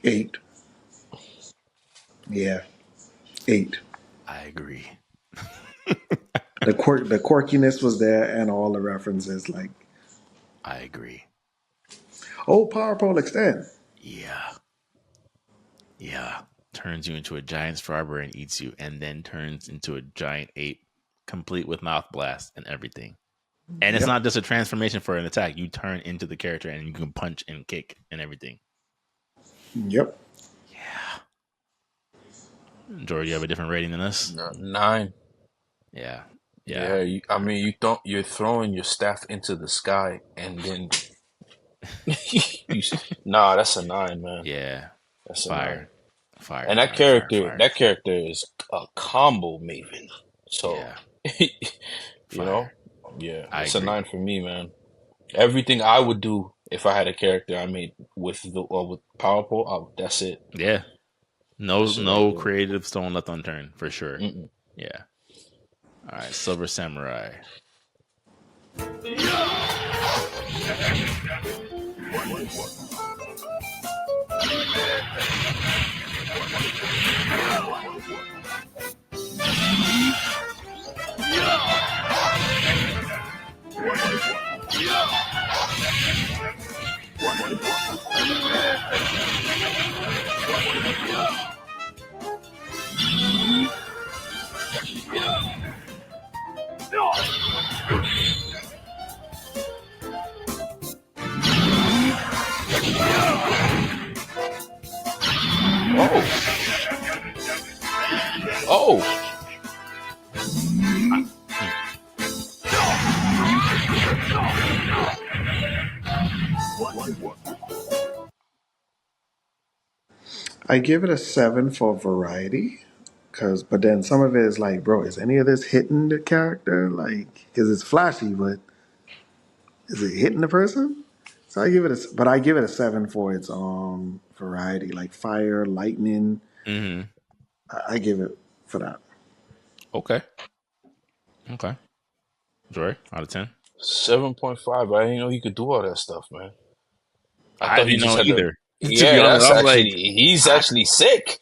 Eight. Yeah, 8. I agree. The quirkiness was there, and all the references like, I agree. oh, power pole extend. Yeah. Yeah. Turns you into a giant strawberry and eats you, and then turns into a giant ape, complete with mouth blast and everything. And it's Yep. not just a transformation for an attack. You turn into the character and you can punch and kick and everything. Yep. Yeah. George, you have a different rating than us? 9. Yeah. Yeah, Yeah. I mean, you're throwing your staff into the sky, and then nah, that's a 9, man. Yeah. That's a 9. Fire. Fire. And Fire. Fire. Fire. that character is a combo maven. So, Yeah. you know, Fire. yeah, I it's a agree. 9 for me, man. Everything I would do if I had a character I made with with Powerful, that's it. Yeah. No That's it right no there. creative stone left unturned, for sure. Mm-mm. Yeah. All right. Silver Samurai. Oh, I give it a 7 for variety, but then some of it is like, bro, is any of this hitting the character? Like, because it's flashy, but is it hitting the person? So I give it a 7 for its variety, like fire, lightning. Mm-hmm. I give it for that. Okay. Okay. Joy, out of 10. 7.5. I didn't know he could do all that stuff, man. I I thought he didn't just know had the. either. To be Yeah, honest, that's I was like, he's actually sick.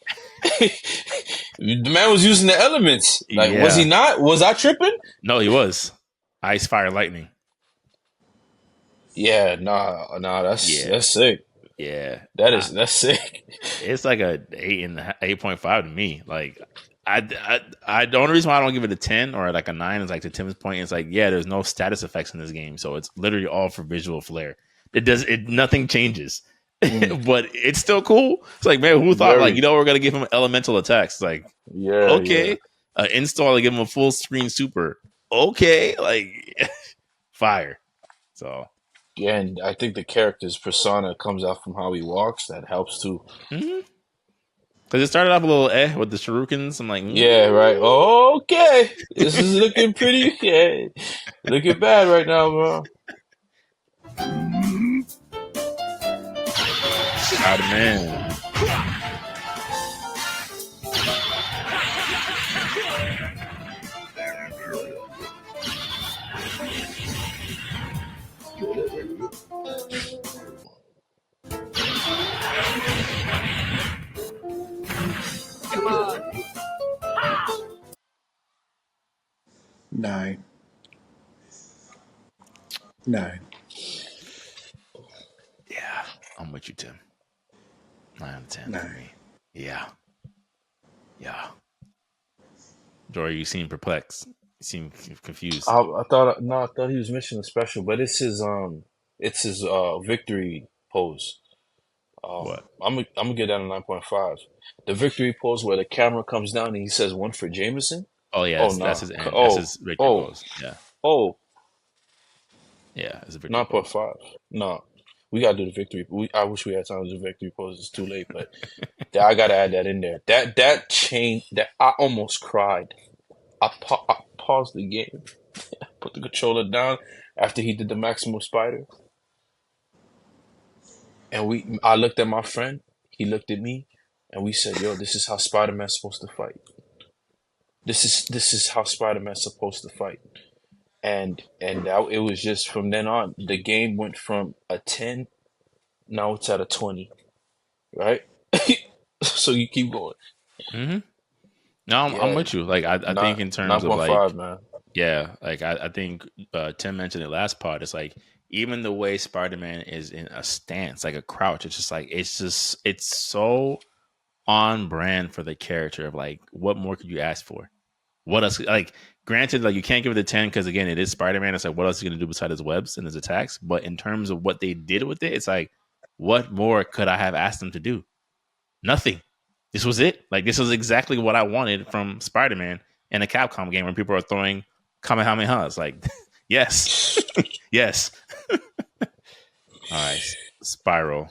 The man was using the elements. Like, was he yeah. not? Was I tripping? No, he was. Ice, fire, lightning. Yeah, nah, that's Yeah. sick. Yeah, That's sick. it's like a 8.5 to me. Like the only reason why I don't give it a 10 or like a 9 is like to Tim's point. It's like, yeah, there's no status effects in this game, so it's literally all for visual flair. Nothing changes, Mm, but it's still cool. It's like, man, who thought like very. we're gonna give him elemental attacks? It's like, Yeah, yeah. okay, install to give him a full screen super. Okay, like fire. So Yeah, and I think the character's persona comes out from how he walks. That helps too. because it started off a little with the shurikens. I'm like, Yeah, right. Okay, this is looking pretty. Yeah, looking bad right now, bro. Spider Man. Come on. 9. 9. Yeah, I'm with you, Tim. 9 out of 10 for 9. me. Yeah. Yeah. Jory, you seem perplexed. You seem confused. I thought no, I thought he was missing a special, but it's his victory pose. What? I'm gonna get that a 9.5. The victory pose where the camera comes down and he says one for Jameson. Oh, Oh yes, that's nah. his end. That's Oh his victory oh pose. Yeah. oh Yeah, it's a victory pose. 9.5. No, we gotta do the victory. I wish we had time to do victory pose. It's too late, but I gotta add that in there. That chain that I almost cried. I paused the game, put the controller down after he did the Maximum Spider, and I looked at my friend, he looked at me, and we said, "Yo, this is how Spider-Man's supposed to fight. This is how Spider-Man's supposed to fight." It was just from then on, the game went from a 10, now it's at a 20, right? So you keep going. Mm-hmm. No, I'm Yeah, with you. Like, I think not in terms of like, 9.5, man. yeah, like I think Tim mentioned it last part. It's like even the way Spider Man is in a stance, like a crouch, it's just like it's so on brand for the character of like what more could you ask for? What else? Like, granted, like you can't give it a 10 because again, it is Spider Man. It's like what else is he gonna do besides his webs and his attacks? But in terms of what they did with it, it's like what more could I have asked them to do? Nothing. This was it. Like this was exactly what I wanted from Spider Man in a Capcom game when people are throwing Kamehamehas. Like, yes, yes. All right, Spiral.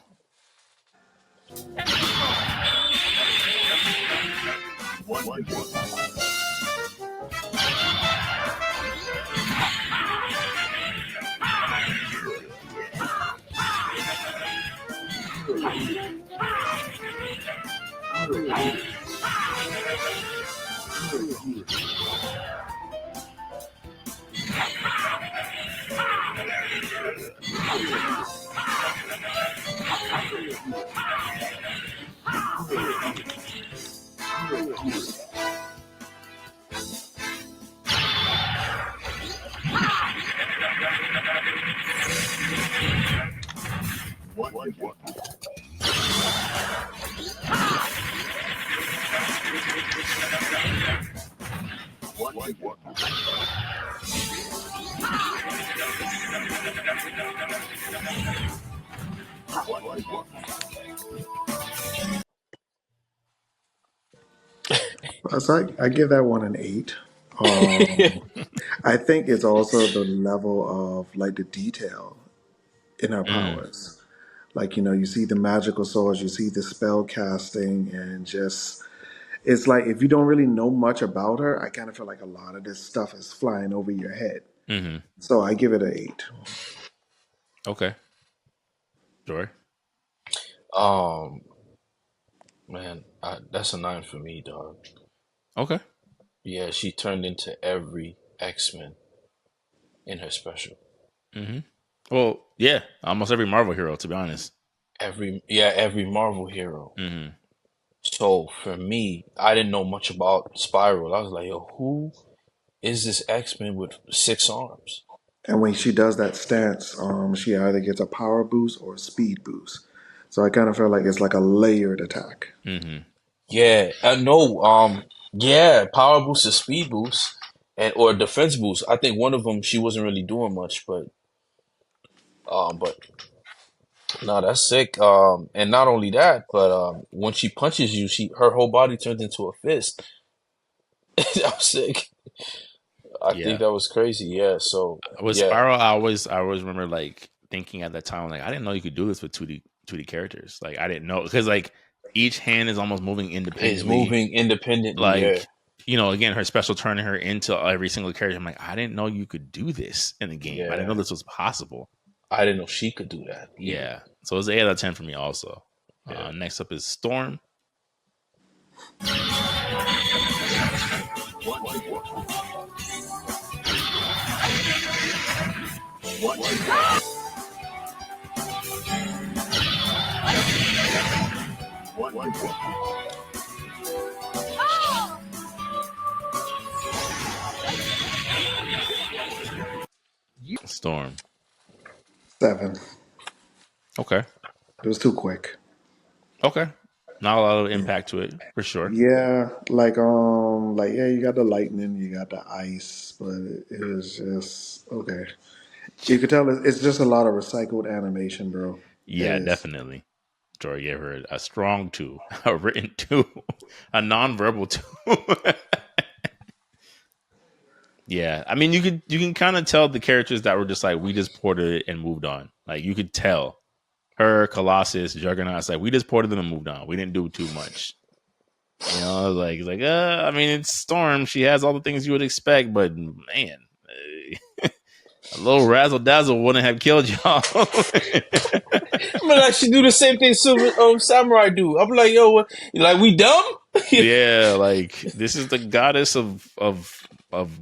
So I give that one an 8. Um, I think it's also the level of like the detail in her Mm, powers. Like, you see the magical swords, you see the spell casting, and just, it's like if you don't really know much about her, I kind of feel like a lot of this stuff is flying over your head. hmm. So I give it an 8. Okay, Jory. Um, Man, that's a 9 for me, dog. Okay. Yeah, she turned into every X-Men in her special. Hmm. Well, yeah, almost every Marvel hero, to be honest. Every Marvel hero. Hmm. So for me, I didn't know much about Spiral. I was like, yo, who is this X-Men with 6 arms? And when she does that stance, she either gets a power boost or a speed boost. So I kind of feel like it's like a layered attack. Mm-hmm. Yeah, no, yeah, power boost or speed boost, and or defense boost. I think one of them she wasn't really doing much, but no, that's sick. And not only that, but when she punches you, her whole body turns into a fist. That was sick. I think Yeah. that was crazy. Yeah. So With yeah, Spiral, I always remember like thinking at that time, like I didn't know you could do this with 2D characters. Like I didn't know because like each hand is almost moving is independently. moving independently. Yeah, Like again, her special turning her into every single character. I'm like, I didn't know you could do this in the game. I didn't know yeah. this was possible. I didn't know she could do that either. Yeah. So it's an 8 out of 10 for me also. Yeah. Next up is Storm. Storm. 7. Okay. It was too quick. Okay. Not a lot of impact to it for sure. Yeah, like yeah, you got the lightning, you got the ice, but it was just okay. You could tell it's just a lot of recycled animation, bro. It Yeah, is. definitely. Jory gave her a strong 2, a written 2, a nonverbal 2. Yeah, I mean, you can kind of tell the characters that were just like we just ported it and moved on. Like you could tell her, Colossus, Juggernaut. It's like we just ported them and moved on. We didn't do too much. Like it's like I mean, it's Storm. She has all the things you would expect, but man, a little razzle dazzle wouldn't have killed y'all. I mean, like she do the same thing Silver Samurai do. I'm like, yo, what? Like we dumb? Yeah, like this is the goddess of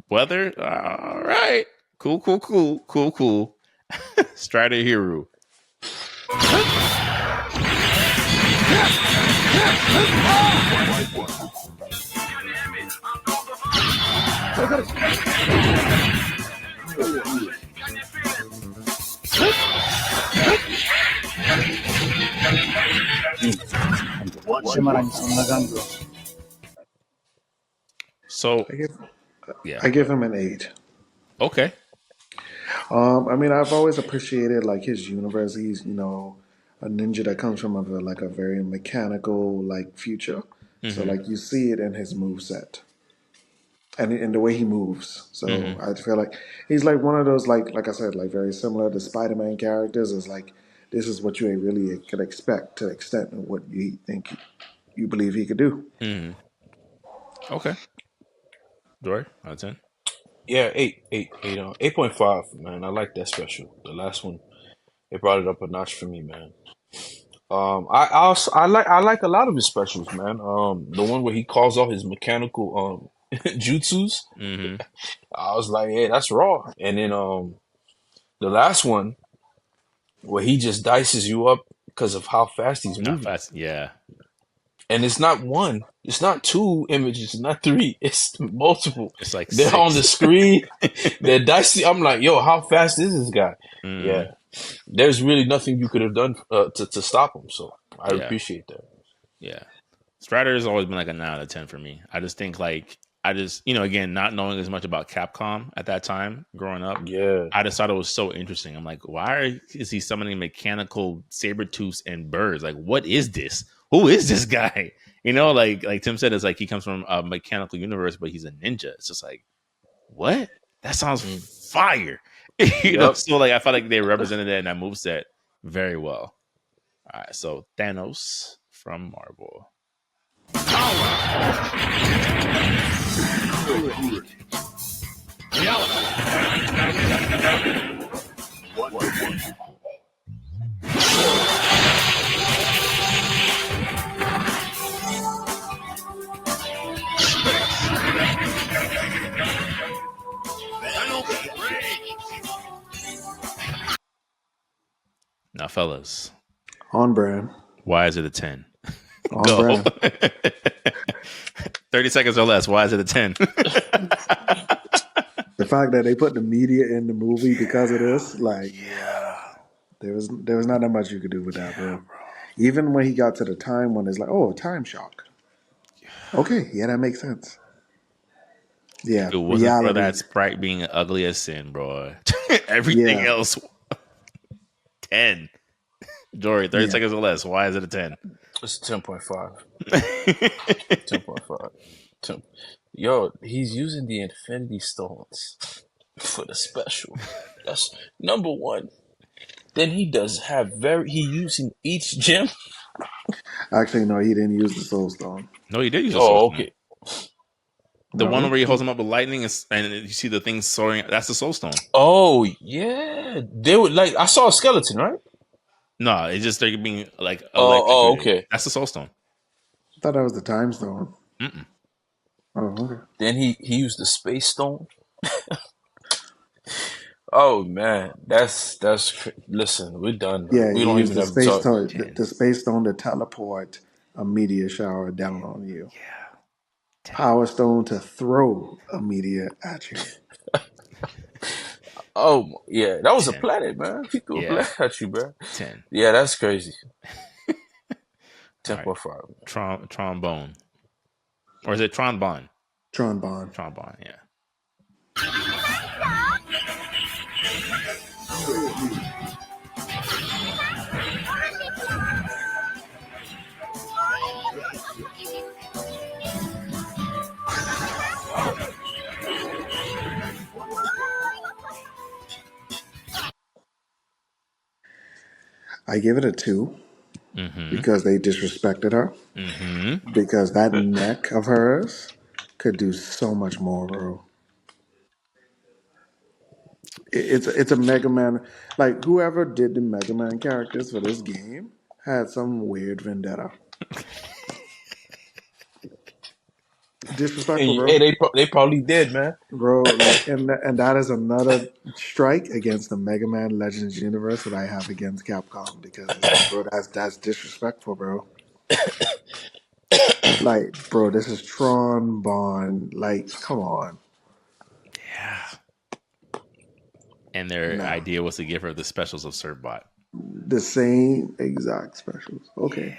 weather. All right, cool. Strider Hero. So I give yeah, I go give ahead. him an 8. Okay. I mean, I've always appreciated like his universe. He's a ninja that comes from like a very mechanical like future. So Mm-hmm. like you see it in his move set and in the way he moves. So Mm-hmm. I feel like he's like one of those like I said like very similar to Spider-Man characters. Is like this is what you really could expect to the extent of what you think you believe he could do. Mm-hmm. Okay. Jory, out of 10. Yeah, 8.5, man. I like that special. The last one, it brought it up a notch for me, man. I like a lot of his specials, man. The one where he calls out his mechanical jutsus, Mm-hmm. I was like, yeah, that's raw. And then the last one where he just dices you up because of how fast he's Not moving. fast. Yeah. And it's not one, it's not two images, it's not three, it's multiple. It's like They're on the 6. screen, they're dicey. I'm like, yo, how fast is this guy? Mm, Yeah, there's really nothing you could have done to stop him. So I yeah. appreciate that. Yeah. Strider has always been like a 9 out of 10 for me. I just think like again, not knowing as much about Capcom at that time growing up, Yeah. I just thought it was so interesting. I'm like, is he summoning mechanical saber tooths and birds? Like, what is this? Who is this guy? Like Tim said, it's like he comes from a mechanical universe, but he's a ninja. It's just like, what? That sounds Mm. fire. Yep. So like I felt like they represented that in that moveset very well. All right, so Thanos from Marvel. Now, fellas, On brand, why is it a 10? on Go. brand. 30 seconds or less. Why is it a 10? The fact that they put the media in the movie because of this, like, Yeah. there was not that much you could do with that, Yeah, bro. bro. Even when he got to the time when it's like, oh, time shock. Okay, yeah, that makes sense. If Yeah, it wasn't for reality. that sprite being ugly as sin, bro, everything Yeah, else 10. Jory, 30 yeah. seconds or less. Why is it a 10? It's 10.5. 10.5. 10. Yo, he's using the Infinity Stones for the special. That's number one. Then he does have he using each gem. Actually, no, he didn't use the soul stone. No, he did use a soul Oh, stone. okay. The one No, where he holds him up with lightning and you see the things soaring. That's the soul stone. Oh yeah, they would like. I saw a skeleton, right? No, it's just they're being like Oh, electrocuted. okay. That's the soul stone. I thought that was the time stone. Mm-mm. Oh, okay. Then he used the space stone. Oh man, listen, we're done, bro. Yeah, We he don't used even the have to space talk. stone, 10. the space stone to teleport a meteor shower down on you. Yeah. 10. Power stone to throw a meteor at you. Oh yeah, that was a 10. planet, man. He threw a Yeah. planet at you, bro. 10. Yeah, that's crazy. All Ten right. point five. Trombone. Or is it trombone? Trombone. Trombone, yeah. I give it a 2 Mm-hmm. because they disrespected her. Mm-hmm. Because that neck of hers could do so much more, bro. It's a Mega Man. Like whoever did the Mega Man characters for this game had some weird vendetta. Disrespectful, Hey, bro. they probably did, man. Bro, like, and that is another strike against the Mega Man Legends universe that I have against Capcom because it's like, bro, that's disrespectful, bro. Like, bro, this is Tron Bond. Like, come on, Yeah. And their nah, idea was to give her the specials of Certbot. the same exact specials. Okay,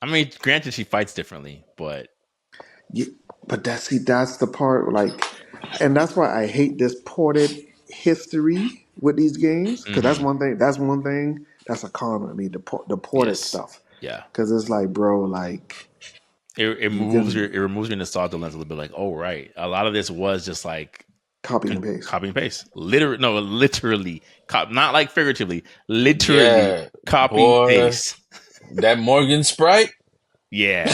I mean, granted, she fights differently, but yeah, but that's the part, like, and that's why I hate this ported history with these games because mm-hmm. that's one thing that's a con with me, the ported Yes. stuff. Yeah. Because it's like, bro, like It you moves your can it removes your nostalgia lens a little bit. Like, oh right, a lot of this was just like copy and paste. copy and paste. Literally, not like figuratively. Literally, Yeah, copy boy, paste. that Morgan Sprite. Yeah,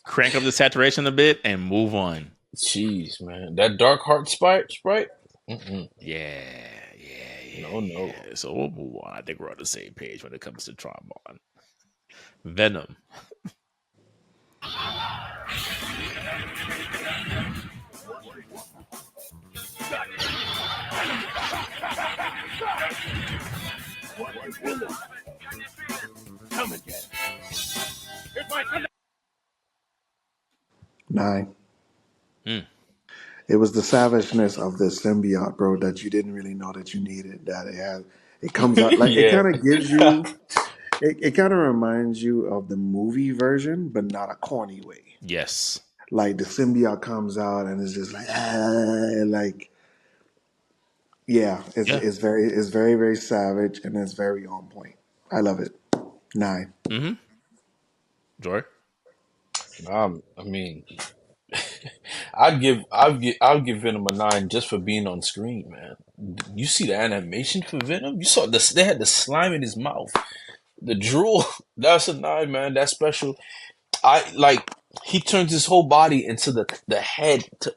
crank up the saturation a bit and move on. Jeez, man, that Dark Heart Sprite. Mm-mm. Yeah, yeah, yeah, No, no. yeah. So we'll move on. I think we're on the same page when it comes to trombone. Venom. Come again. Here's my 9. Mm. It was the savageness of the symbiote, bro, that you didn't really know that you needed. That it has, it comes out like it Yeah. kind of gives you. It kind of reminds you of the movie version, but not a corny way. Yes. Like the symbiote comes out and it's just like like yeah, Yeah. it's very very savage and it's very on point. I love it. 9. Mm-hmm. Joy. I mean, I'll give Venom a 9 just for being on screen, man. You see the animation for Venom? You saw this? They had the slime in his mouth, the drool. That's a 9, man. That's special. I like he turns his whole body into the head to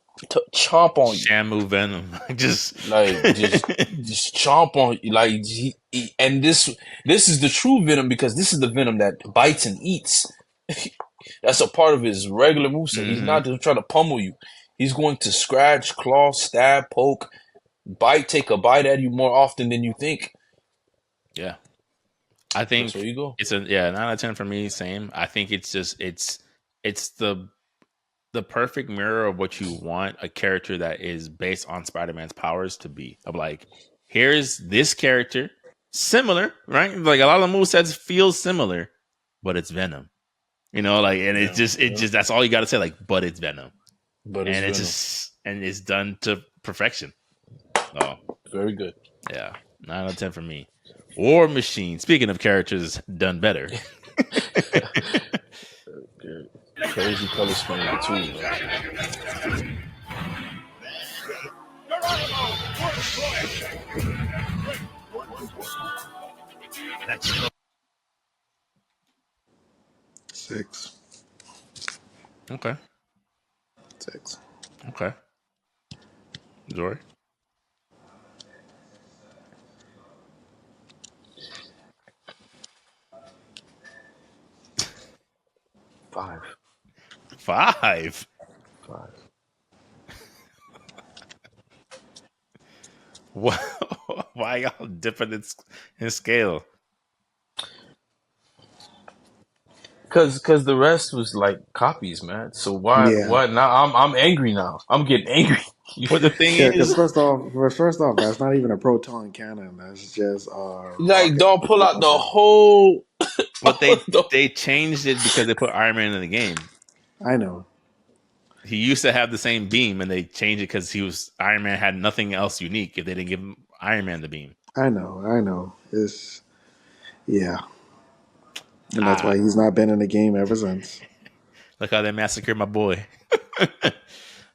chomp on you, Shamu Venom. Just like just chomp on you, like and this is the true Venom because this is the Venom that bites and eats. That's a part of his regular moveset. He's mm-hmm. not just trying to pummel you. He's going to scratch, claw, stab, poke, bite, take a bite at you more often than you think. Yeah. I That's where think you go. it's a 9 out of 10 for me. Same. I think it's just it's the perfect mirror of what you want a character that is based on Spider-Man's powers to be. Of like, here's this character. similar, right? Like a lot of the movesets feel similar, but it's Venom. You know, like, and Yeah, it yeah. just that's all you got to say. Like, but it's Venom, But it's and it's Venom. just and it's done to perfection. Oh Very good. yeah, 9 out of 10 for me. War Machine. Speaking of characters done better, Good. Crazy color scheme too, man. Geronimo, work Let's go. 6. okay, 6. okay, Jory, 5. 5. 5. Why why y'all different in scale? Cause the rest was like copies, man. So Yeah. why now? I'm angry now. I'm getting angry. But the thing Yeah, because is, first off, that's not even a proton cannon. That's just Like, rocket don't pull out the launcher. whole. but they the- they changed it because they put Iron Man in the game. I know, He used to have the same beam, and they changed it because he was Iron Man had nothing else unique if they didn't give him Iron Man the beam. I know. It's yeah, and that's Ah, why he's not been in the game ever since. look how they massacred my boy.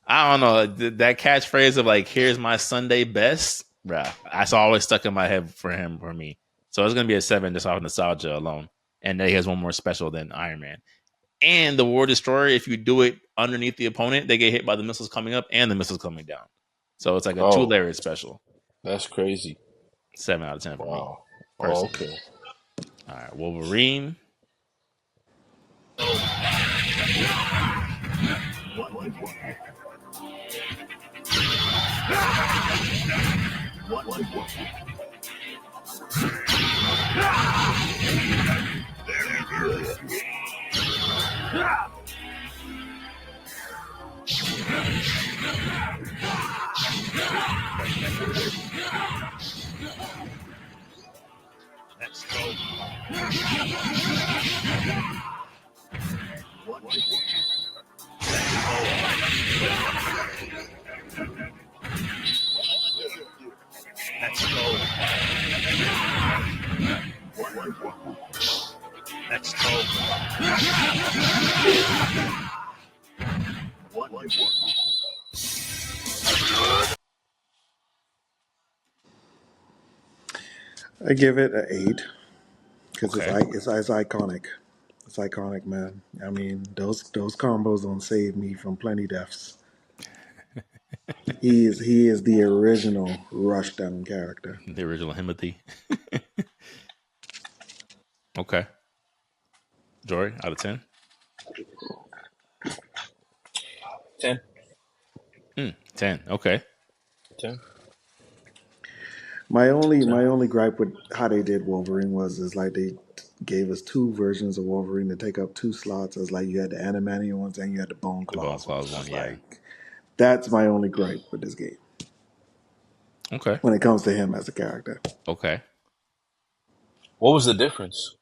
I don't know that catchphrase of like "Here's my Sunday best," bruh. That's always stuck in my head for me. So it's gonna be a 7 just off nostalgia alone. And then he has one more special than Iron Man. And the War Destroyer, if you do it underneath the opponent, they get hit by the missiles coming up and the missiles coming down. So it's like a two oh, layered special. that's crazy. 7 out of 10 for me, Wow. Oh, personally. okay. All right, Wolverine. Let's go. Let's go. Let's go. I give it an 8 because Okay. it's iconic. It's iconic, man. I mean, those combos don't save me from plenty deaths. He is the original Rushdown character. The original Himothy. Okay. Jory, out of 10? 10. 10. Okay. 10. My only gripe with how they did Wolverine was is like they gave us two versions of Wolverine to take up two slots. As like you had the animanium ones and you had the bone The Bone claws Claws ones. one, It's yeah. like that's my only gripe with this game Okay. when it comes to him as a character. Okay. What was the difference?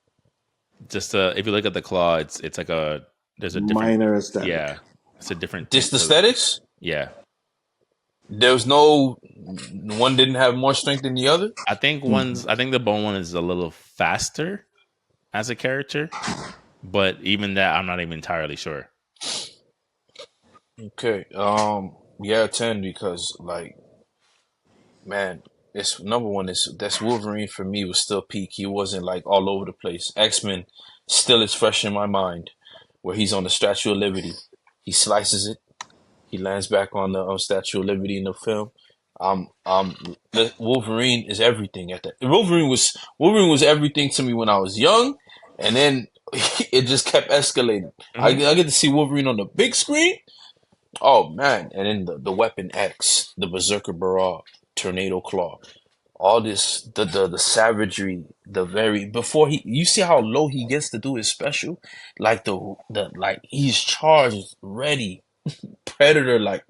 Just if you look at the claw, it's like there's a different, Minor aesthetic. yeah, it's a different tint Just to it. aesthetics? Yeah. There was no one didn't have more strength than the other. Mhm. I think the bone one is a little faster as a character, but even that I'm not even entirely sure. Okay. Yeah, 10 because like man, it's number one is that's Wolverine for me was still peak. He wasn't like all over the place. X-Men still is fresh in my mind where he's on the Statue of Liberty. He slices it. He lands back on the Statue of Liberty in the film. Wolverine is everything at that. Wolverine was everything to me when I was young, and then it just kept escalating. Hmm. I get to see Wolverine on the big screen. Oh man! And then the Weapon X, the Berserker Barrage, Tornado Claw, all this the savagery, the very before he you see how low he gets to do his special, like the like he's charged, ready, predator like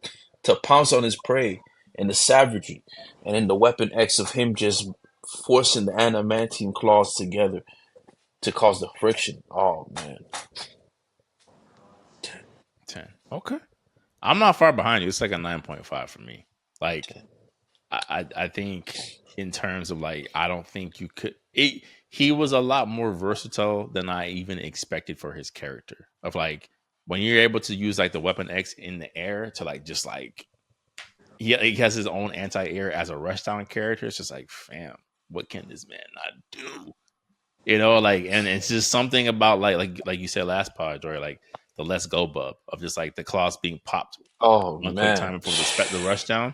to pounce on his prey, and the savagery, and then the Weapon X of him just forcing the adamantine claws together to cause the friction. Oh man. 10. Okay. I'm not far behind you. It's like a 9.5 for me. Like, I think in terms of like, I don't think you could. He was a lot more versatile than I even expected for his character. Of like, when you're able to use like the weapon X in the air to like just like he has his own anti-air as a rushdown character. It's just like, fam, what can this man not do? You know, like, and it's just something about like you said last pod, or like the let's go bub of just like the claws being popped Oh one quick man. time before the rush down,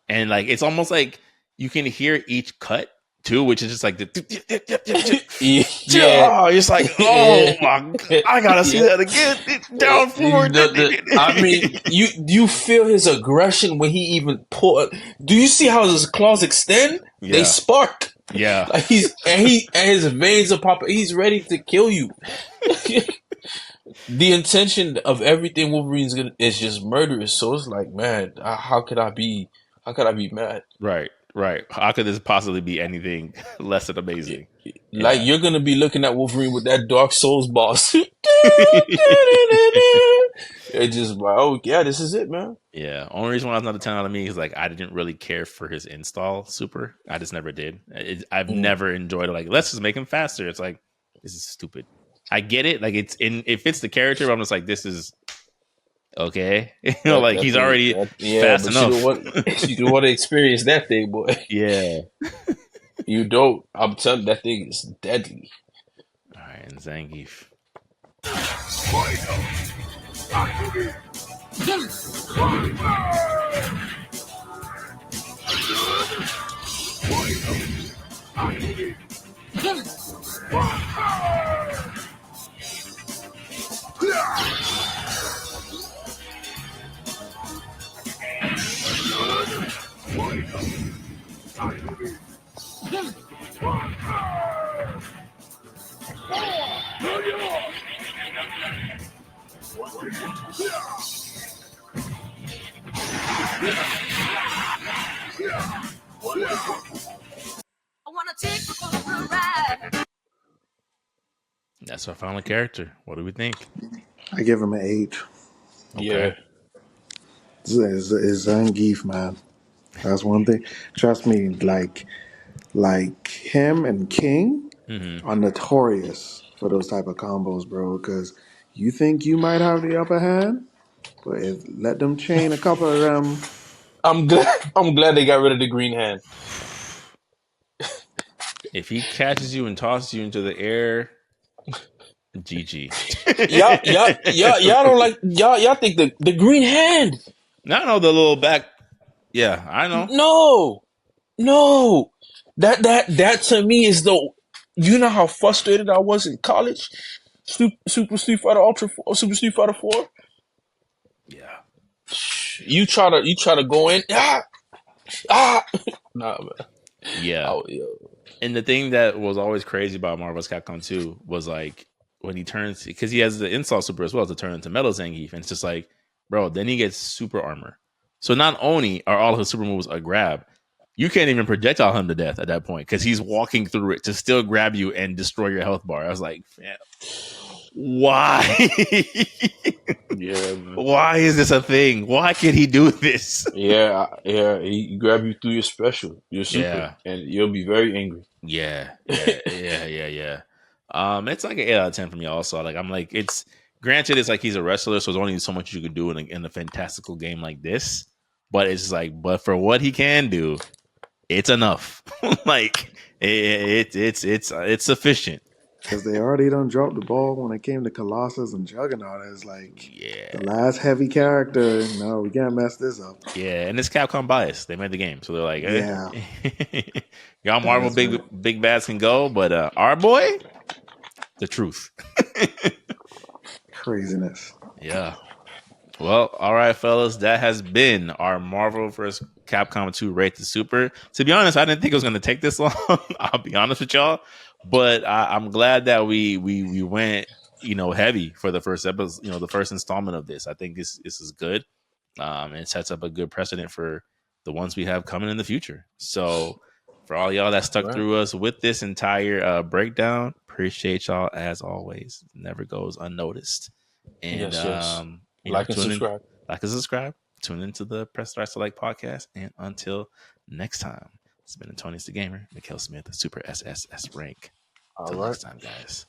and like it's almost like you can hear each cut too, which is just like the Yeah. oh, it's like, oh my god, I gotta see Yeah. that again. Down forward. I mean, you feel his aggression when he even pull. Do you see how his claws extend? They Yeah, spark. yeah, Like and his veins are popping. He's ready to kill you. The intention of everything Wolverine's gonna is just murderous. So it's like, man, how could I be? How could I be mad? right, right. How could this possibly be anything less than amazing? Like Yeah. you're gonna be looking at Wolverine with that Dark Souls boss. It's just like, oh yeah, this is it, man. Yeah, only reason why it's not a 10 out of me is like I didn't really care for his install super. I just never did. I've Mm. never enjoyed it. Like, let's just make him faster. It's like, this is stupid. I get it. Like, it fits the character, but I'm just like, this is okay. Like That he's thing, already yeah, fast but you don't enough. want you don't want to experience that thing, boy. Yeah. You don't. I'm telling you, that thing is deadly. All right, and Zangief. I wanna take you for a ride. That's our final character. What do we think? I give him an 8. Okay. Yeah. It's Zangief, man. That's one thing. Trust me, like him and King Mm-hmm. are notorious for those type of combos, bro. Because you think you might have the upper hand, but if let them chain a couple of them, I'm glad. I'm glad they got rid of the green hand. If he catches you and tosses you into the air, GG. Y'all don't like y'all think the green hand. No, the little back. Yeah, I know. No, no. That to me is the. You know how frustrated I was in college. Super Street Fighter Ultra 4, Super Street Fighter 4. Yeah. You try to go in. Nah, man. Yeah. Yo. And the thing that was always crazy about Marvel's Capcom 2 was like when he turns, because he has the insult super as well to turn into Metal Zangief. And it's just like, bro, then he gets super armor. So not only are all of his super moves a grab, you can't even projectile him to death at that point because he's walking through it to still grab you and destroy your health bar. I was like, fam, why? Yeah, man. Why is this a thing? Why can he do this? Yeah. He grab you through your special, your super, Yeah. and you'll be very angry. Yeah. It's like an 8 out of 10 for me also. Like I'm like, it's granted it's like he's a wrestler, so there's only so much you could do in a fantastical game like this. But it's like, but for what he can do, it's enough. Like it's sufficient. because they already done dropped the ball when it came to Colossus and Juggernaut. It's like Yeah. the last heavy character. No, we can't mess this up. Yeah, and it's Capcom bias. They made the game, so they're like, Yeah, y'all that Marvel is right. big bads can go, but our boy, the truth. Craziness. Yeah. Well, all right, fellas. That has been our Marvel vs. Capcom 2 Rate the Super. To be honest, I didn't think it was going to take this long. I'll be honest with y'all, but I'm glad that we went heavy for the first episode. The first installment of this. I think this is good. And sets up a good precedent for the ones we have coming in the future. So, For all y'all that All stuck right. through us with this entire breakdown, appreciate y'all as always. Never goes unnoticed. And Yes, yes. Like and tune in, subscribe. like and subscribe, tune into the Press Start Select podcast. And until next time, it's been Tony's the Gamer, Mikhail Smith, Super SSS rank. All Till right. next time, guys.